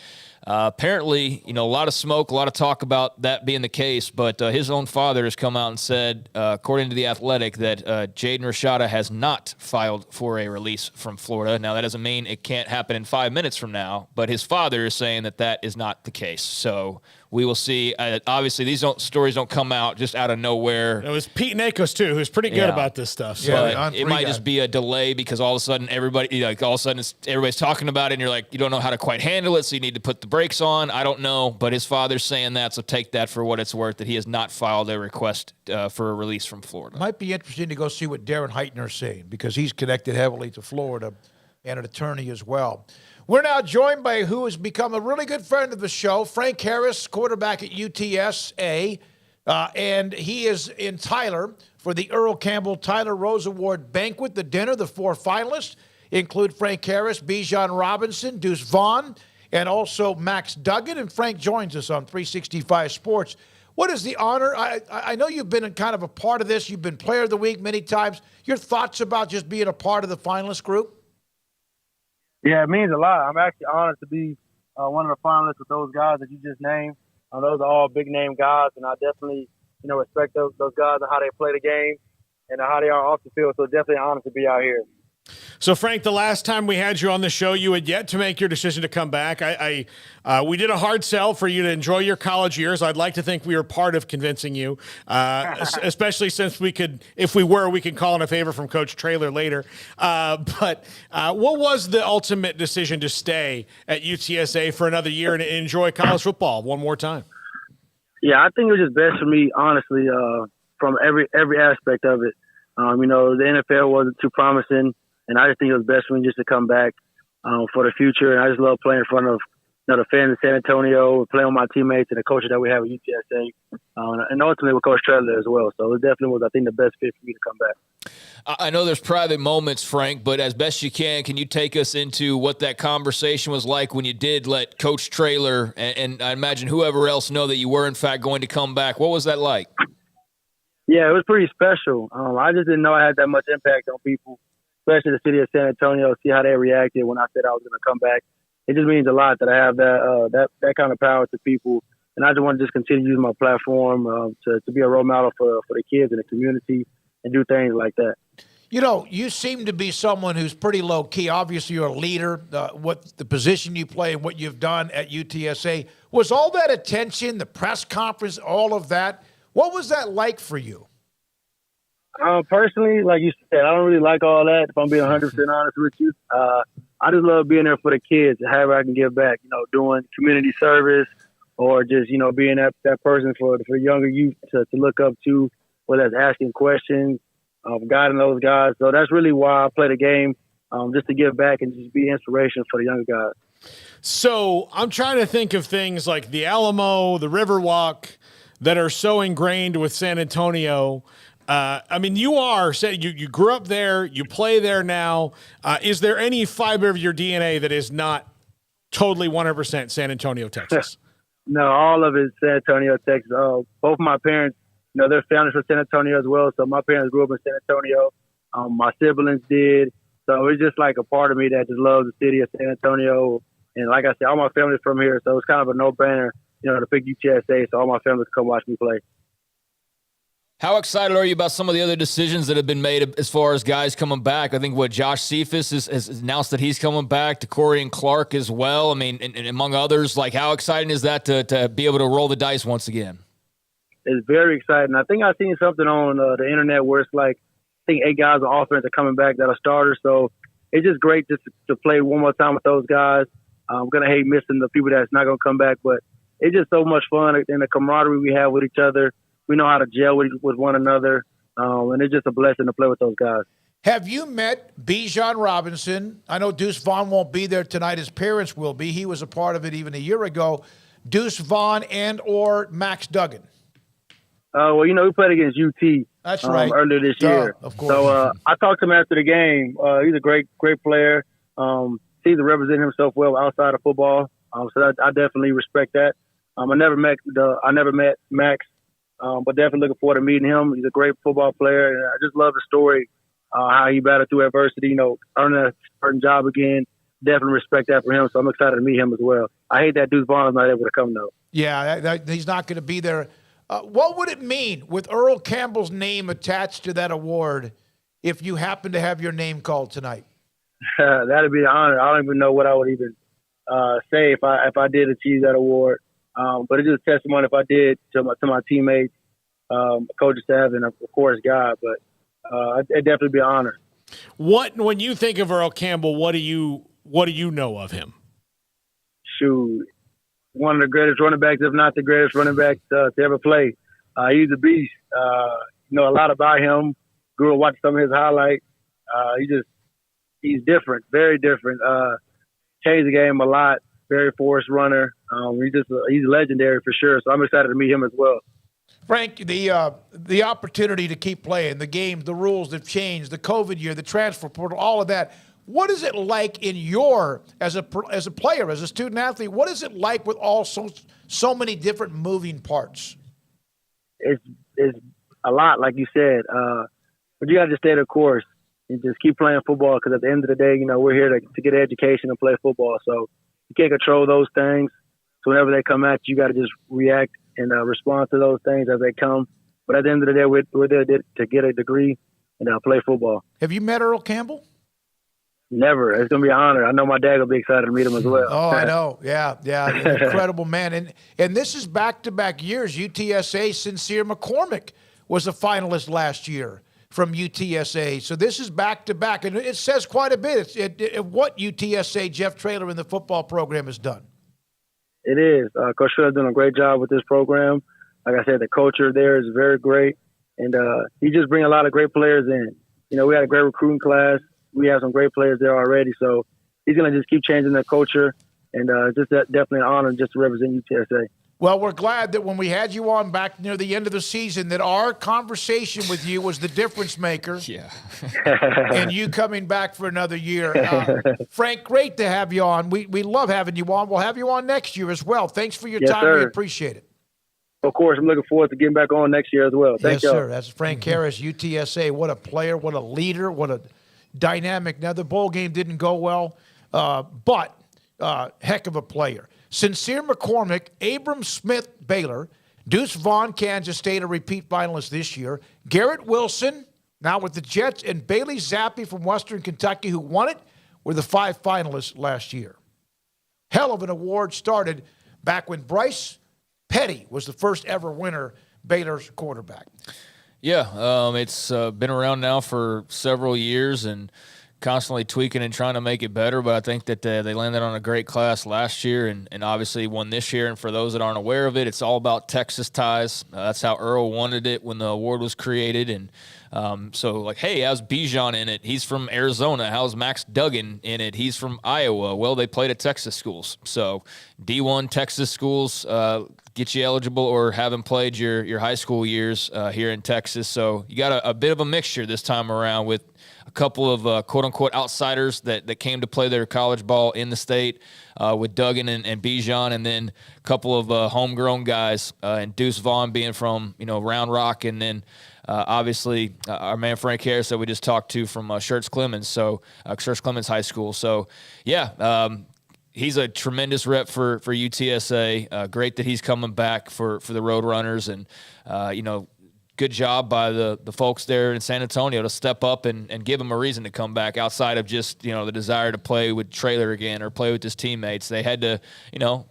Apparently, a lot of smoke, a lot of talk about that being the case, but his own father has come out and said, according to The Athletic, that Jaden Rashada has not filed for a release from Florida. Now, that doesn't mean it can't happen in 5 minutes from now, but his father is saying that that is not the case. So we will see. Obviously, these stories don't come out just out of nowhere. It was Pete Nakos, too, who's pretty good about this stuff. So. But it might just be a delay because all of a sudden everybody's talking about it, and you're like, you don't know how to quite handle it, so you need to put the brakes on. I don't know, but his father's saying that, so take that for what it's worth, that he has not filed a request for a release from Florida. Might be interesting to go see what Darren Heitner's saying because he's connected heavily to Florida and an attorney as well. We're now joined by who has become a really good friend of the show, Frank Harris, quarterback at UTSA, and he is in Tyler for the Earl Campbell Tyler Rose Award banquet. The dinner, the 4 finalists include Frank Harris, Bijan Robinson, Deuce Vaughn, and also Max Duggan. And Frank joins us on 365 Sports. What is the honor? I know you've been in kind of a part of this. You've been Player of the Week many times. Your thoughts about just being a part of the finalist group? Yeah, it means a lot. I'm actually honored to be one of the finalists with those guys that you just named. Those are all big-name guys, and I definitely, respect those guys and how they play the game and how they are off the field. So definitely an honor to be out here. So, Frank, the last time we had you on the show, you had yet to make your decision to come back. We did a hard sell for you to enjoy your college years. I'd like to think we were part of convincing you, especially since we could call in a favor from Coach Traylor later. But what was the ultimate decision to stay at UTSA for another year and enjoy college football one more time? Yeah, I think it was just best for me, honestly, from every aspect of it. The NFL wasn't too promising. And I just think it was best for me just to come back for the future. And I just love playing in front of the fans in San Antonio, playing with my teammates and the coaches that we have at UTSA, and ultimately with Coach Traylor as well. So it definitely was, I think, the best fit for me to come back. I know there's private moments, Frank, but as best you can you take us into what that conversation was like when you did let Coach Traylor and I imagine whoever else know that you were, in fact, going to come back? What was that like? Yeah, it was pretty special. I just didn't know I had that much impact on people, especially the city of San Antonio, see how they reacted when I said I was going to come back. It just means a lot that I have that kind of power to people. And I just want to just continue using my platform to be a role model for the kids in the community and do things like that. You seem to be someone who's pretty low-key. Obviously, you're a leader. What the position you play and what you've done at UTSA. Was all that attention, the press conference, all of that, what was that like for you? Personally, like you said, I don't really like all that, if I'm being 100% honest with you. I just love being there for the kids, however I can give back, doing community service or just, being that person for younger youth to look up to, whether that's asking questions, guiding those guys. So that's really why I play the game, just to give back and just be inspiration for the younger guys. So I'm trying to think of things like the Alamo, the Riverwalk that are so ingrained with San Antonio. You grew up there, you play there now. Is there any fiber of your DNA that is not totally 100% San Antonio, Texas? No, all of it is San Antonio, Texas. Both my parents, their families from San Antonio as well. So my parents grew up in San Antonio. My siblings did. So it's just like a part of me that just loves the city of San Antonio. And like I said, all my family's from here. So it's kind of a no-brainer, to pick UTSA. So all my families come watch me play. How excited are you about some of the other decisions that have been made as far as guys coming back? I think Josh Cephas has announced that he's coming back, to Corey and Clark as well. I mean, and among others, like how exciting is that to be able to roll the dice once again? It's very exciting. I think I've seen something on the internet where it's like, I think 8 guys on offense are coming back that are starters. So it's just great just to play one more time with those guys. I'm going to hate missing the people that's not going to come back, but it's just so much fun and the camaraderie we have with each other. We know how to gel with one another, and it's just a blessing to play with those guys. Have you met Bijan Robinson? I know Deuce Vaughn won't be there tonight. His parents will be. He was a part of it even a year ago. Deuce Vaughn and or Max Duggan? We played against UT That's right. earlier this year. Of course. So I talked to him after the game. He's a great player. He's representing himself well outside of football. So I definitely respect that. I never met Max. But definitely looking forward to meeting him. He's a great football player, and I just love the story, how he battled through adversity, earning a certain job again, definitely respect that for him. So I'm excited to meet him as well. I hate that Deuce Vaughn is not able to come though. Yeah, he's not going to be there. What would it mean with Earl Campbell's name attached to that award if you happen to have your name called tonight? That'd be an honor. I don't even know what I would even say if I did achieve that award. But it's just a testimony if I did to my teammates, coaching staff, and of course God. But it'd definitely be an honor. When you think of Earl Campbell, what do you know of him? Shoot, one of the greatest running backs, if not the greatest running back to ever play. He's a beast. You know a lot about him. Grew up watching some of his highlights. He's different, very different. Changed the game a lot. Very forced runner. He's legendary for sure. So I'm excited to meet him as well. Frank, the opportunity to keep playing, the games, the rules have changed, the COVID year, the transfer portal, all of that. What is it like as a player, as a student athlete? What is it like with so many different moving parts? It's a lot, like you said. But you got to just stay the course and just keep playing football because at the end of the day, you know, we're here to get an education and play football. So you can't control those things. So whenever they come at you, you got to just react and respond to those things as they come. But at the end of the day, we're there to get a degree and play football. Have you met Earl Campbell? Never. It's going to be an honor. I know my dad will be excited to meet him as well. Oh, I know. Yeah. An incredible man. And this is back-to-back years. UTSA Sincere McCormick was a finalist last year from UTSA. So this is back-to-back. And it says quite a bit. It's what UTSA Jeff Traylor in the football program has done. It is. Coach Traylor's doing a great job with this program. Like I said, the culture there is very great. And he just brings a lot of great players in. You know, we had a great recruiting class. We have some great players there already. So he's going to just keep changing the culture. And just definitely an honor just to represent UTSA. Well, we're glad that when we had you on back near the end of the season that our conversation with you was the difference maker. Yeah. And you coming back for another year. Frank, great to have you on. We love having you on. We'll have you on next year as well. Thanks for your time. Sir. We appreciate it. Of course, I'm looking forward to getting back on next year as well. Thank you. Yes, sir. That's Frank Harris, UTSA. What a player, what a leader, what a dynamic. Now, the bowl game didn't go well, but heck of a player. Sincere McCormick, Abram Smith, Baylor, Deuce Vaughn, Kansas State, a repeat finalist this year, Garrett Wilson, now with the Jets, and Bailey Zappi from Western Kentucky, who won it, were the 5 finalists last year. Hell of an award started back when Bryce Petty was the first ever winner, Baylor's quarterback. Yeah, it's been around now for several years and constantly tweaking and trying to make it better, but I think that they landed on a great class last year and obviously won this year. And for those that aren't aware of it, it's all about Texas ties. That's how Earl wanted it when the award was created. And so, like, hey, how's Bijan in it? He's from Arizona. How's Max Duggan in it? He's from Iowa. Well, they played at Texas schools. So D1 Texas schools get you eligible or haven't played your high school years here in Texas. So you got a bit of a mixture this time around with a couple of quote-unquote outsiders that came to play their college ball in the state with Duggan and Bijan, and then a couple of homegrown guys, and Deuce Vaughn being from, Round Rock, and then obviously our man Frank Harris that we just talked to from Schertz Clemens, Schertz Clemens High School. So, yeah, he's a tremendous rep for UTSA. Great that he's coming back for the Roadrunners, and, good job by the folks there in San Antonio to step up and give him a reason to come back outside of just, the desire to play with Traylor again or play with his teammates. They had to,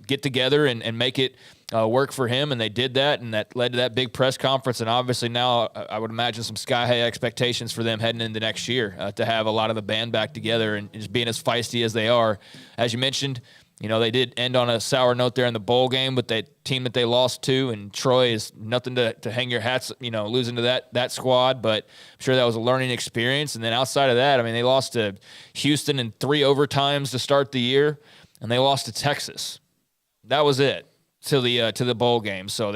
get together and make it work for him, and they did that, and that led to that big press conference. And obviously now I would imagine some sky-high expectations for them heading into next year to have a lot of the band back together and just being as feisty as they are. As you mentioned, they did end on a sour note there in the bowl game with that team that they lost to, and Troy is nothing to hang your hats, losing to that squad, but I'm sure that was a learning experience. And then outside of that, they lost to Houston in 3 overtimes to start the year, and they lost to Texas. That was it to the bowl game. So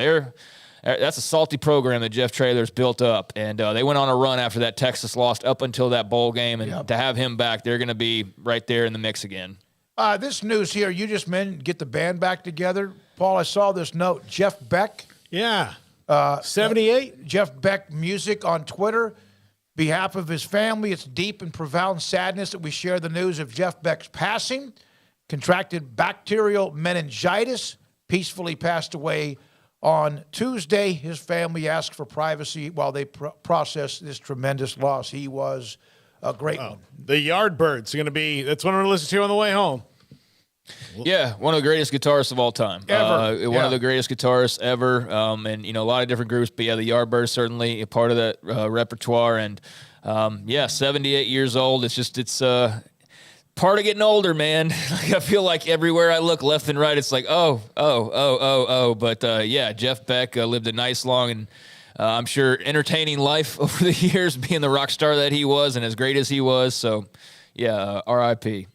that's a salty program that Jeff Traylor's built up, and they went on a run after that Texas lost up until that bowl game, and to have him back, they're going to be right there in the mix again. This news here, you just mentioned get the band back together. Paul, I saw this note. Jeff Beck. Yeah. 78. Jeff Beck Music on Twitter. behalf of his family, it's deep and profound sadness that we share the news of Jeff Beck's passing. Contracted bacterial meningitis, peacefully passed away on Tuesday. His family asked for privacy while they process this tremendous loss. He was a great one. The Yardbirds are going to be, that's what I'm going to listen to on the way home. Yeah, one of the greatest guitarists of all time. Ever. One of the greatest guitarists ever. And, a lot of different groups. But, yeah, the Yardbirds certainly a part of that repertoire. And, 78 years old. It's part of getting older, man. I feel like everywhere I look, left and right, it's like, oh. But, Jeff Beck lived a nice, long, and I'm sure entertaining life over the years, being the rock star that he was and as great as he was. So, R.I.P.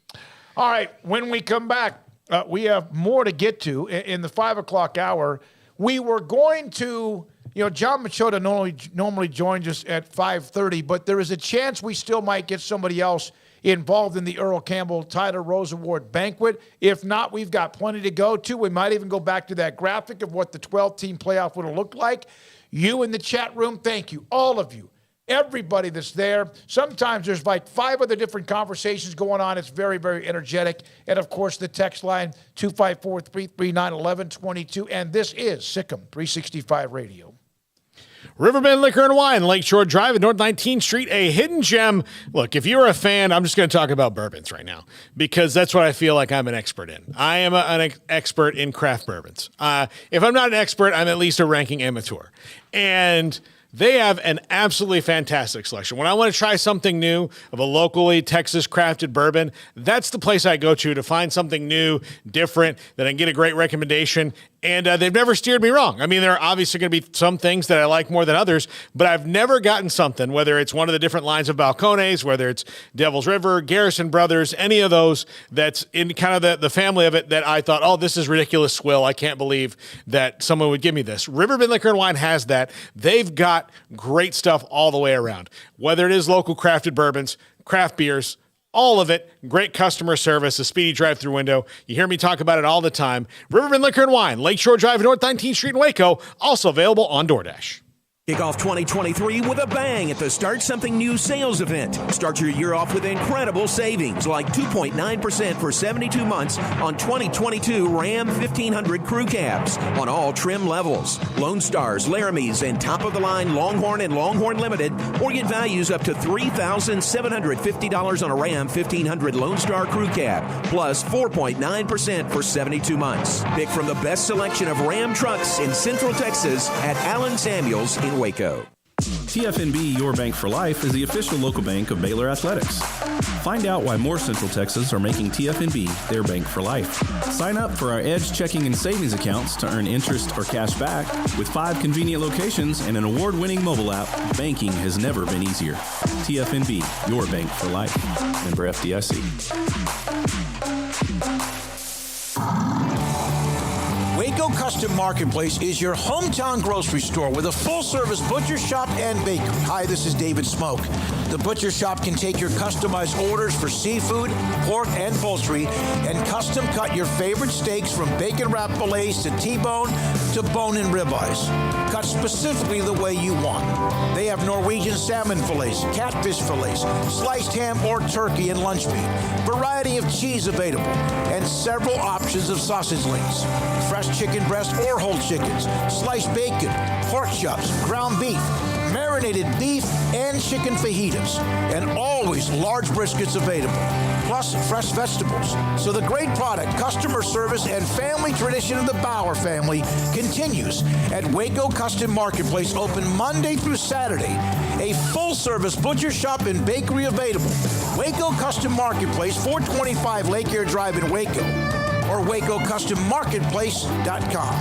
All right, when we come back, we have more to get to in the 5 o'clock hour. We were going to, John Machota normally joins us at 5:30, but there is a chance we still might get somebody else involved in the Earl Campbell Tyler Rose Award banquet. If not, we've got plenty to go to. We might even go back to that graphic of what the 12-team playoff would have looked like. You in the chat room, thank you, all of you. Everybody that's there. Sometimes there's like 5 other different conversations going on. It's very, very energetic. And, of course, the text line, 254-339-1122. And this is Sikkim 365 Radio. Riverbend Liquor and Wine, Lakeshore Drive at North 19th Street, a hidden gem. Look, if you're a fan, I'm just going to talk about bourbons right now because that's what I feel like I'm an expert in. I am an expert in craft bourbons. If I'm not an expert, I'm at least a ranking amateur. And they have an absolutely fantastic selection. When I want to try something new of a locally Texas crafted bourbon, that's the place I go to find something new, different, that I can get a great recommendation. And they've never steered me wrong. I mean, there are obviously going to be some things that I like more than others, but I've never gotten something, whether it's one of the different lines of Balcones, whether it's Devil's River, Garrison Brothers, any of those that's in kind of the family of it that I thought, oh, this is ridiculous swill. I can't believe that someone would give me this. Riverbend Liquor and Wine has that. They've got great stuff all the way around, whether it is local crafted bourbons, craft beers, all of it. Great customer service, a speedy drive-through window. You hear me talk about it all the time. Riverbend Liquor and Wine, Lakeshore Drive, North 19th Street in Waco. Also available on DoorDash. Kick off 2023 with a bang at the Start Something New sales event. Start your year off with incredible savings like 2.9% for 72 months on 2022 Ram 1500 crew cabs on all trim levels. Lone Stars, Laramies, and top-of-the-line Longhorn and Longhorn Limited, or get values up to $3,750 on a Ram 1500 Lone Star crew cab, plus 4.9% for 72 months. Pick from the best selection of Ram trucks in Central Texas at Allen Samuels in Waco. TFNB Your Bank for Life is the official local bank of Baylor Athletics. Find out why more Central Texans are making TFNB their bank for life. Sign up for our Edge checking and savings accounts to earn interest or cash back. With 5 convenient locations and an award-winning mobile app, banking has never been easier. TFNB Your Bank for Life. Member FDIC. Waco Custom Marketplace is your hometown grocery store with a full-service butcher shop and bakery. Hi, this is David Smoak. The butcher shop can take your customized orders for seafood, pork, and poultry, and custom cut your favorite steaks from bacon-wrapped fillets to T-bone to bone-in ribeyes, cut specifically the way you want. They have Norwegian salmon fillets, catfish fillets, sliced ham or turkey and lunch meat, variety of cheese available, and several options of sausage links, fresh chicken breast or whole chickens, sliced bacon, pork chops, ground beef, marinated beef, and chicken fajitas, and always large briskets available, plus fresh vegetables. So the great product, customer service, and family tradition of the Bauer family continues at Waco Custom Marketplace, open Monday through Saturday. A full-service butcher shop and bakery available. Waco Custom Marketplace, 425 Lake Air Drive in Waco, or WacoCustomMarketplace.com.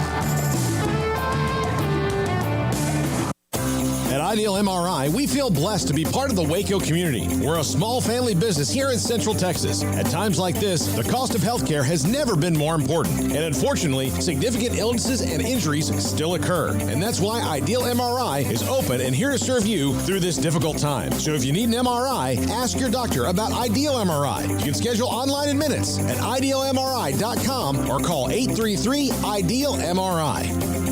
At Ideal MRI, we feel blessed to be part of the Waco community. We're a small family business here in Central Texas. At times like this, the cost of healthcare has never been more important. And unfortunately, significant illnesses and injuries still occur. And that's why Ideal MRI is open and here to serve you through this difficult time. So if you need an MRI, ask your doctor about Ideal MRI. You can schedule online in minutes at idealmri.com or call 833-IDEAL-MRI.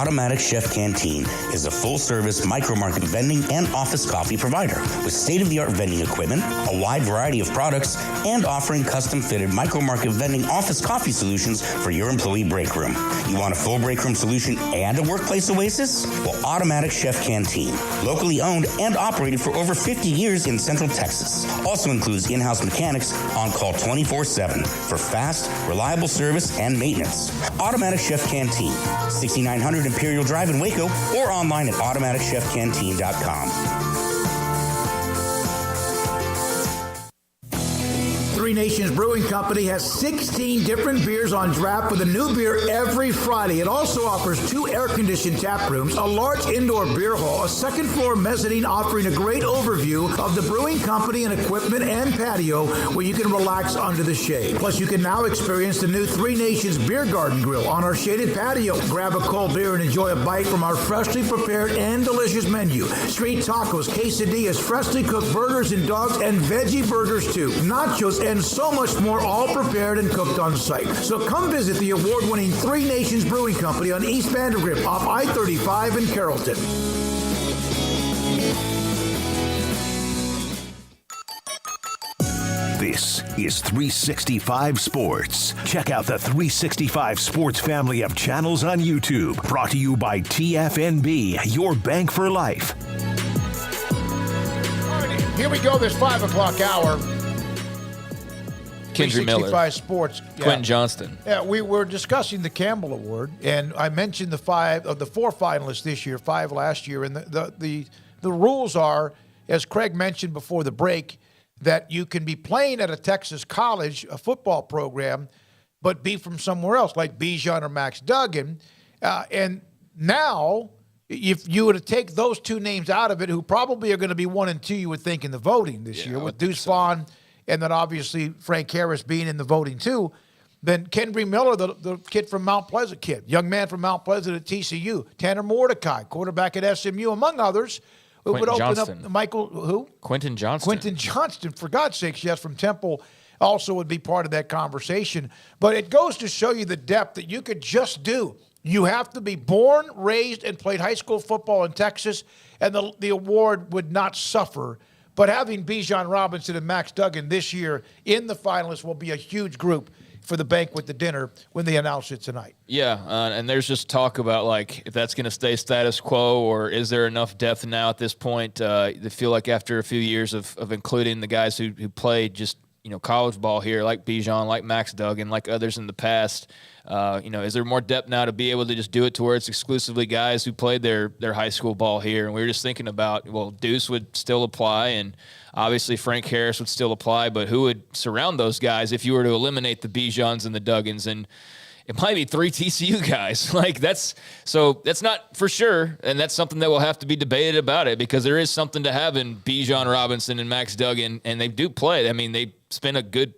Automatic Chef Canteen is a full-service micro-market vending and office coffee provider with state-of-the-art vending equipment, a wide variety of products, and offering custom-fitted micro-market vending office coffee solutions for your employee break room. You want a full break room solution and a workplace oasis? Well, Automatic Chef Canteen, locally owned and operated for over 50 years in Central Texas, also includes in-house mechanics on call 24/7 for fast, reliable service and maintenance. Automatic Chef Canteen, 6900 Imperial Drive in Waco, or online at automaticchefcanteen.com. Three Nations Brewing Company has 16 different beers on draft with a new beer every Friday. It also offers 2 air-conditioned tap rooms, a large indoor beer hall, a second-floor mezzanine offering a great overview of the brewing company and equipment and patio where you can relax under the shade. Plus, you can now experience the new Three Nations Beer Garden Grill on our shaded patio. Grab a cold beer and enjoy a bite from our freshly prepared and delicious menu. Street tacos, quesadillas, freshly cooked burgers and dogs, and veggie burgers too. Nachos and so much more, all prepared and cooked on site. So come visit the award-winning Three Nations Brewing Company on East Vandergrift off I-35 in Carrollton. This is 365 Sports. Check out the 365 Sports family of channels on YouTube. Brought to you by TFNB, your bank for life. All right, here we go, this 5 o'clock hour. Kendry Miller. Sports. Yeah. Quentin Johnston. Yeah, we were discussing the Campbell Award, and I mentioned the 4 finalists this year, 5 last year, and the rules are, as Craig mentioned before the break, that you can be playing at a Texas college, a football program, but be from somewhere else, like Bijan or Max Duggan. And now, if you were to take those 2 names out of it, who probably are going to be 1 and 2, you would think, in the voting this year, with Deuce Vaughn and then obviously Frank Harris being in the voting too, then Kendry Miller, the kid from Mount Pleasant, young man from Mount Pleasant at TCU, Tanner Mordecai, quarterback at SMU, among others, who would open up Michael, who? Quentin Johnston. Quentin Johnston, for God's sakes, yes, from Temple, also would be part of that conversation. But it goes to show you the depth that you could just do. You have to be born, raised, and played high school football in Texas, and the award would not suffer. But having Bijan Robinson and Max Duggan this year in the finalists will be a huge group for the banquet, the dinner, when they announce it tonight. Yeah, and there's just talk about, like, if that's going to stay status quo, or is there enough depth now at this point? They feel like after a few years of including the guys who played just, college ball here, like Bijan, like Max Duggan, like others in the past, is there more depth now to be able to just do it to where it's exclusively guys who played their high school ball here? And we were just thinking about, well, Deuce would still apply, and obviously Frank Harris would still apply, but who would surround those guys if you were to eliminate the Bijans and the Duggans? And it might be 3 TCU guys. That's not for sure, and that's something that will have to be debated about it, because there is something to having Bijan Robinson and Max Duggan, and they do play. I mean, they spend a good,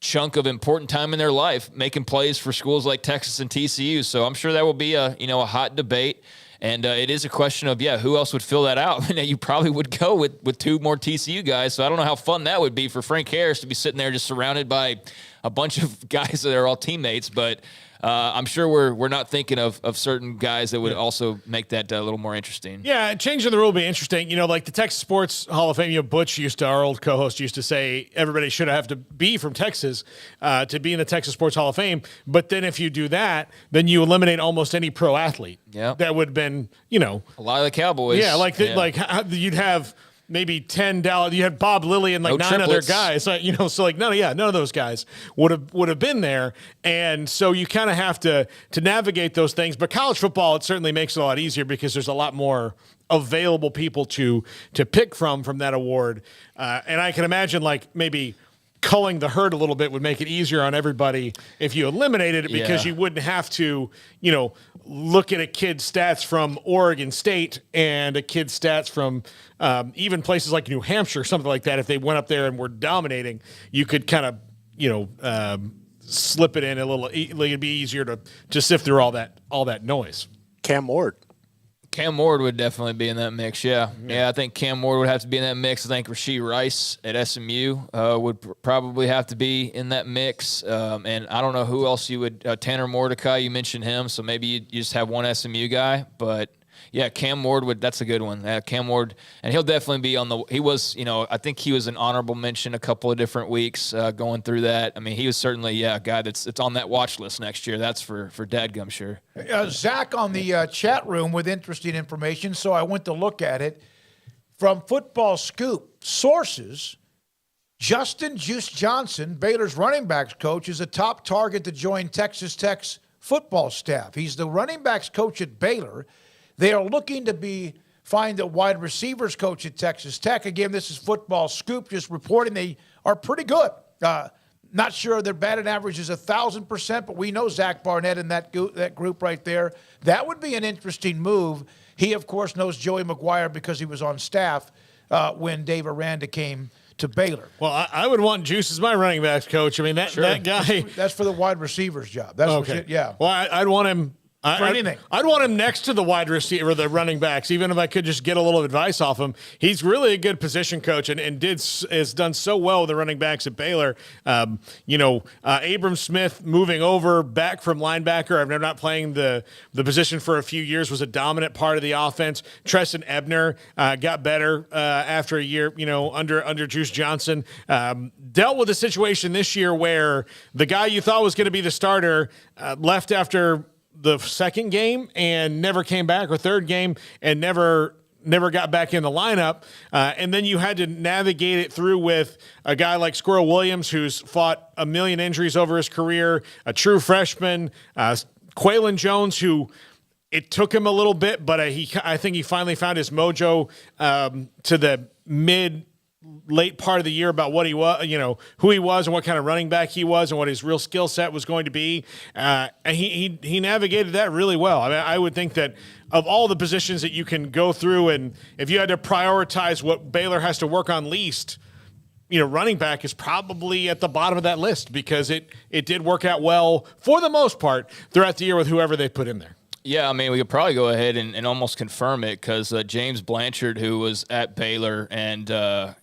chunk of important time in their life making plays for schools like Texas and TCU. So I'm sure that will be a hot debate. And it is a question of, who else would fill that out? You probably would go with 2 more TCU guys. So I don't know how fun that would be for Frank Harris to be sitting there just surrounded by a bunch of guys that are all teammates. But I'm sure we're not thinking of certain guys that would also make that a little more interesting. Yeah, changing the rule would be interesting. Like the Texas Sports Hall of Fame, Butch our old co-host, used to say everybody should have to be from Texas to be in the Texas Sports Hall of Fame. But then if you do that, then you eliminate almost any pro athlete. Yeah. That would have been, a lot of the Cowboys. Yeah, like you'd have maybe $10. You had Bob Lilly and 9 other guys. So none of those guys would have been there. And so you kind of have to navigate those things. But college football, it certainly makes it a lot easier because there's a lot more available people to pick from that award. And I can imagine maybe culling the herd a little bit would make it easier on everybody if you eliminated it, because you wouldn't have to, look at a kid's stats from Oregon State and a kid's stats from even places like New Hampshire, something like that. If they went up there and were dominating, you could kind of, slip it in a little. It'd be easier to sift through all that noise. Cam Ward. Cam Ward would definitely be in that mix, yeah. I think Cam Ward would have to be in that mix. I think Rashee Rice at SMU would probably have to be in that mix. And I don't know who else you would Tanner Mordecai, you mentioned him, so maybe you just have one SMU guy. But, yeah, Cam Ward that's a good one. Cam Ward, and he'll definitely be he was, I think he was an honorable mention a couple of different weeks going through that. I mean, he was certainly, a guy it's on that watch list next year. That's for dadgum sure. Zach on the chat room with interesting information, so I went to look at it. From Football Scoop, sources, Justin Juice Johnson, Baylor's running backs coach, is a top target to join Texas Tech's football staff. He's the running backs coach at Baylor. They are looking to find a wide receivers coach at Texas Tech. Again, this is Football Scoop just reporting they are pretty good. Not sure their batting average is 1,000%, but we know Zach Barnett in that group right there. That would be an interesting move. He, of course, knows Joey McGuire because he was on staff when Dave Aranda came to Baylor. Well, I would want Juice as my running backs coach. I mean, that guy. That's for the wide receivers job. That's okay. Yeah. Well, I'd want him. For anything. I'd want him next to the wide receiver, the running backs, even if I could just get a little advice off him. He's really a good position coach and has done so well with the running backs at Baylor. Abram Smith moving over back from linebacker. They're not playing the position for a few years, was a dominant part of the offense. Treston Ebner got better after a year, under Juice Johnson. Dealt with a situation this year where the guy you thought was going to be the starter left after the second game and never came back, or third game and never got back in the lineup. And then you had to navigate it through with a guy like Squirrel Williams, who's fought a million injuries over his career, a true freshman, Quaylen Jones, who it took him a little bit, but I think he finally found his mojo to the late part of the year about what he was, who he was and what kind of running back he was and what his real skill set was going to be. And he navigated that really well. I mean, I would think that of all the positions that you can go through, and if you had to prioritize what Baylor has to work on least, running back is probably at the bottom of that list because it did work out well for the most part throughout the year with whoever they put in there. Yeah, I mean, we could probably go ahead and almost confirm it because James Blanchard, who was at Baylor and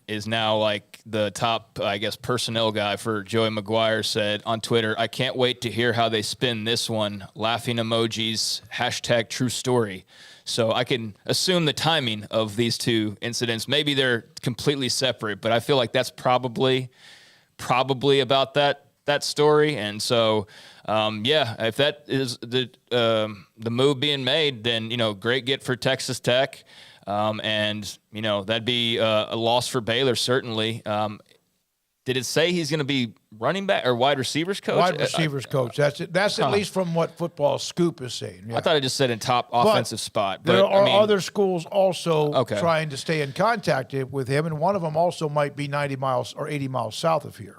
is now like the top, I guess, personnel guy for Joey McGuire, said on Twitter, "I can't wait to hear how they spin this one. Laughing emojis, #true story." So I can assume the timing of these two incidents. Maybe they're completely separate, but I feel like that's probably about that story. And so, if that is the move being made, then, great get for Texas Tech. That'd be a loss for Baylor, certainly. Did it say he's going to be running back or wide receivers coach? Wide receivers coach. That's it. That's at least from what Football Scoop is saying. Yeah. I thought it just said in top offensive spot. But there are other schools also trying to stay in contact with him, and one of them also might be 90 miles or 80 miles south of here.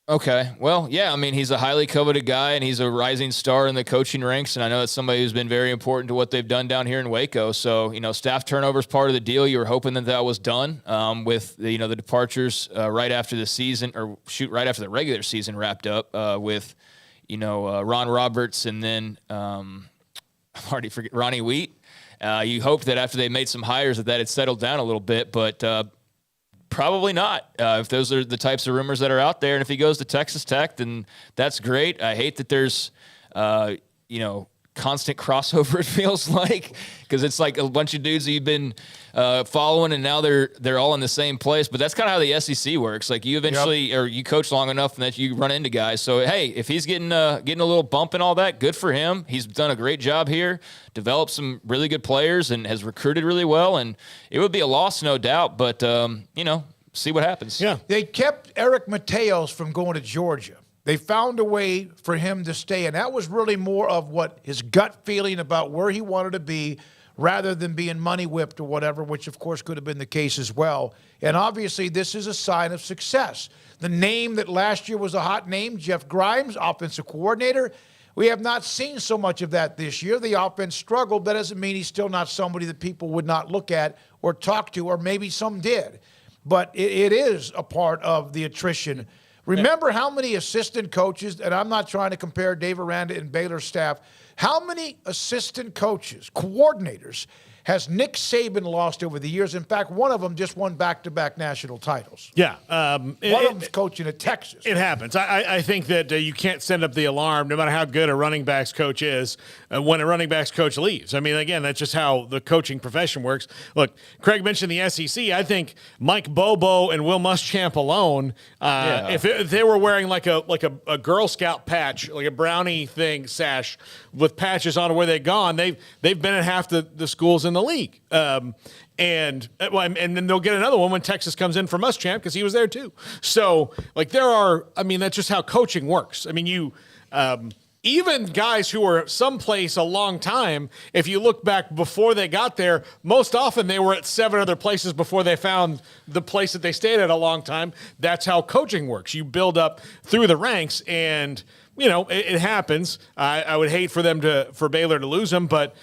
Okay. Well, yeah, I mean, he's a highly coveted guy, and he's a rising star in the coaching ranks, and I know it's somebody who's been very important to what they've done down here in Waco. So, staff turnover is part of the deal. You were hoping that was done with, the departures right after the season, or right after the regular season wrapped up with, Ron Roberts and then I'm already forget Ronnie Wheat. You hope that after they made some hires that had settled down a little bit, but probably not. If those are the types of rumors that are out there, and if he goes to Texas Tech, then that's great. I hate that there's, constant crossover. It feels like, because it's like a bunch of dudes that you've been following, and now they're all in the same place. But that's kind of how the SEC works. Like you eventually, or you coach long enough, and that you run into guys. So hey, if he's getting a little bump and all that, good for him. He's done a great job here, developed some really good players, and has recruited really well. And it would be a loss, no doubt. But see what happens. Yeah, they kept Eric Mateos from going to Georgia. They found a way for him to stay, and that was really more of what his gut feeling about where he wanted to be rather than being money whipped or whatever, which, of course, could have been the case as well. And obviously, this is a sign of success. The name that last year was a hot name, Jeff Grimes, offensive coordinator, we have not seen so much of that this year. The offense struggled. That doesn't mean he's still not somebody that people would not look at or talk to, or maybe some did. But it is a part of the attrition. Remember how many assistant coaches, and I'm not trying to compare Dave Aranda and Baylor staff How many assistant coaches, coordinators, has Nick Saban lost over the years? In fact, one of them just won back-to-back national titles. Yeah. One of them's coaching at Texas. It happens. I think that you can't send up the alarm no matter how good a running backs coach is when a running backs coach leaves. I mean, again, that's just how the coaching profession works. Look, Craig mentioned the SEC. I think Mike Bobo and Will Muschamp alone, if they were wearing like a Girl Scout patch, like a brownie thing sash with patches on where they've gone, they've been at half the schools in the league. And then they'll get another one when Texas comes in for Muschamp because he was there too. So, that's just how coaching works. I mean, even guys who were someplace a long time, if you look back before they got there, most often they were at 7 other places before they found the place that they stayed at a long time. That's how coaching works. You build up through the ranks, and it happens. I would hate for Baylor to lose him, but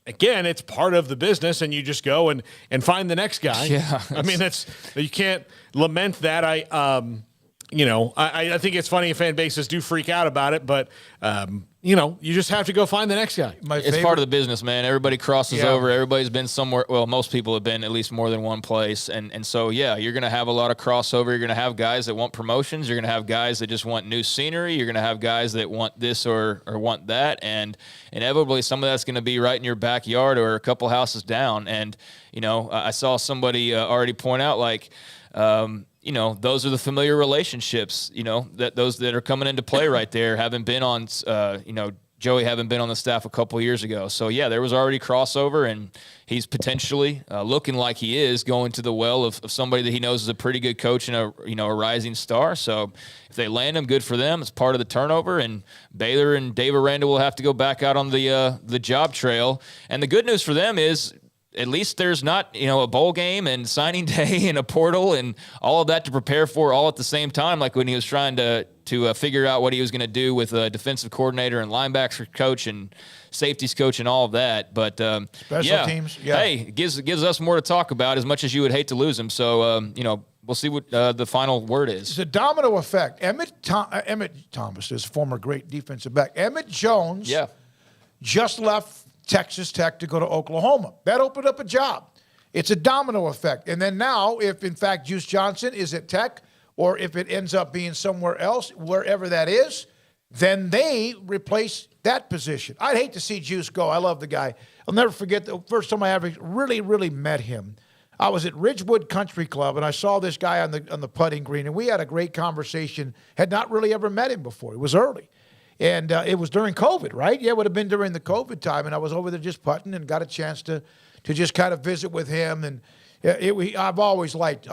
Again, it's part of the business, and you just go and find the next guy. Yeah, I mean, you can't lament that. I think it's funny if fan bases do freak out about it, but you just have to go find the next guy. It's part of the business, man. Everybody crosses over. Everybody's been somewhere. Well, most people have been at least more than one place. And so, you're going to have a lot of crossover. You're going to have guys that want promotions. You're going to have guys that just want new scenery. You're going to have guys that want this or want that. And inevitably, some of that's going to be right in your backyard or a couple houses down. And, I saw somebody already point out, those are the familiar relationships, that those that are coming into play right there haven't been on, Joey haven't been on the staff a couple of years ago. So, there was already crossover, and he's potentially looking like he is going to the well of somebody that he knows is a pretty good coach and a rising star. So if they land him, good for them. It's part of the turnover, and Baylor and Dave Aranda will have to go back out on the job trail. And the good news for them is, at least there's not, a bowl game and signing day and a portal and all of that to prepare for all at the same time, like when he was trying to figure out what he was going to do with a defensive coordinator and linebackers coach and safeties coach and all of that. But special teams, hey, it gives us more to talk about, as much as you would hate to lose him. So we'll see what the final word is. It's a domino effect. Emmett Thomas is a former great defensive back. Emmett Jones, just left Texas Tech to go to Oklahoma. That opened up a job. It's a domino effect. And then now, if in fact Juice Johnson is at Tech, or if it ends up being somewhere else, wherever that is, then they replace that position. I'd hate to see Juice go. I love the guy. I'll never forget the first time I ever really, really met him. I was at Ridgewood Country Club, and I saw this guy on the putting green, and we had a great conversation. Had not really ever met him before. It was early. And it was during COVID, right? Yeah, it would have been during the COVID time. And I was over there just putting and got a chance to just kind of visit with him. And I've always liked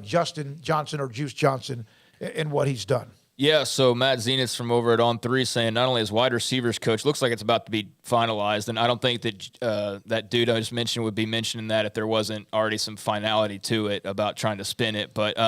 Justin Johnson or Juice Johnson and what he's done. Yeah, so Matt Zenitz from over at On3 saying not only is wide receivers coach, looks like it's about to be finalized. And I don't think that that dude I just mentioned would be mentioning that if there wasn't already some finality to it about trying to spin it. But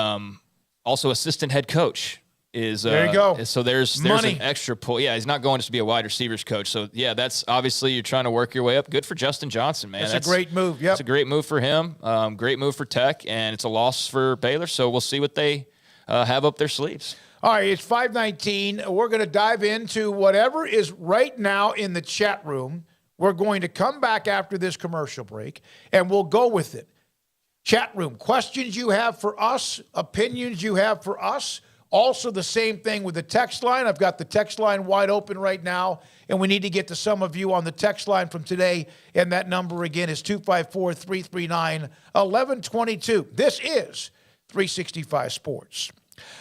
also assistant head coach. There you go. So there's money. An extra pull. Yeah, he's not going just to be a wide receivers coach. So, that's obviously you're trying to work your way up. Good for Justin Johnson, man. That's a great move. Yep. It's a great move for him. Great move for Tech, and it's a loss for Baylor. So we'll see what they have up their sleeves. All right, it's 5:19. We're going to dive into whatever is right now in the chat room. We're going to come back after this commercial break, and we'll go with it. Chat room, questions you have for us, opinions you have for us. Also, the same thing with the text line. I've got the text line wide open right now, and we need to get to some of you on the text line from today, and that number again is 254-339-1122. This is 365 Sports.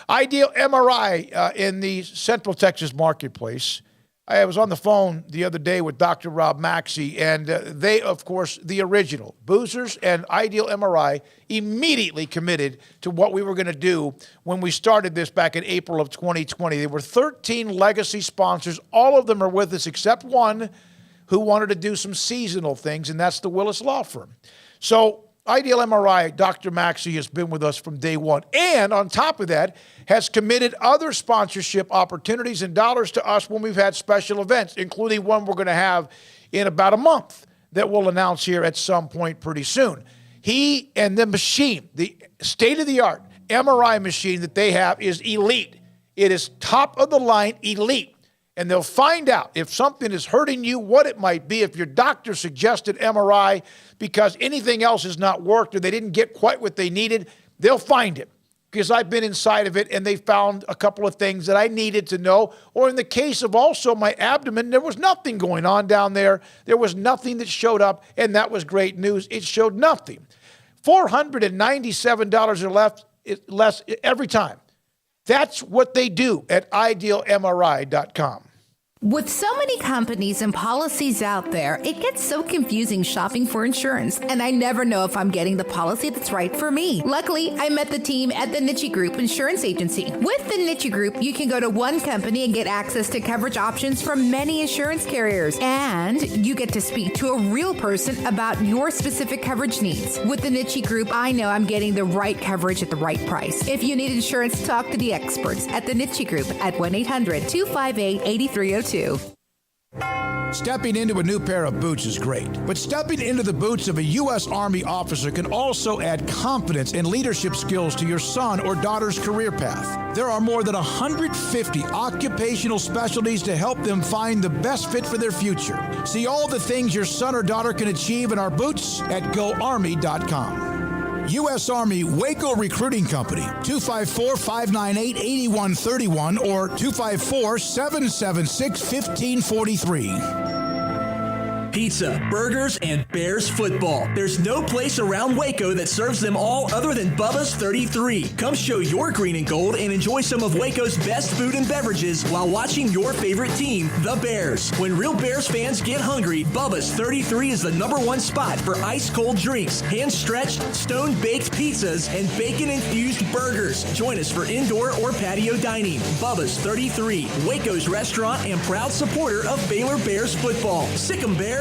Ideal MRI in the Central Texas marketplace. I was on the phone the other day with Dr. Rob Maxey, and they, of course, the original, Boozers and Ideal MRI, immediately committed to what we were going to do when we started this back in April of 2020. There were 13 legacy sponsors. All of them are with us except one who wanted to do some seasonal things, and that's the Willis Law Firm. So Ideal MRI, Dr. Maxey has been with us from day one. And on top of that, has committed other sponsorship opportunities and dollars to us when we've had special events, including one we're going to have in about a month that we'll announce here at some point pretty soon. He and the machine, the state-of-the-art MRI machine that they have is elite. It is top of the line elite. and they'll find out if something is hurting you, what it might be, if your doctor suggested MRI because anything else has not worked or they didn't get quite what they needed, they'll find it. Because I've been inside of it and they found a couple of things that I needed to know. Or in the case of also my abdomen, there was nothing going on down there. There was nothing that showed up, and that was great news. It showed nothing. $497 or less every time. That's what they do at idealmri.com. With so many companies and policies out there, it gets so confusing shopping for insurance, and I never know if I'm getting the policy that's right for me. Luckily, I met the team at the Niche Group Insurance Agency. With the Niche Group, you can go to one company and get access to coverage options from many insurance carriers, and you get to speak to a real person about your specific coverage needs. With the Niche Group, I know I'm getting the right coverage at the right price. If you need insurance, talk to the experts at the Niche Group at 1-800-258-8302. Stepping into a new pair of boots is great, but stepping into the boots of a U.S. Army officer can also add confidence and leadership skills to your son or daughter's career path. There are more than 150 occupational specialties to help them find the best fit for their future. See all the things your son or daughter can achieve in our boots at GoArmy.com. U.S. Army Waco Recruiting Company, 254-598-8131 or 254-776-1543. Pizza, burgers, and Bears football. There's no place around Waco that serves them all other than Bubba's 33. Come show your green and gold and enjoy some of Waco's best food and beverages while watching your favorite team, the Bears. When real Bears fans get hungry, Bubba's 33 is the #1 spot for ice-cold drinks, hand-stretched, stone-baked pizzas, and bacon-infused burgers. Join us for indoor or patio dining. Bubba's 33, Waco's restaurant and proud supporter of Baylor Bears football. Sick 'em, Bears.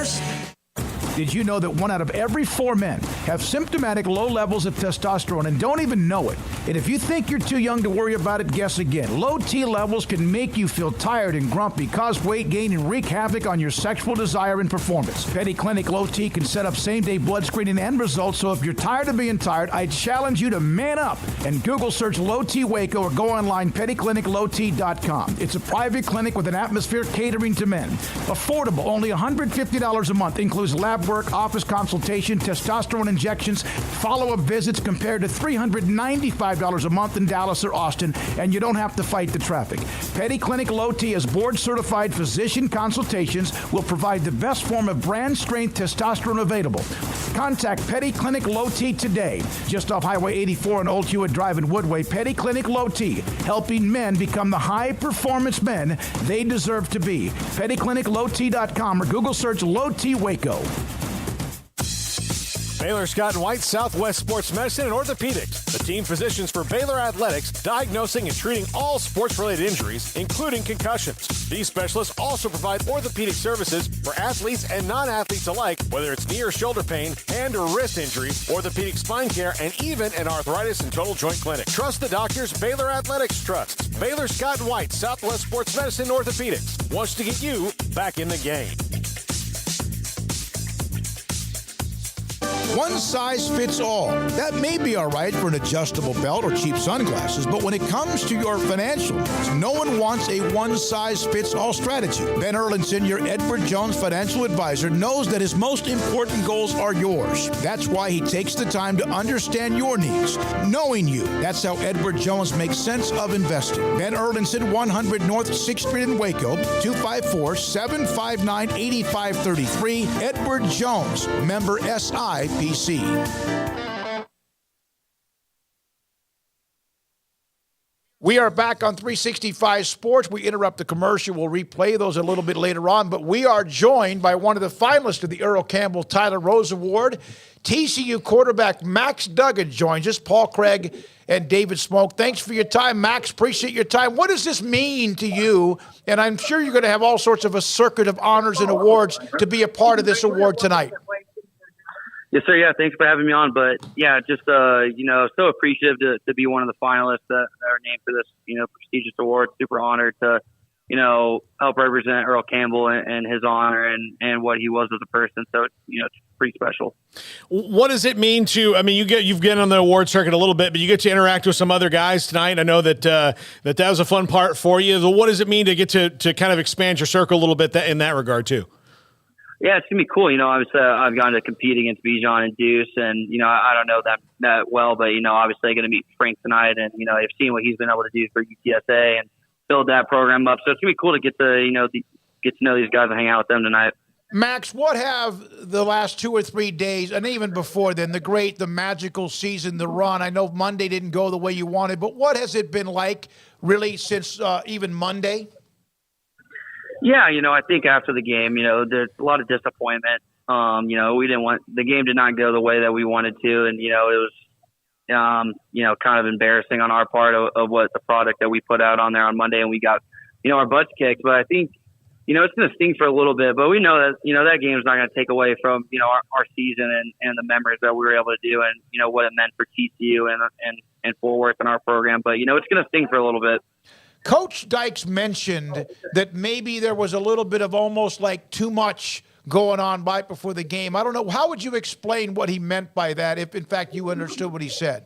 Did you know that 1 out of every 4 men have symptomatic low levels of testosterone and don't even know it? And if you think you're too young to worry about it, guess again. Low T levels can make you feel tired and grumpy, cause weight gain, and wreak havoc on your sexual desire and performance. Petty Clinic Low T can set up same-day blood screening and results, so if you're tired of being tired, I challenge you to man up and Google search Low T Waco or go online pettycliniclowt.com. It's a private clinic with an atmosphere catering to men. Affordable, only $150 a month, includes lab work, office consultation, testosterone injections, follow-up visits compared to $395 a month in Dallas or Austin, and you don't have to fight the traffic. Petty Clinic Low T is board-certified physician consultations, will provide the best form of brand-strength testosterone available. Contact Petty Clinic Low T today, just off Highway 84 and Old Hewitt Drive in Woodway. Petty Clinic Low T, helping men become the high-performance men they deserve to be. PettyClinicLowT.com or Google search Low T Waco. Baylor Scott and White Southwest Sports Medicine and Orthopedics. The team physicians for Baylor Athletics, diagnosing and treating all sports-related injuries, including concussions. These specialists also provide orthopedic services for athletes and non-athletes alike, whether it's knee or shoulder pain, hand or wrist injury, orthopedic spine care, and even an arthritis and total joint clinic. Trust the doctors Baylor Athletics trusts. Baylor Scott and White Southwest Sports Medicine and Orthopedics wants to get you back in the game. One size fits all. That may be all right for an adjustable belt or cheap sunglasses, but when it comes to your financial needs, no one wants a one-size-fits-all strategy. Ben Erlinson, your Edward Jones financial advisor, knows that his most important goals are yours. That's why he takes the time to understand your needs, knowing you. That's how Edward Jones makes sense of investing. Ben Erlinson, 100 North 6th Street in Waco, 254-759-8533. Edward Jones, member SIPC. We are back on 365 Sports. We interrupt the commercial. We'll replay those a little bit later on, but we are joined by one of the finalists of the Earl Campbell Tyler Rose Award. TCU quarterback Max Duggan joins us, Paul Craig and David Smoak. Thanks for your time, Max. Appreciate your time. What does this mean to you? And I'm sure you're going to have all sorts of a circuit of honors and awards to be a part of this award tonight. Yes, sir. Yeah, thanks for having me on. But yeah, just so appreciative to be one of the finalists that are named for this, prestigious award. Super honored to help represent Earl Campbell and his honor and what he was as a person. So, it's pretty special. What does it mean you've been on the award circuit a little bit, but you get to interact with some other guys tonight. I know that that was a fun part for you. So what does it mean to get to kind of expand your circle a little bit in that regard too? Yeah, it's gonna be cool. Obviously I've gotten to compete against Bijan and Deuce, and I don't know that well, but obviously I'm gonna meet Frank tonight, and I've seen what he's been able to do for UTSA and build that program up. So it's gonna be cool to get to get to know these guys and hang out with them tonight. Max, what have the last 2 or 3 days, and even before then, the magical season, the run? I know Monday didn't go the way you wanted, but what has it been like really since even Monday? Yeah, I think after the game, there's a lot of disappointment. The game did not go the way that we wanted to, and it was, kind of embarrassing on our part of what the product that we put out on there on Monday, and we got, our butts kicked. But I think, it's going to sting for a little bit, but we know that, that game is not going to take away from, our season and the memories that we were able to do and, what it meant for TCU and Fort Worth in our program. But, it's going to sting for a little bit. Coach Dykes mentioned that maybe there was a little bit of almost like too much going on right before the game. I don't know. How would you explain what he meant by that, if in fact you understood what he said?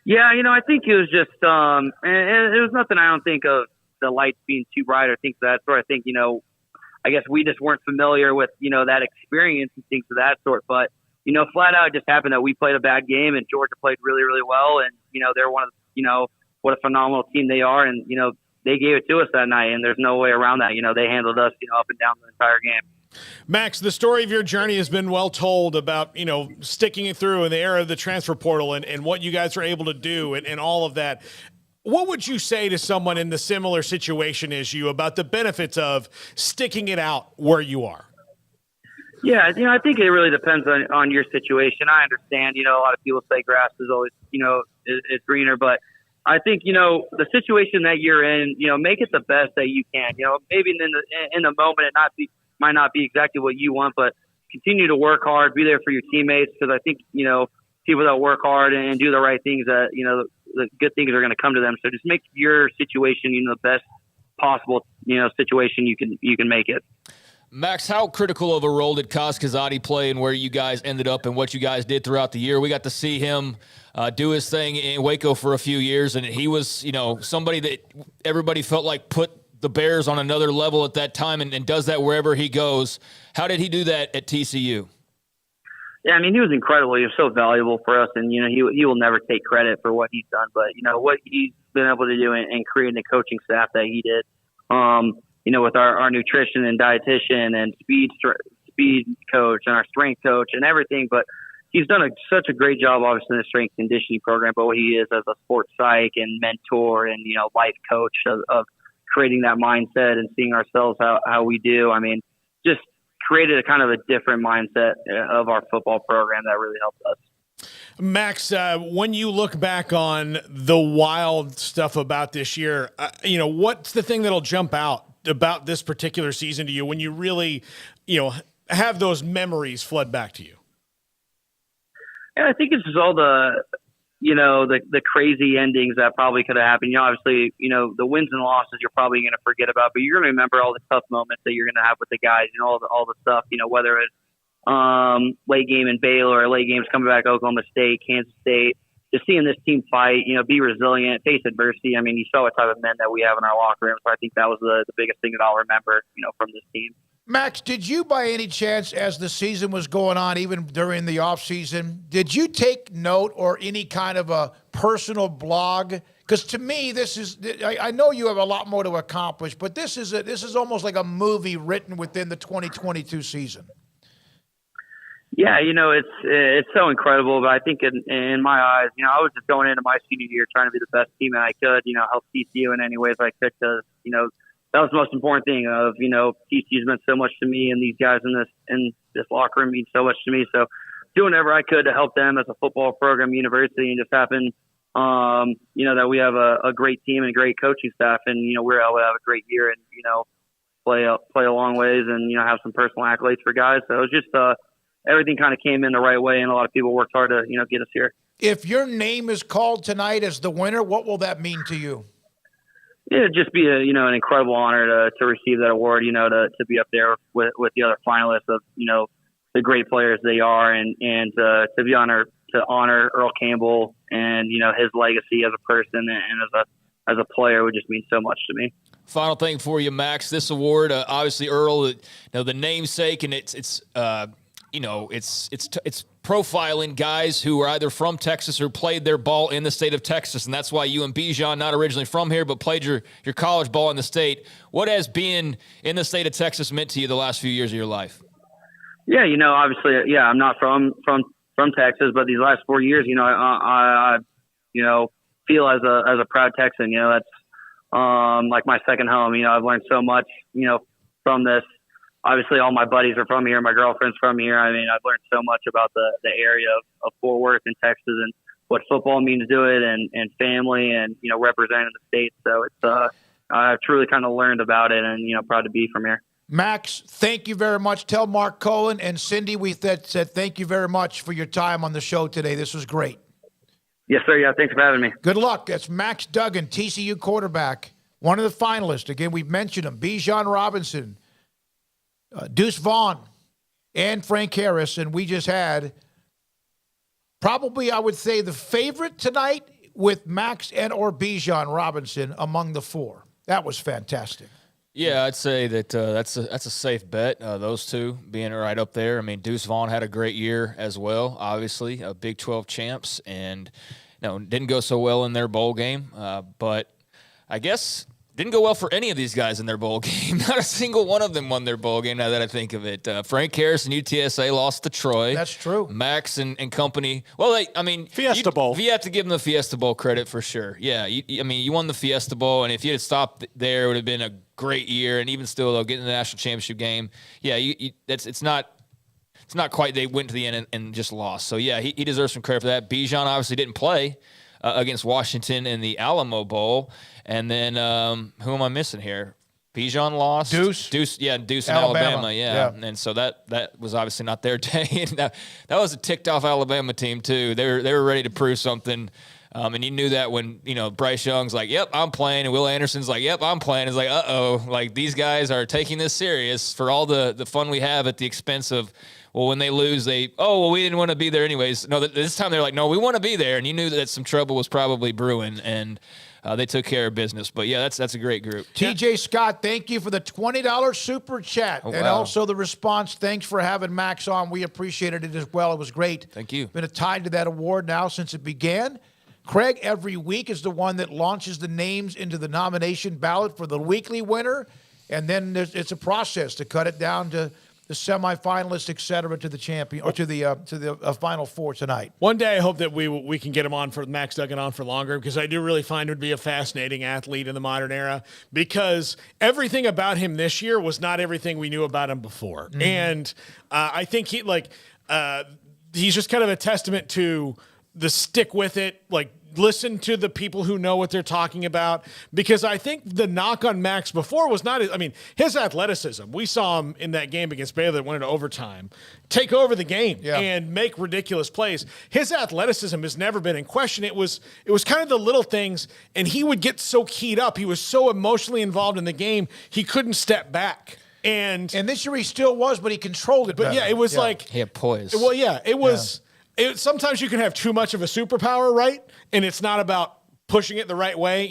Yeah, I think it was just, and it was nothing I don't think of the lights being too bright or things of that sort. I think, I guess we just weren't familiar with, that experience and things of that sort. But, flat out it just happened that we played a bad game and Georgia played really, really well. And, they're one of the, what a phenomenal team they are. And, they gave it to us that night, and there's no way around that. They handled us, up and down the entire game. Max, the story of your journey has been well told about, sticking it through in the era of the transfer portal and what you guys are able to do and all of that. What would you say to someone in the similar situation as you about the benefits of sticking it out where you are? Yeah, I think it really depends on your situation. I understand, a lot of people say grass is always, is greener, but I think, the situation that you're in, make it the best that you can. Maybe in the moment it might not be exactly what you want, but continue to work hard, be there for your teammates, because I think, people that work hard and do the right things, that, the good things are going to come to them. So just make your situation, the best possible, situation you can make it. Max, how critical of a role did Kaz Kazadi play in where you guys ended up and what you guys did throughout the year? We got to see him do his thing in Waco for a few years, and he was, somebody that everybody felt like put the Bears on another level at that time and does that wherever he goes. How did he do that at TCU? Yeah, he was incredible. He was so valuable for us, and, he will never take credit for what he's done, but, what he's been able to do and creating the coaching staff that he did, with our nutrition and dietitian and speed coach and our strength coach and everything. But he's done such a great job, obviously, in the strength conditioning program, but what he is as a sports psych and mentor and, life coach of creating that mindset and seeing ourselves how we do. Just created a kind of a different mindset of our football program that really helped us. Max, when you look back on the wild stuff about this year, what's the thing that'll jump out about this particular season to you when you really, have those memories flood back to you? And I think it's just all the crazy endings that probably could have happened. Obviously, the wins and losses you're probably going to forget about, but you're going to remember all the tough moments that you're going to have with the guys, all the stuff, whether it's late game in Baylor or late games coming back Oklahoma State, Kansas State, just seeing this team fight, be resilient, face adversity. You saw what type of men that we have in our locker room. So I think that was the biggest thing that I'll remember, from this team. Max, did you by any chance, as the season was going on, even during the offseason, did you take note or any kind of a personal blog? Because to me, I know you have a lot more to accomplish, but this is almost like a movie written within the 2022 season. Yeah, it's so incredible, but I think in my eyes, I was just going into my senior year trying to be the best team that I could, help TCU in any ways I could, because, that was the most important thing of, TCU's meant so much to me, and these guys in this locker room mean so much to me. So doing whatever I could to help them as a football program, university, and just happen, that we have a great team and great coaching staff, and, we're able to have a great year and, play a long ways and, have some personal accolades for guys. So it was just, everything kind of came in the right way, and a lot of people worked hard to, get us here. If your name is called tonight as the winner, what will that mean to you? It'd just be an incredible honor to receive that award, to be up there with the other finalists of, the great players they are, and to be honored to honor Earl Campbell and, his legacy as a person and as a player would just mean so much to me. Final thing for you, Max, this award, obviously Earl, the namesake, and it's profiling guys who are either from Texas or played their ball in the state of Texas, and that's why you and Bijan, not originally from here, but played your college ball in the state. What has being in the state of Texas meant to you the last few years of your life? Yeah, obviously, I'm not from Texas, but these last 4 years, I feel as a proud Texan. That's like my second home. I've learned so much, from this. Obviously, all my buddies are from here. My girlfriend's from here. I mean, I've learned so much about the area of Fort Worth and Texas and what football means to it and family and, representing the state. So it's I've truly kind of learned about it and, proud to be from here. Max, thank you very much. Tell Mark Cohen and Cindy we said thank you very much for your time on the show today. This was great. Yes, sir. Yeah, thanks for having me. Good luck. That's Max Duggan, TCU quarterback, one of the finalists. Again, we've mentioned him. Bijan Robinson, Deuce Vaughn, and Frank Harris. And we just had probably, I would say, the favorite tonight with Max and or Bijan Robinson among the four. That was fantastic. Yeah, I'd say that that's a safe bet, those two being right up there. I mean, Deuce Vaughn had a great year as well, obviously, Big 12 champs, and didn't go so well in their bowl game, but I guess didn't go well for any of these guys in their bowl game. Not a single one of them won their bowl game, now that I think of it. Frank Harris and UTSA lost to Troy. That's true. Max and company. Well, Fiesta Bowl. You have to give them the Fiesta Bowl credit for sure. Yeah, you won the Fiesta Bowl, and if you had stopped there, it would have been a great year. And even still, though, getting the national championship game, yeah, it's not quite. They went to the end and just lost. So yeah, he deserves some credit for that. Bijan obviously didn't play against Washington in the Alamo Bowl. And then who am I missing here? Bijan lost. Deuce in Alabama. Yeah. And so that was obviously not their day. that was a ticked off Alabama team too. They were ready to prove something. And you knew that when, Bryce Young's like, yep, I'm playing. And Will Anderson's like, yep, I'm playing. It's like, uh-oh, like these guys are taking this serious for all the fun we have at the expense of, well, when they lose, we didn't want to be there anyways. No, this time they're like, no, we want to be there. And you knew that some trouble was probably brewing. And they took care of business. But, yeah, that's a great group. TJ Scott, thank you for the $20 super chat. Oh, and wow. also the response. Thanks for having Max on. We appreciated it as well. It was great. Thank you. Been tied to that award now since it began. Craig, every week, is the one that launches the names into the nomination ballot for the weekly winner. And then it's a process to cut it down to the semifinalists, et cetera, to the champion or to the Final Four tonight. One day, I hope that we can get him on for Max Duggan on for longer, because I do really find him to be a fascinating athlete in the modern era, because everything about him this year was not everything we knew about him before. Mm-hmm. And I think he's just kind of a testament to the stick with it, listen to the people who know what they're talking about, because I think the knock on Max before was not, his athleticism. We saw him in that game against Baylor that went into overtime, take over the game and make ridiculous plays. His athleticism has never been in question. It was kind of the little things, and he would get so keyed up. He was so emotionally involved in the game, he couldn't step back. And this year he still was, but he controlled it better. But yeah, it was he had poise. Well, yeah, it was. Sometimes you can have too much of a superpower, right? And it's not about pushing it the right way.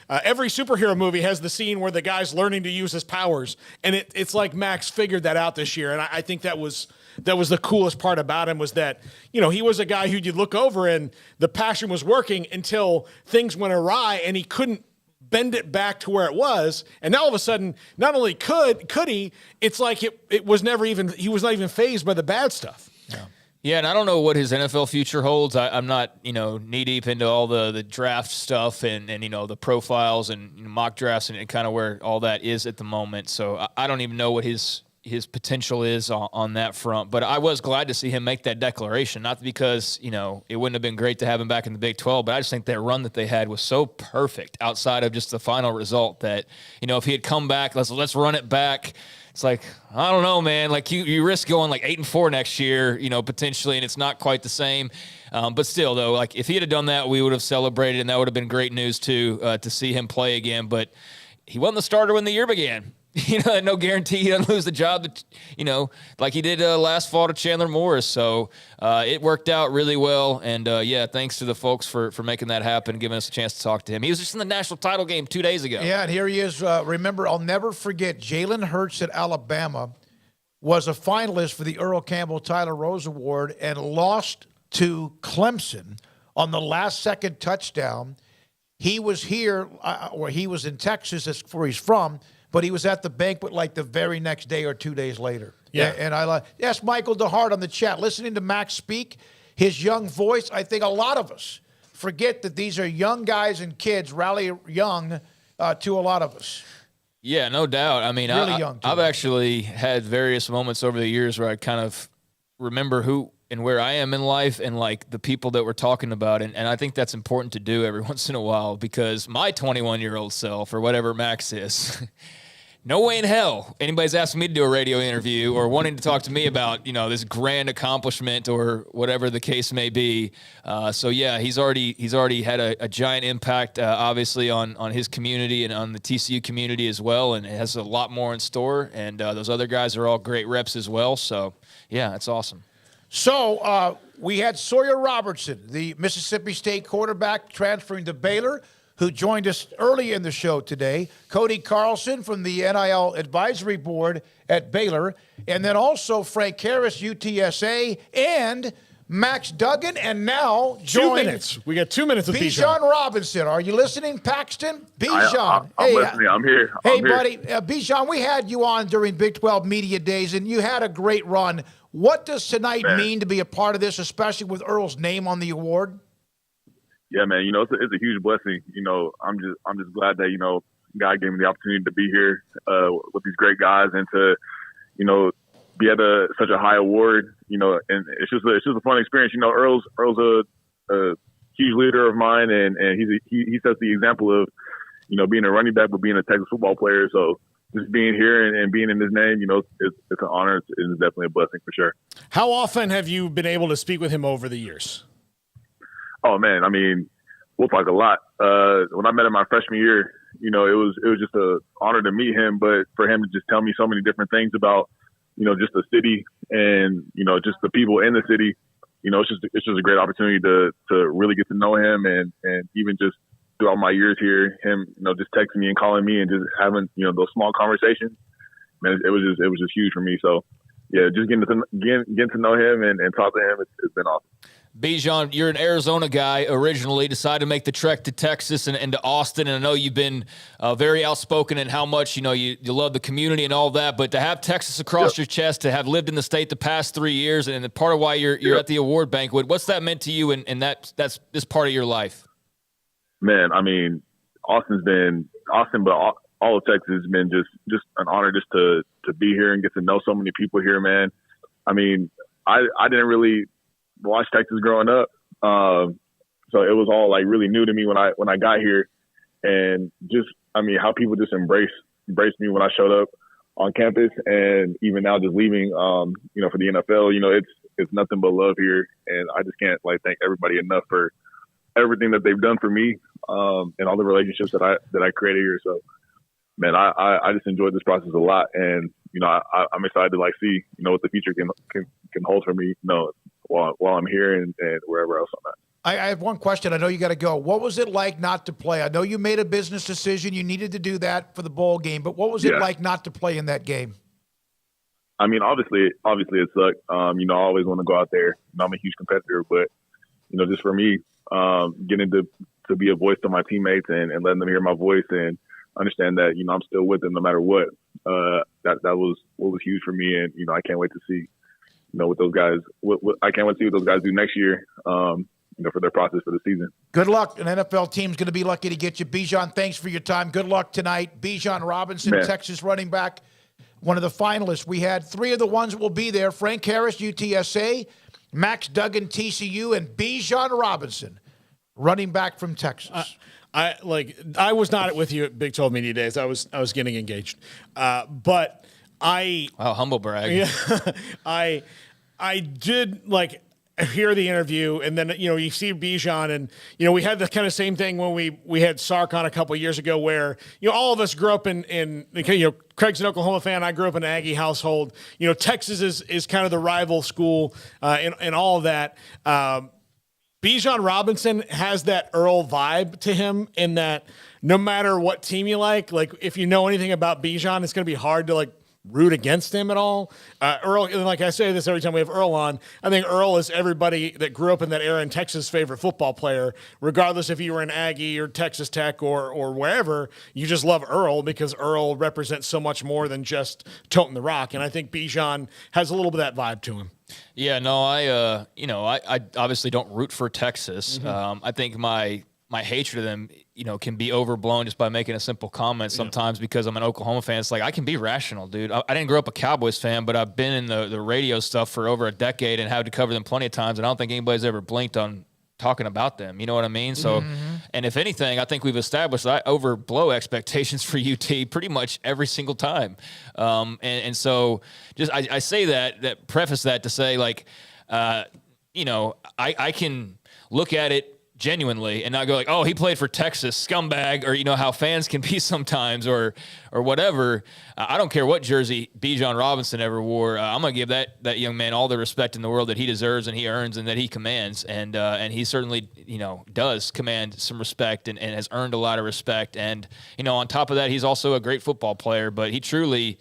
Every superhero movie has the scene where the guy's learning to use his powers, and it's like Max figured that out this year. And I think that was the coolest part about him, was that, he was a guy who you'd look over and the passion was working until things went awry and he couldn't bend it back to where it was. And now all of a sudden, not only could he, it's like it was never even, he was not even fazed by the bad stuff. Yeah. Yeah, and I don't know what his NFL future holds. I'm not, knee-deep into all the draft stuff and the profiles and mock drafts and kind of where all that is at the moment. So I don't even know what his potential is on that front. But I was glad to see him make that declaration, not because, it wouldn't have been great to have him back in the Big 12, but I just think that run that they had was so perfect outside of just the final result that, if he had come back, let's run it back it's like, I don't know, man. Like you risk going like 8-4 next year, potentially, and it's not quite the same. But still, though, like if he had done that, we would have celebrated, and that would have been great news too to see him play again. But he wasn't the starter when the year began. No guarantee he doesn't lose the job, like he did last fall to Chandler Morris. So it worked out really well. And, thanks to the folks for making that happen, giving us a chance to talk to him. He was just in the national title game 2 days ago. Yeah, and here he is. Remember, I'll never forget, Jalen Hurts at Alabama was a finalist for the Earl Campbell Tyler Rose Award and lost to Clemson on the last-second touchdown. He was here, or he was in Texas, that's where he's from, but he was at the banquet like the very next day or 2 days later. Yeah. And yes, Michael DeHart on the chat. Listening to Max speak, his young voice, I think a lot of us forget that these are young guys and kids, rally young to a lot of us. Yeah, no doubt. I mean, really young I've actually had various moments over the years where I kind of remember who and where I am in life and like the people that we're talking about. And I think that's important to do every once in a while because my 21-year-old self or whatever Max is, no way in hell anybody's asking me to do a radio interview or wanting to talk to me about, this grand accomplishment or whatever the case may be. So yeah, he's already had a giant impact, obviously on his community and on the TCU community as well. And it has a lot more in store. And those other guys are all great reps as well. So yeah, that's awesome. So we had Sawyer Robertson, the Mississippi State quarterback transferring to Baylor, who joined us early in the show today. Cody Carlson from the NIL Advisory Board at Baylor. And then also Frank Harris, UTSA, and Max Duggan. And now joined 2 minutes. We got 2 minutes with Bijan Robinson. Are you listening, Paxton? Bijan. I'm listening. I'm here. Hey, buddy. Bijan, we had you on during Big 12 Media Days, and you had a great run. What does tonight mean to be a part of this, especially with Earl's name on the award? Yeah, man. It's a huge blessing. I'm just glad that God gave me the opportunity to be here with these great guys and to be at such a high award. And it's just a fun experience. Earl's a huge leader of mine, and he sets the example of being a running back but being a Texas football player. So just being here and being in his name, it's an honor. It's definitely a blessing for sure. How often have you been able to speak with him over the years? Oh man, I mean, we'll talk a lot. When I met him my freshman year, it was just an honor to meet him, but for him to just tell me so many different things about, just the city and, just the people in the city, it's just a great opportunity to really get to know him and even just throughout my years here, him, just texting me and calling me and just having, those small conversations, man, it was just huge for me. So yeah, just getting to know him and talk to him, it's been awesome. Bijan, you're an Arizona guy originally, decided to make the trek to Texas and to Austin, and I know you've been very outspoken in how much, you love the community and all that, but to have Texas across your chest, to have lived in the state the past 3 years, and part of why you're at the award banquet, what's that meant to you and that's this part of your life? Man, I mean, Austin, but all of Texas has been just an honor just to be here and get to know so many people here, man. I mean, I didn't really watch Texas growing up, so it was all like really new to me when I got here, and just how people just embraced me when I showed up on campus, and even now just leaving, for the NFL, it's nothing but love here, and I just can't thank everybody enough for everything that they've done for me, and all the relationships that I created here. So, man, I just enjoyed this process a lot, and I'm excited to see what the future can hold for me, while I'm here and wherever else I'm at. I have one question. I know you got to go. What was it like not to play? I know you made a business decision. You needed to do that for the bowl game, but what was it like not to play in that game? I mean, obviously it sucked. I always want to go out there. I'm a huge competitor, but just for me, getting to be a voice to my teammates and letting them hear my voice and understand that I'm still with them no matter what. That was what was huge for me, and I can't wait to see what those guys. I can't wait to see what those guys do next year. For their process for the season. Good luck. An NFL team's going to be lucky to get you. Bijan, thanks for your time. Good luck tonight. Bijan Robinson, Texas running back, one of the finalists. We had three of the ones that will be there: Frank Harris, UTSA, Max Duggan, TCU, and Bijan Robinson, running back from Texas. I was not with you at Big 12 Media Days. I was getting engaged, but humble brag. Yeah, I did hear the interview, and then you see Bijan, and we had the kind of same thing when we had Sark on a couple of years ago, where all of us grew up in Craig's an Oklahoma fan. I grew up in an Aggie household. Texas is kind of the rival school in all of that. Bijan Robinson has that Earl vibe to him, in that no matter what team you like if you know anything about Bijan, it's going to be hard to root against him at all. Earl, and like I say this every time we have Earl on, I think Earl is everybody that grew up in that era in Texas' favorite football player, regardless if you were an Aggie or Texas Tech or wherever. You just love Earl because Earl represents so much more than just toting the rock. And I think Bijan has a little bit of that vibe to him. Yeah, no, I obviously don't root for Texas. Mm-hmm. I think my hatred of them, can be overblown just by making a simple comment sometimes because I'm an Oklahoma fan. It's I can be rational, dude. I didn't grow up a Cowboys fan, but I've been in the radio stuff for over a decade and had to cover them plenty of times, and I don't think anybody's ever blinked on talking about them. You know what I mean? So, and if anything, I think we've established that I overblow expectations for UT pretty much every single time. And so just, I say that preface that to say I can look at it genuinely and not go oh, he played for Texas, scumbag, or how fans can be sometimes, or whatever. I don't care what jersey Bijan Robinson ever wore. I'm gonna give that young man all the respect in the world that he deserves and he earns and that he commands, and he certainly does command some respect and has earned a lot of respect. And on top of that, he's also a great football player, but he truly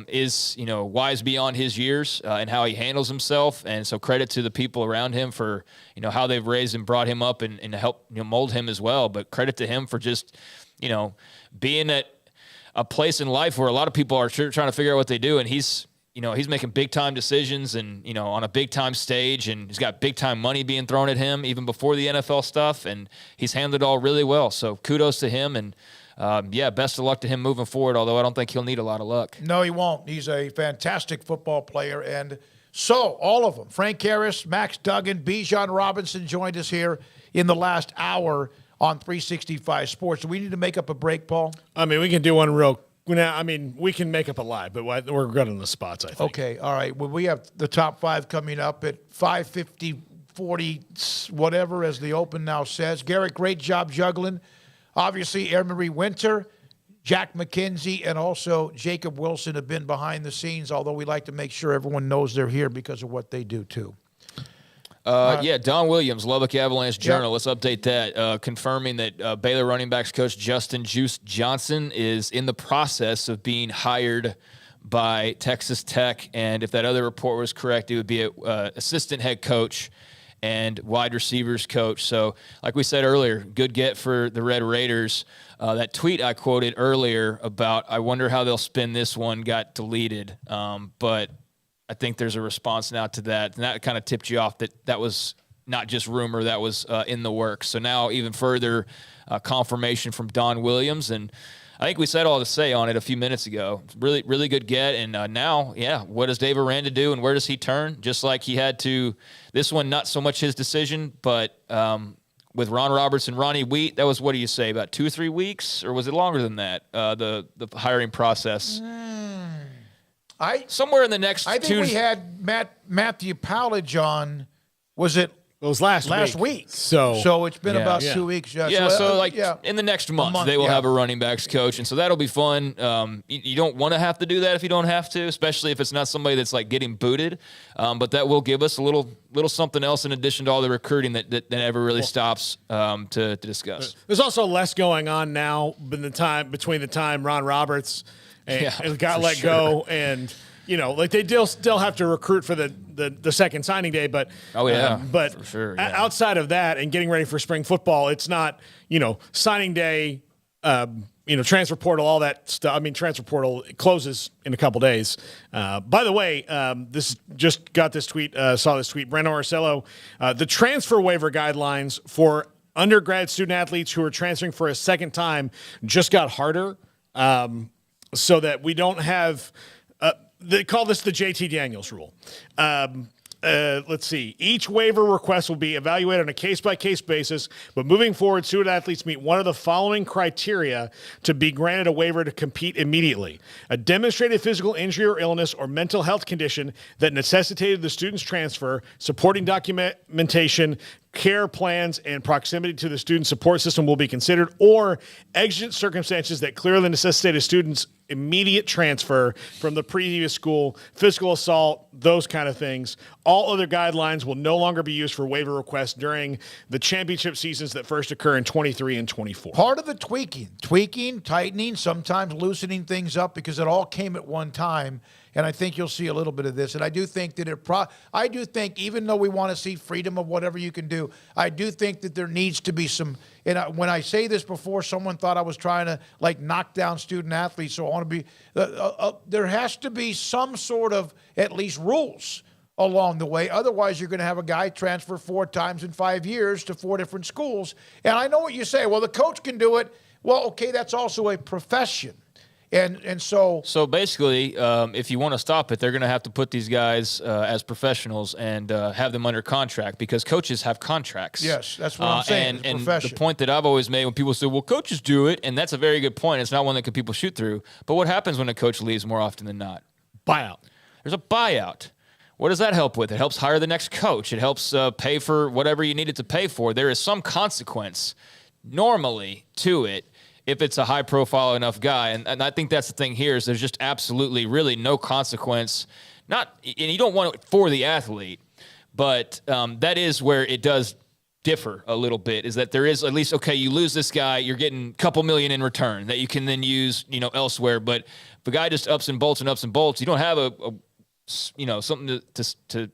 is wise beyond his years and how he handles himself. And so credit to the people around him for how they've raised and brought him up and help mold him as well. But credit to him for just being at a place in life where a lot of people are trying to figure out what they do, and he's making big time decisions and on a big time stage, and he's got big time money being thrown at him even before the NFL stuff, and he's handled it all really well. So kudos to him, and best of luck to him moving forward, although I don't think he'll need a lot of luck. No, he won't. He's a fantastic football player. And so, all of them, Frank Harris, Max Duggan, Bijan Robinson joined us here in the last hour on 365 Sports. Do we need to make up a break, Paul? I mean, we can do one real now. I mean, we can make up a live, but we're good on the spots, I think. Okay, all right. Well, we have the top five coming up at 5:50, 40, whatever, as the Open now says. Garrett, great job juggling. Obviously, Air Marie Winter, Jack McKenzie, and also Jacob Wilson have been behind the scenes, although we like to make sure everyone knows they're here because of what they do, too. Don Williams, Lubbock Avalanche Journal. Let's update that, confirming that Baylor running backs coach Justin Juice Johnson is in the process of being hired by Texas Tech. And if that other report was correct, it would be an assistant head coach and wide receivers coach. So like we said earlier, good get for the Red Raiders. That tweet I quoted earlier about, I wonder how they'll spin this one, got deleted. But I think there's a response now to that. And that kind of tipped you off that was not just rumor, that was in the works. So now even further confirmation from Don Williams. And I think we said all to say on it a few minutes ago. Really, really good get. And now, what does Dave Aranda do and where does he turn? Just like he had to, this one, not so much his decision, but with Ron Roberts and Ronnie Wheat, that was, what do you say, about 2 or 3 weeks? Or was it longer than that, the hiring process? Somewhere in the next I think we had Matthew Powledge on, was it? It was last week. So it's been about 2 weeks. In the next month they will have a running backs coach, and so that'll be fun. You don't want to have to do that if you don't have to, especially if it's not somebody that's getting booted. But that will give us a little something else in addition to all the recruiting that never really stops to discuss. There's also less going on now between the time Ron Roberts got let go and. They still have to recruit for the second signing day, but for sure, outside of that and getting ready for spring football, it's not signing day, transfer portal, all that stuff. I mean, transfer portal closes in a couple days. By the way, this just got this tweet. Saw this tweet. Brandon Orsello, the transfer waiver guidelines for undergrad student athletes who are transferring for a second time just got harder, so that we don't have. They call this the JT Daniels rule. let's see. Each waiver request will be evaluated on a case-by-case basis, but moving forward, student athletes meet one of the following criteria to be granted a waiver to compete immediately. A demonstrated physical injury or illness or mental health condition that necessitated the student's transfer, supporting documentation, care plans, and proximity to the student support system will be considered, or exigent circumstances that clearly necessitate a student's immediate transfer from the previous school, physical assault, those kind of things. All other guidelines will no longer be used for waiver requests during the championship seasons that first occur in 23 and 24. Part of the tweaking, tightening, sometimes loosening things up, because it all came at one time. And I think you'll see a little bit of this. And I do think that I do think, even though we want to see freedom of whatever you can do, I do think that there needs to be some, and when I say this before, someone thought I was trying to like knock down student athletes. So I want to be, there has to be some sort of at least rules along the way. Otherwise, you're going to have a guy transfer 4 times in 5 years to 4 different schools. And I know what you say. Well, the coach can do it. Well, okay, that's also a profession. And so basically, if you want to stop it, they're going to have to put these guys as professionals and have them under contract, because coaches have contracts. Yes, that's what I'm saying. And the point that I've always made when people say, well, coaches do it, and that's a very good point. It's not one that people shoot through. But what happens when a coach leaves more often than not? Buyout. There's a buyout. What does that help with? It helps hire the next coach. It helps pay for whatever you need it to pay for. There is some consequence normally to it, if it's a high-profile enough guy. And I think that's the thing here, is there's just absolutely really no consequence. And you don't want it for the athlete, but that is where it does differ a little bit, is that there is at least, okay, you lose this guy, you're getting a couple million in return that you can then use, elsewhere. But if a guy just ups and bolts, you don't have something to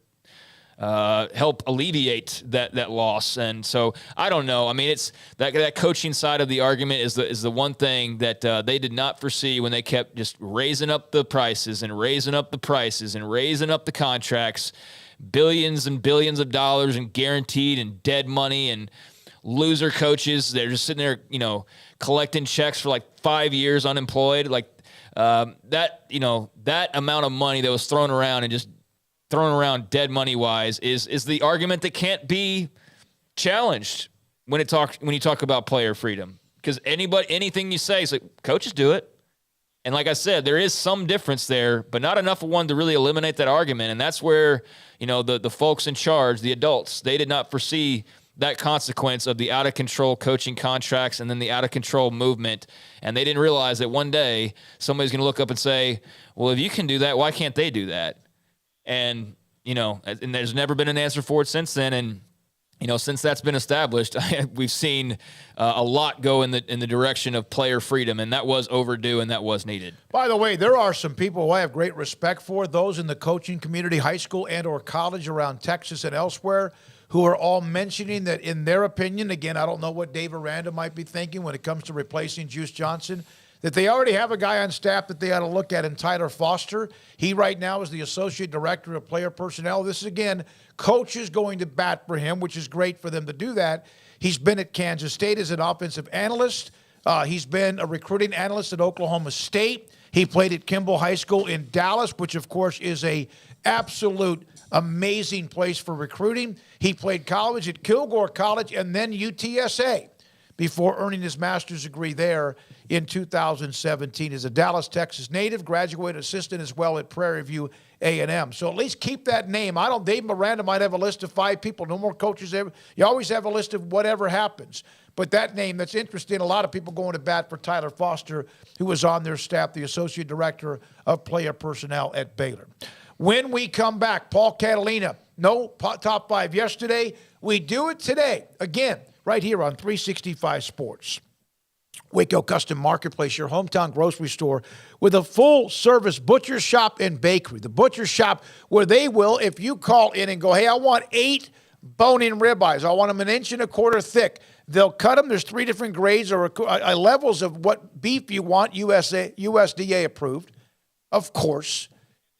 help alleviate that loss. And so I don't know. I mean, it's that coaching side of the argument is the one thing that they did not foresee when they kept just raising up the prices and raising up the prices and raising up the contracts, billions and billions of dollars and guaranteed and dead money, and loser coaches. They're just sitting there, collecting checks for like 5 years unemployed. Like that amount of money that was thrown around and just thrown around dead money wise is the argument that can't be challenged when you talk about player freedom, because anything you say is like, coaches do it. And like I said, there is some difference there, but not enough of one to really eliminate that argument. And that's where, the folks in charge, the adults, they did not foresee that consequence of the out of control coaching contracts and then the out of control movement. And they didn't realize that one day somebody's going to look up and say, well, if you can do that, why can't they do that? And, and there's never been an answer for it since then. And, since that's been established, we've seen a lot go in the direction of player freedom, and that was overdue and that was needed. By the way, there are some people who I have great respect for, those in the coaching community, high school and or college around Texas and elsewhere, who are all mentioning that in their opinion, again, I don't know what Dave Aranda might be thinking when it comes to replacing Juice Johnson, that they already have a guy on staff that they ought to look at in Tyler Foster. He right now is the Associate Director of Player Personnel. This is, again, coaches going to bat for him, which is great for them to do that. He's been at Kansas State as an offensive analyst. He's been a recruiting analyst at Oklahoma State. He played at Kimball High School in Dallas, which, of course, is a absolute amazing place for recruiting. He played college at Kilgore College and then UTSA before earning his master's degree there in 2017. As a Dallas, Texas native, graduate assistant as well at Prairie View A&M. So at least keep that name. Dave Miranda might have a list of 5 people. No more coaches ever. You always have a list of whatever happens. But that name, that's interesting. A lot of people going to bat for Tyler Foster, who was on their staff, the Associate Director of Player Personnel at Baylor. When we come back, Paul Catalina, no top 5 yesterday. We do it today. Again, right here on 365 Sports. Waco Custom Marketplace, your hometown grocery store with a full-service butcher shop and bakery. The butcher shop where they will, if you call in and go, hey, I want 8 bone-in ribeyes. I want them 1.25 inches thick. They'll cut them. There's 3 different grades or levels of what beef you want, USDA approved, of course.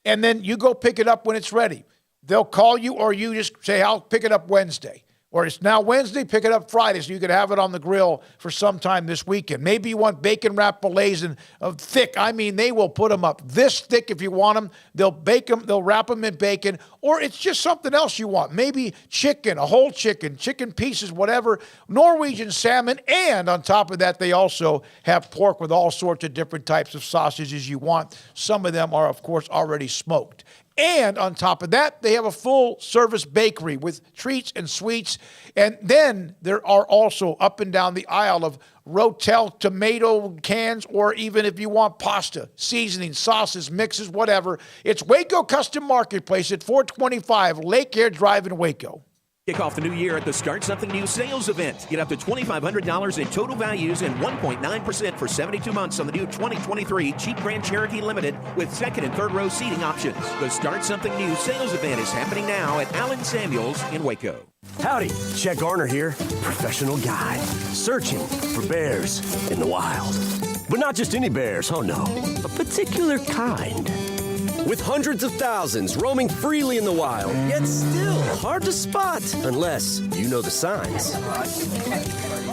And then you go pick it up when it's ready. They'll call you, or you just say, I'll pick it up Wednesday. Or it's now Wednesday, pick it up Friday so you could have it on the grill for some time this weekend. Maybe you want bacon wrapped fillets and thick. I mean, they will put them up this thick if you want them. They'll bake them. They'll wrap them in bacon. Or it's just something else you want. Maybe chicken, a whole chicken pieces, whatever. Norwegian salmon. And on top of that, they also have pork with all sorts of different types of sausages you want. Some of them are, of course, already smoked. And on top of that, they have a full-service bakery with treats and sweets. And then there are also up and down the aisle of Rotel tomato cans, or even if you want pasta, seasoning, sauces, mixes, whatever. It's Waco Custom Marketplace at 425 Lake Air Drive in Waco. Kick off the new year at the Start Something New sales event. Get up to $2,500 in total values and 1.9% for 72 months on the new 2023 Jeep Grand Cherokee Limited with second and third row seating options. The Start Something New sales event is happening now at Allen Samuels in Waco. Howdy, Chet Garner here, professional guide, searching for bears in the wild. But not just any bears, oh no, a particular kind. With hundreds of thousands roaming freely in the wild, yet still hard to spot unless you know the signs.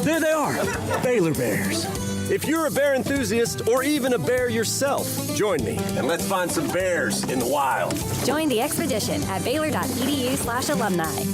There they are, Baylor bears. If you're a bear enthusiast or even a bear yourself, join me and let's find some bears in the wild. Join the expedition at baylor.edu/alumni.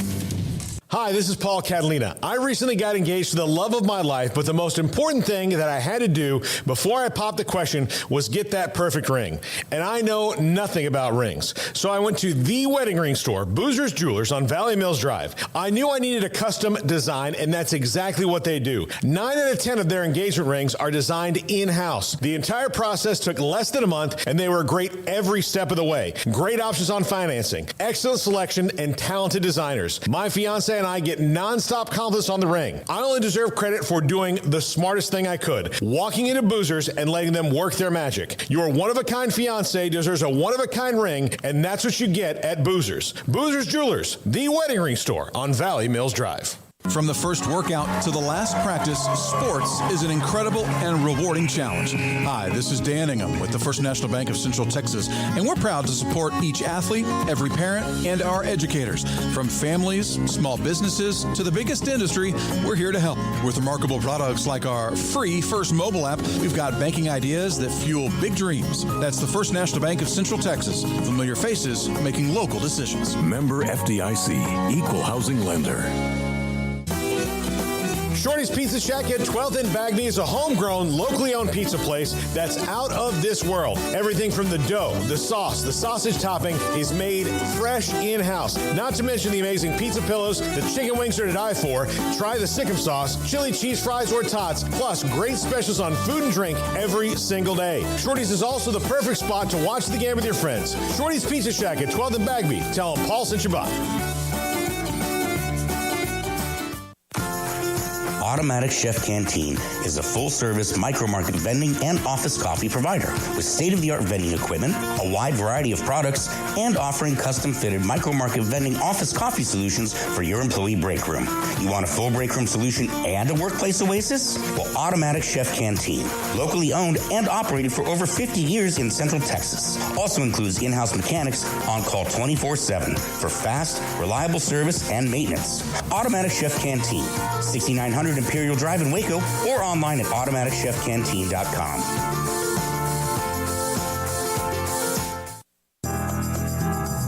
Hi, this is Paul Catalina. I recently got engaged to the love of my life, but the most important thing that I had to do before I popped the question was get that perfect ring. And I know nothing about rings. So I went to the wedding ring store, Boozer's Jewelers on Valley Mills Drive. I knew I needed a custom design, and that's exactly what they do. 9 out of 10 of their engagement rings are designed in-house. The entire process took less than a month, and they were great every step of the way. Great options on financing, excellent selection, and talented designers. My fiance and I get nonstop compliments on the ring. I only deserve credit for doing the smartest thing I could, walking into Boozer's and letting them work their magic. Your one-of-a-kind fiance deserves a one-of-a-kind ring, and that's what you get at Boozer's. Boozer's Jewelers, the wedding ring store on Valley Mills Drive. From the first workout to the last practice, sports is an incredible and rewarding challenge. Hi, this is Dan Ingham with the First National Bank of Central Texas, and we're proud to support each athlete, every parent, and our educators. From families, small businesses, to the biggest industry, we're here to help. With remarkable products like our free First mobile app, we've got banking ideas that fuel big dreams. That's the First National Bank of Central Texas. Familiar faces making local decisions. Member FDIC, Equal Housing Lender. Shorty's Pizza Shack at 12th and Bagby is a homegrown, locally owned pizza place that's out of this world. Everything from the dough, the sauce, the sausage topping is made fresh in-house. Not to mention the amazing pizza pillows, the chicken wings are to die for. Try the Sikkim sauce, chili cheese fries or tots, plus great specials on food and drink every single day. Shorty's is also the perfect spot to watch the game with your friends. Shorty's Pizza Shack at 12th and Bagby. Tell them Paul sent you by. Automatic Chef Canteen is a full-service micro-market vending and office coffee provider with state-of-the-art vending equipment, a wide variety of products, and offering custom-fitted micro-market vending office coffee solutions for your employee break room. You want a full break room solution and a workplace oasis? Well, Automatic Chef Canteen, locally owned and operated for over 50 years in Central Texas, also includes in-house mechanics on call 24/7 for fast, reliable service and maintenance. Automatic Chef Canteen, 6900 Imperial Drive in Waco, or online at automaticchefcanteen.com.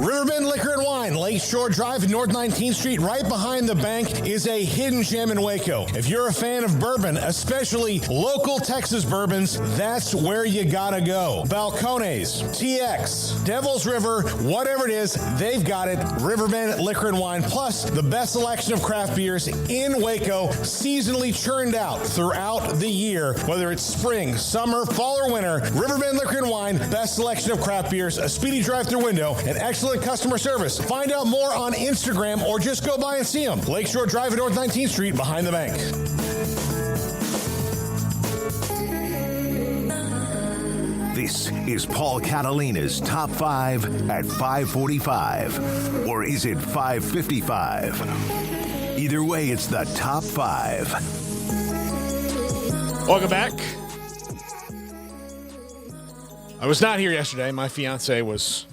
Riverbend Liquor and Wine, Lakeshore Drive, North 19th Street, right behind the bank, is a hidden gem in Waco. If you're a fan of bourbon, especially local Texas bourbons, that's where you gotta go. Balcones, TX, Devil's River, whatever it is, they've got it. Riverbend Liquor and Wine, plus the best selection of craft beers in Waco, seasonally churned out throughout the year. Whether it's spring, summer, fall, or winter, Riverbend Liquor and Wine, best selection of craft beers, a speedy drive-through window, and excellent customer service. Find out more on Instagram or just go by and see them. Lakeshore Drive at North 19th Street behind the bank. This is Paul Catalina's Top 5 at 5:45. Or is it 5:55? Either way, it's the Top 5. Welcome back. I was not here yesterday. My fiance was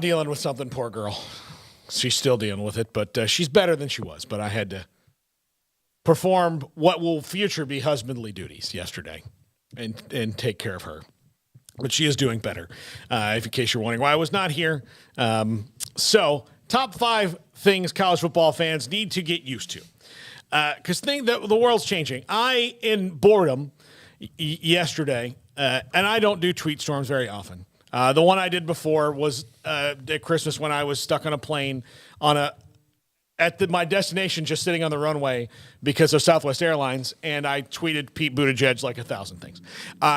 dealing with something, poor girl. She's still dealing with it, but she's better than she was. But I had to perform what will future be husbandly duties yesterday and take care of her. But she is doing better, in case you're wondering why I was not here. So top 5 things college football fans need to get used to. Because the world's changing. In boredom yesterday, and I don't do tweet storms very often. The one I did before was at Christmas when I was stuck on a plane at my destination, just sitting on the runway because of Southwest Airlines, and I tweeted Pete Buttigieg like 1,000 things.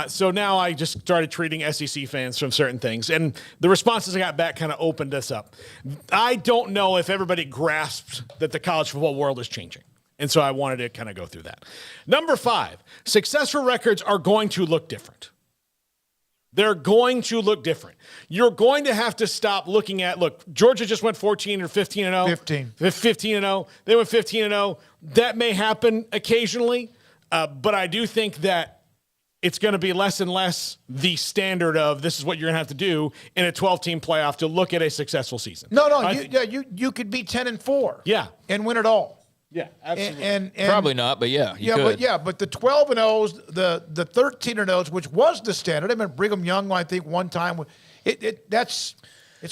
So now I just started tweeting SEC fans from certain things, and the responses I got back kind of opened us up. I don't know if everybody grasped that the college football world is changing. And so I wanted to kind of go through that. Number 5, successful records are going to look different. They're going to look different. You're going to have to stop looking at, Georgia just went 14 or 15-0. 15-0. They went 15-0. That may happen occasionally, but I do think that it's going to be less and less the standard of this is what you're going to have to do in a 12-team playoff to look at a successful season. You could be 10-4. Yeah. And win it all. Yeah, absolutely. And probably not, but yeah, you could. But the 12-0s, the 13-0s, which was the standard. I mean, Brigham Young, I think one time, it's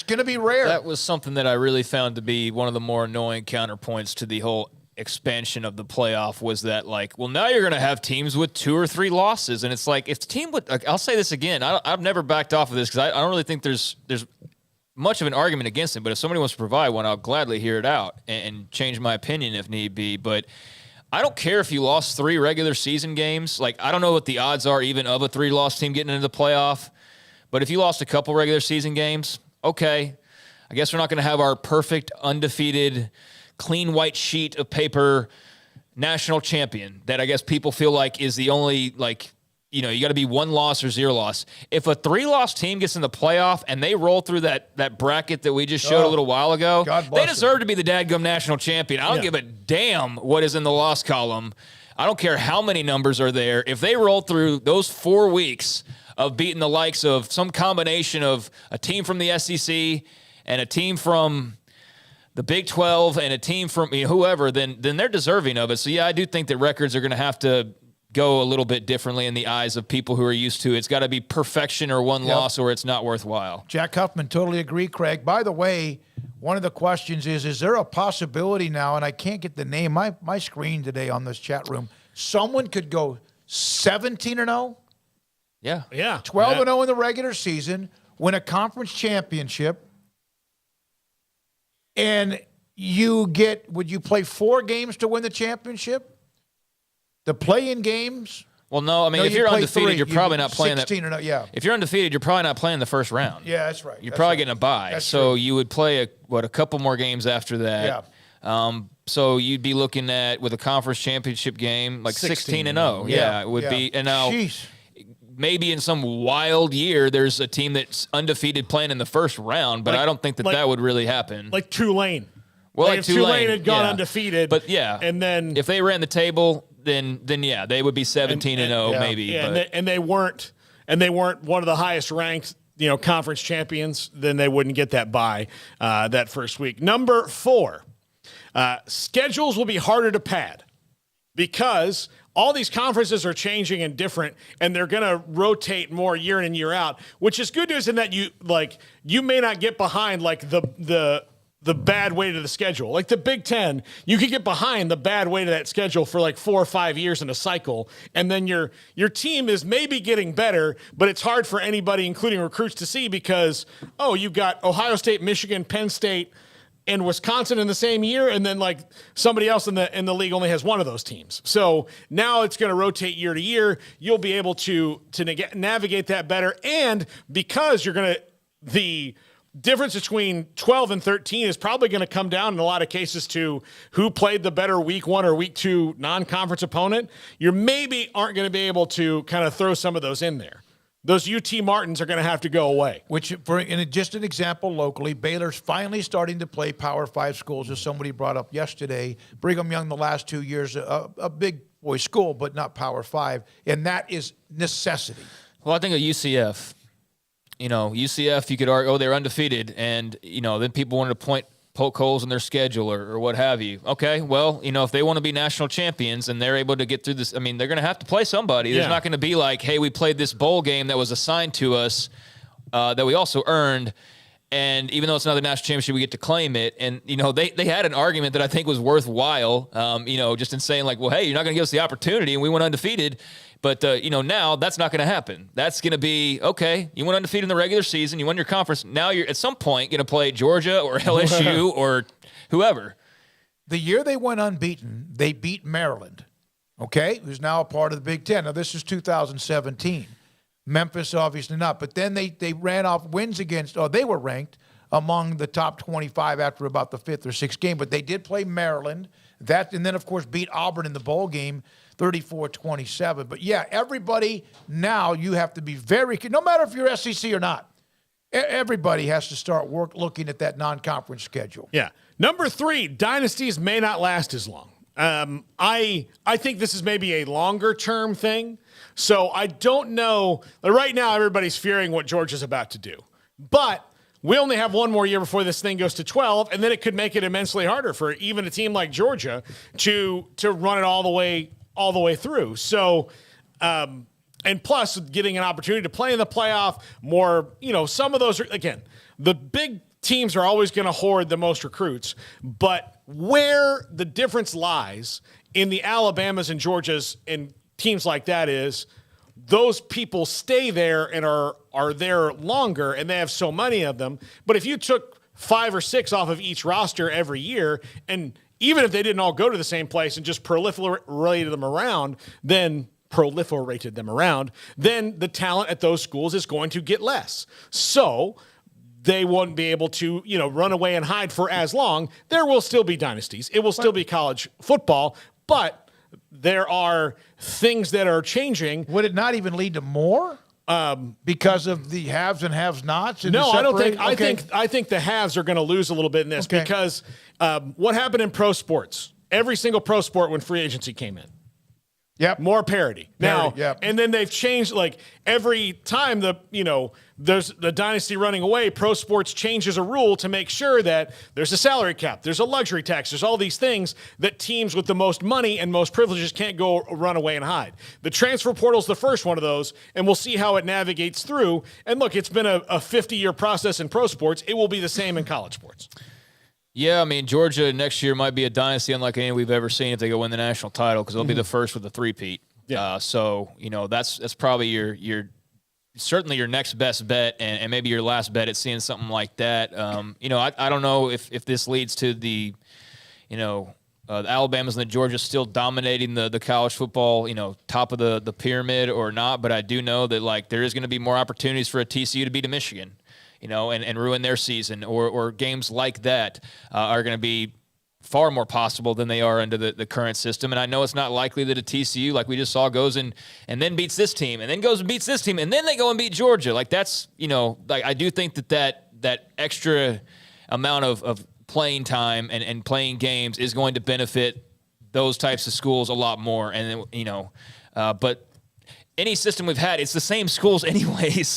going to be rare. That was something that I really found to be one of the more annoying counterpoints to the whole expansion of the playoff was that, now you're going to have teams with 2 or 3 losses, and it's like if the team with, I'll say this again, I've never backed off of this because I don't really think there's much of an argument against it, but if somebody wants to provide one, I'll gladly hear it out and change my opinion if need be. But I don't care if you lost 3 regular season games. I don't know what the odds are even of a 3-loss team getting into the playoff. But if you lost a couple regular season games, okay. I guess we're not going to have our perfect, undefeated, clean white sheet of paper national champion that I guess people feel like is the only, you got to be 1 loss or 0 loss. If a 3-loss team gets in the playoff and they roll through that bracket that we just showed a little while ago, they deserve to be the dadgum national champion. I don't give a damn what is in the loss column. I don't care how many numbers are there. If they roll through those 4 weeks of beating the likes of some combination of a team from the SEC and a team from the Big 12 and a team from whoever, then they're deserving of it. So, yeah, I do think that records are going to have to go a little bit differently in the eyes of people who are used to it's got to be perfection or 1 loss or it's not worthwhile. Jack Huffman, totally agree, Craig. By the way, one of the questions is there a possibility now, and I can't get the name, my screen today on this chat room, someone could go 17-0? Yeah. 12-0 in the regular season, win a conference championship, and would you play 4 games to win the championship? The play-in games? Well, no. I mean, if you're undefeated, you're probably not playing 16 yeah. If you're undefeated, you're probably not playing the first round. Yeah, that's right. You're probably getting a bye. That's so true. you would play a couple more games after that. Yeah. So you'd be looking at, with a conference championship game, 16-0. Yeah. It would be. And now, Jeez. maybe in some wild year, there's a team that's undefeated playing in the first round, but I don't think that would really happen. Like Tulane. Well, if Tulane had gone undefeated. But, yeah. And then if they ran the table, then yeah, they would be 17-0 maybe. Yeah, and they weren't one of the highest ranked, conference champions, then they wouldn't get that bye that first week. Number 4, schedules will be harder to pad because all these conferences are changing and different, and they're going to rotate more year in and year out, which is good news in that you may not get behind the bad weight of the schedule. Like the Big Ten, you could get behind the bad weight of that schedule for 4 or 5 years in a cycle, and then your team is maybe getting better, but it's hard for anybody, including recruits, to see because, you've got Ohio State, Michigan, Penn State, and Wisconsin in the same year, and then somebody else in the league only has one of those teams. So now it's going to rotate year to year. You'll be able to navigate that better, and because the difference between 12 and 13 is probably going to come down in a lot of cases to who played the better week 1 or week 2 non-conference opponent. You maybe aren't going to be able to kind of throw some of those in there. Those UT Martins are going to have to go away. Which, just an example locally, Baylor's finally starting to play Power 5 schools, as somebody brought up yesterday. Brigham Young the last 2 years, a big boy school, but not Power 5, and that is necessity. Well, I think of UCF. UCF, you could argue, they're undefeated, and then people wanted to point poke holes in their schedule or what have you. Okay, well, if they want to be national champions and they're able to get through this, I mean, they're going to have to play somebody. Yeah. There's not going to be like, hey, we played this bowl game that was assigned to us that we also earned, and even though it's not the national championship, we get to claim it. And, they had an argument that I think was worthwhile, just in saying like, well, hey, you're not going to give us the opportunity and we went undefeated. But, now that's not going to happen. That's going to be, okay, you went undefeated in the regular season, you won your conference. Now you're at some point going to play Georgia or LSU or whoever. The year they went unbeaten, they beat Maryland, okay, who's now a part of the Big Ten. Now, this is 2017. Memphis, obviously not. But then they ran off wins against, they were ranked among the top 25 after about the fifth or sixth game. But they did play Maryland. And then, of course, beat Auburn in the bowl game, 34-27. But, yeah, everybody now you have to be very – no matter if you're SEC or not, everybody has to start looking at that non-conference schedule. Yeah. Number 3, dynasties may not last as long. I think this is maybe a longer-term thing. So I don't know. Right now, everybody's fearing what Georgia's about to do. But we only have one more year before this thing goes to 12, and then it could make it immensely harder for even a team like Georgia to run it all the way through. So, and plus getting an opportunity to play in the playoff more, some of those are, again, the big teams are always going to hoard the most recruits, but where the difference lies in the Alabamas and Georgias and teams like that is those people stay there and are there longer, and they have so many of them. But if you took 5 or 6 off of each roster every year, and even if they didn't all go to the same place and just proliferated them around, then the talent at those schools is going to get less. So they won't be able to, run away and hide for as long. There will still be dynasties. It will still be college football, but there are things that are changing. Would it not even lead to more because of the haves and have-nots? No, I don't think. Okay. I think the haves are going to lose a little bit in this because what happened in pro sports? Every single pro sport when free agency came in. Yep. More parity. Now, and then they've changed, like, every time there's the dynasty running away, pro sports changes a rule to make sure that there's a salary cap, there's a luxury tax, there's all these things that teams with the most money and most privileges can't go run away and hide. The transfer portal's the first one of those, and we'll see how it navigates through. And look, it's been a 50-year process in pro sports. It will be the same in college sports. Yeah, I mean, Georgia next year might be a dynasty unlike any we've ever seen if they go win the national title, because they'll be the first with a three-peat. Yeah. So, that's probably your certainly your next best bet and maybe your last bet at seeing something like that. I don't know if this leads to the Alabamas and the Georgia still dominating the college football, top of the pyramid or not, but I do know that, like, there is going to be more opportunities for a TCU to beat a Michigan. And ruin their season, or games like that are going to be far more possible than they are under the current system. And I know it's not likely that a TCU, like we just saw, goes and then beats this team, and then goes and beats this team, and then they go and beat Georgia. Like, that's, like, I do think that extra amount of playing time and playing games is going to benefit those types of schools a lot more. And, but any system we've had, it's the same schools anyways.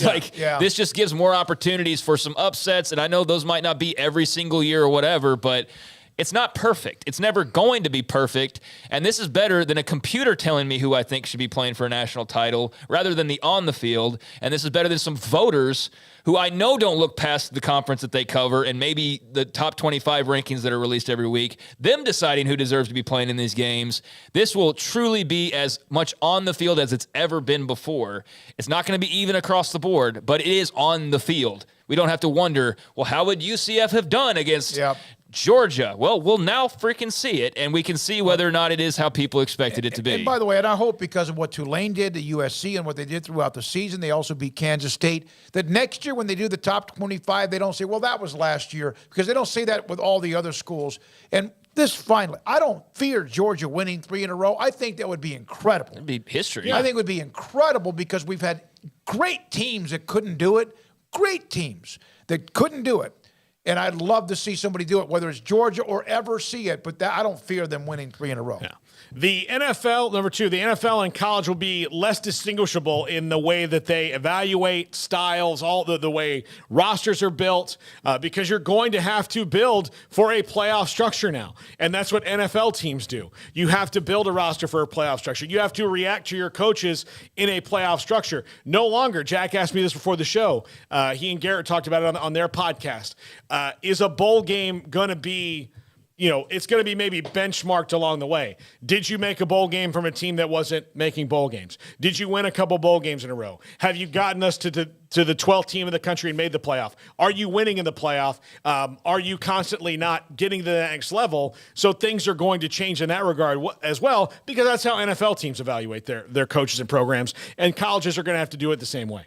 This just gives more opportunities for some upsets, and I know those might not be every single year or whatever, but it's not perfect. It's never going to be perfect, and this is better than a computer telling me who I think should be playing for a national title rather than the on the field, and this is better than some voters who I know don't look past the conference that they cover and maybe the top 25 rankings that are released every week, them deciding who deserves to be playing in these games. This will truly be as much on the field as it's ever been before. It's not going to be even across the board, but it is on the field. We don't have to wonder, well, how would UCF have done against Georgia? Well, we'll now freaking see it, and we can see whether or not it is how people expected it to be. And by the way, and I hope because of what Tulane did to USC and what they did throughout the season, they also beat Kansas State, that next year when they do the top 25, they don't say, well, that was last year, because they don't say that with all the other schools. And this finally, I don't fear Georgia winning 3 in a row. I think that would be incredible. It'd be history. I think it would be incredible because we've had great teams that couldn't do it, great teams that couldn't do it. And I'd love to see somebody do it, whether it's Georgia or ever see it. But I don't fear them winning 3 in a row. Yeah. The NFL, number 2, the NFL and college will be less distinguishable in the way that they evaluate styles, all the way rosters are built, because you're going to have to build for a playoff structure now. And that's what NFL teams do. You have to build a roster for a playoff structure. You have to react to your coaches in a playoff structure. No longer, Jack asked me this before the show. He and Garrett talked about it on their podcast. Is a bowl game going to be... it's going to be maybe benchmarked along the way. Did you make a bowl game from a team that wasn't making bowl games? Did you win a couple bowl games in a row? Have you gotten us to the 12th team in the country and made the playoff? Are you winning in the playoff? Are you constantly not getting to the next level? So things are going to change in that regard as well, because that's how NFL teams evaluate their coaches and programs, and colleges are going to have to do it the same way.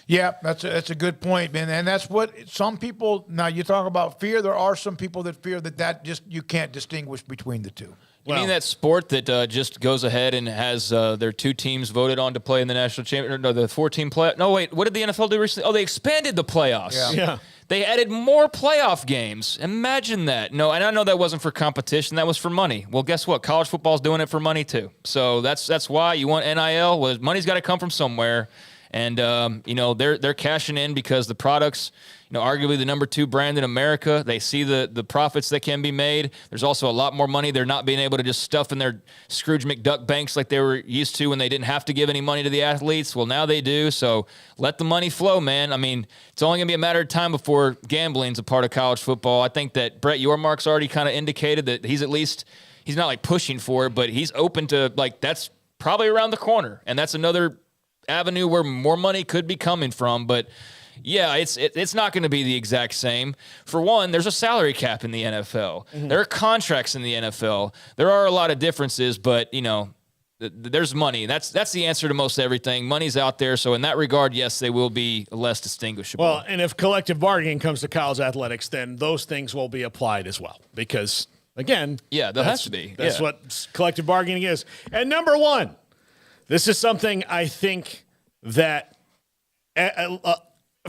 Yeah, that's a good point, man. And that's what some people, now you talk about fear, there are some people that fear that just you can't distinguish between the two. You mean that sport that just goes ahead and has their 2 teams voted on to play in the national championship, no, the 4-team play? No, wait, what did the NFL do recently? Oh, they expanded the playoffs. Yeah. They added more playoff games. Imagine that. No, and I know that wasn't for competition. That was for money. Well, guess what? College football's doing it for money too. So that's why you want NIL. Well, money's got to come from somewhere. And, they're cashing in because the product's, arguably the number 2 brand in America. They see the profits that can be made. There's also a lot more money they're not being able to just stuff in their Scrooge McDuck banks like they were used to when they didn't have to give any money to the athletes. Well, now they do. So let the money flow, man. I mean, it's only going to be a matter of time before gambling's a part of college football. I think that Brett Yormark's already kind of indicated that he's not like pushing for it, but he's open to that's probably around the corner. And that's another avenue where more money could be coming from. But yeah, it's not going to be the exact same. For one, there's a salary cap in the NFL. Mm-hmm. There are contracts in the NFL. There are a lot of differences, but there's money. That's the answer to most everything. Money's out there. So in that regard, yes, they will be less distinguishable. Well, and if collective bargaining comes to college athletics, then those things will be applied as well, because again, there has to be. That's what collective bargaining is. And number 1, this is something I think that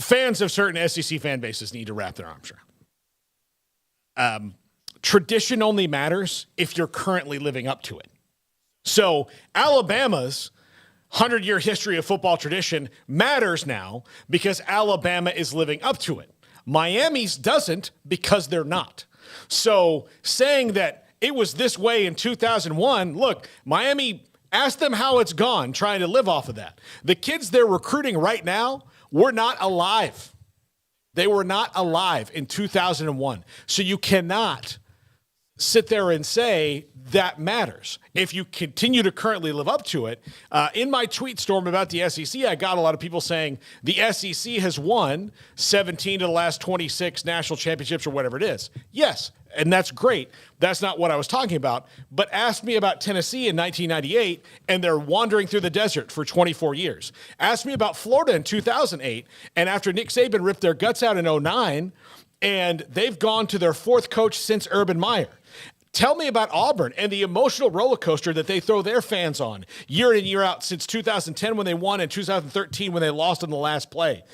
fans of certain SEC fan bases need to wrap their arms around. Tradition only matters if you're currently living up to it. So Alabama's 100-year history of football tradition matters now because Alabama is living up to it. Miami's doesn't because they're not. So saying that it was this way in 2001, look, Miami... Ask them how it's gone trying to live off of that. The kids they're recruiting right now were not alive. They were not alive in 2001. So you cannot sit there and say that matters. If you continue to currently live up to it, in my tweet storm about the SEC, I got a lot of people saying the SEC has won 17 of the last 26 national championships or whatever it is. Yes, and that's great. That's not what I was talking about. But ask me about Tennessee in 1998, and they're wandering through the desert for 24 years. Ask me about Florida in 2008, and after Nick Saban ripped their guts out in 2009, and they've gone to their 4th coach since Urban Meyer. Tell me about Auburn and the emotional roller coaster that they throw their fans on year in and year out since 2010 when they won and 2013 when they lost in the last play.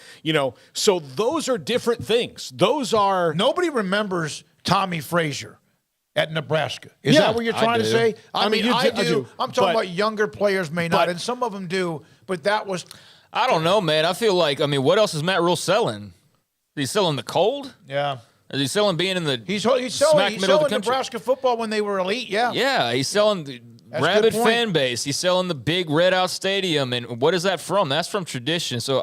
So those are different things. Nobody remembers Tommy Frazier at Nebraska. Is that what you're trying to say? I mean, I do. I'm talking about younger players may not, and some of them do, but that was... I don't know, man. I feel like, what else is Matt Rule selling? Is he selling the cold? Yeah. Is he selling being in the He's selling Nebraska football when they were elite, yeah. Yeah, he's selling the rabid fan base. He's selling the big red out stadium. And what is that from? That's from tradition. So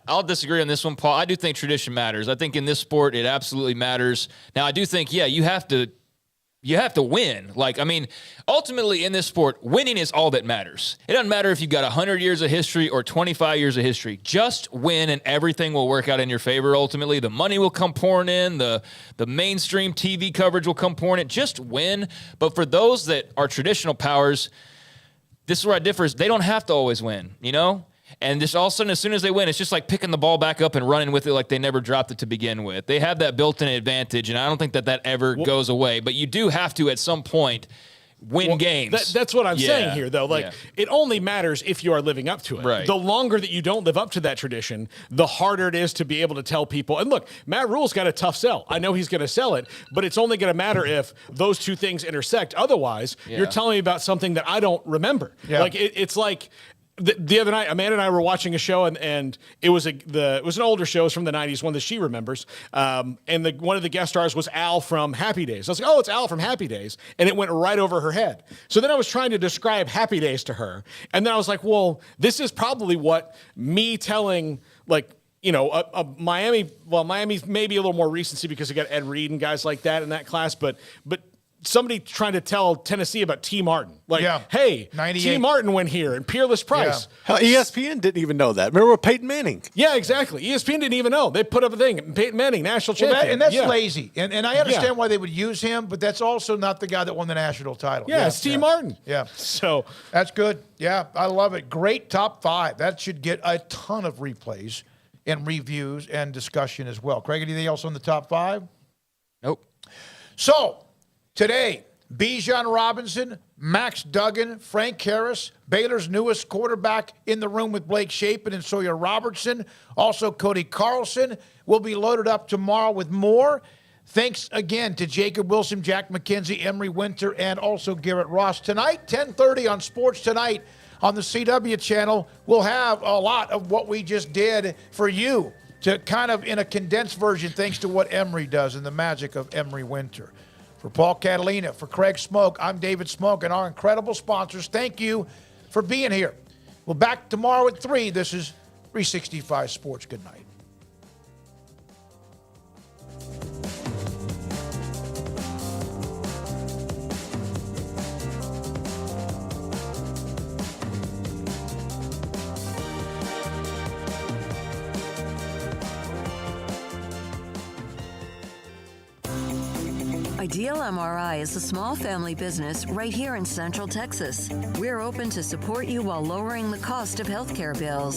I'll disagree on this one, Paul. I do think tradition matters. I think in this sport it absolutely matters. Now, I do think, you have to win. Ultimately in this sport, winning is all that matters. It doesn't matter if you've got 100 years of history or 25 years of history. Just win and everything will work out in your favor. Ultimately, the money will come pouring in. The mainstream TV coverage will come pouring in. Just win. But for those that are traditional powers, this is where I differ. They don't have to always win, And just all of a sudden, as soon as they win, it's just like picking the ball back up and running with it like they never dropped it to begin with. They have that built-in advantage, and I don't think that ever goes away. But you do have to, at some point, win games. That's what I'm saying here, though. Like, it only matters if you are living up to it. Right. The longer that you don't live up to that tradition, the harder it is to be able to tell people. And look, Matt Rule's got a tough sell. I know he's going to sell it, but it's only going to matter if those two things intersect. Otherwise, you're telling me about something that I don't remember. Yeah. Like, it's like... The other night, Amanda and I were watching a show, and it was an older show. It was from the 90s, one that she remembers. And one of the guest stars was Al from Happy Days. I was like, oh, it's Al from Happy Days. And it went right over her head. So then I was trying to describe Happy Days to her. And then I was like, well, this is probably what me telling, like, you know, Miami's maybe a little more recency because you got Ed Reed and guys like that in that class, but somebody trying to tell Tennessee about T. Martin. Like, hey, 98. T. Martin went here and Peerless Price. Hell, ESPN didn't even know that. Remember with Peyton Manning? Yeah, exactly. ESPN didn't even know. They put up a thing. Peyton Manning, national champion. And that's lazy. And I understand why they would use him, but that's also not the guy that won the national title. Yeah, it's T. Martin. Yeah. So that's good. Yeah, I love it. Great top 5. That should get a ton of replays and reviews and discussion as well. Craig, anything else on the top 5? Nope. So, today, Bijan Robinson, Max Duggan, Frank Harris, Baylor's newest quarterback in the room with Blake Shapen and Sawyer Robertson. Also, Cody Carlson will be loaded up tomorrow with more. Thanks again to Jacob Wilson, Jack McKenzie, Emery Winter, and also Garrett Ross. Tonight, 10:30 on Sports Tonight on the CW channel, we'll have a lot of what we just did for you to kind of in a condensed version thanks to what Emery does and the magic of Emery Winter. For Paul Catalina, for Craig Smoak, I'm David Smoak, and our incredible sponsors, thank you for being here. We'll be back tomorrow at 3. This is 365 Sports. Good night. Ideal MRI is a small family business right here in Central Texas. We're open to support you while lowering the cost of healthcare bills.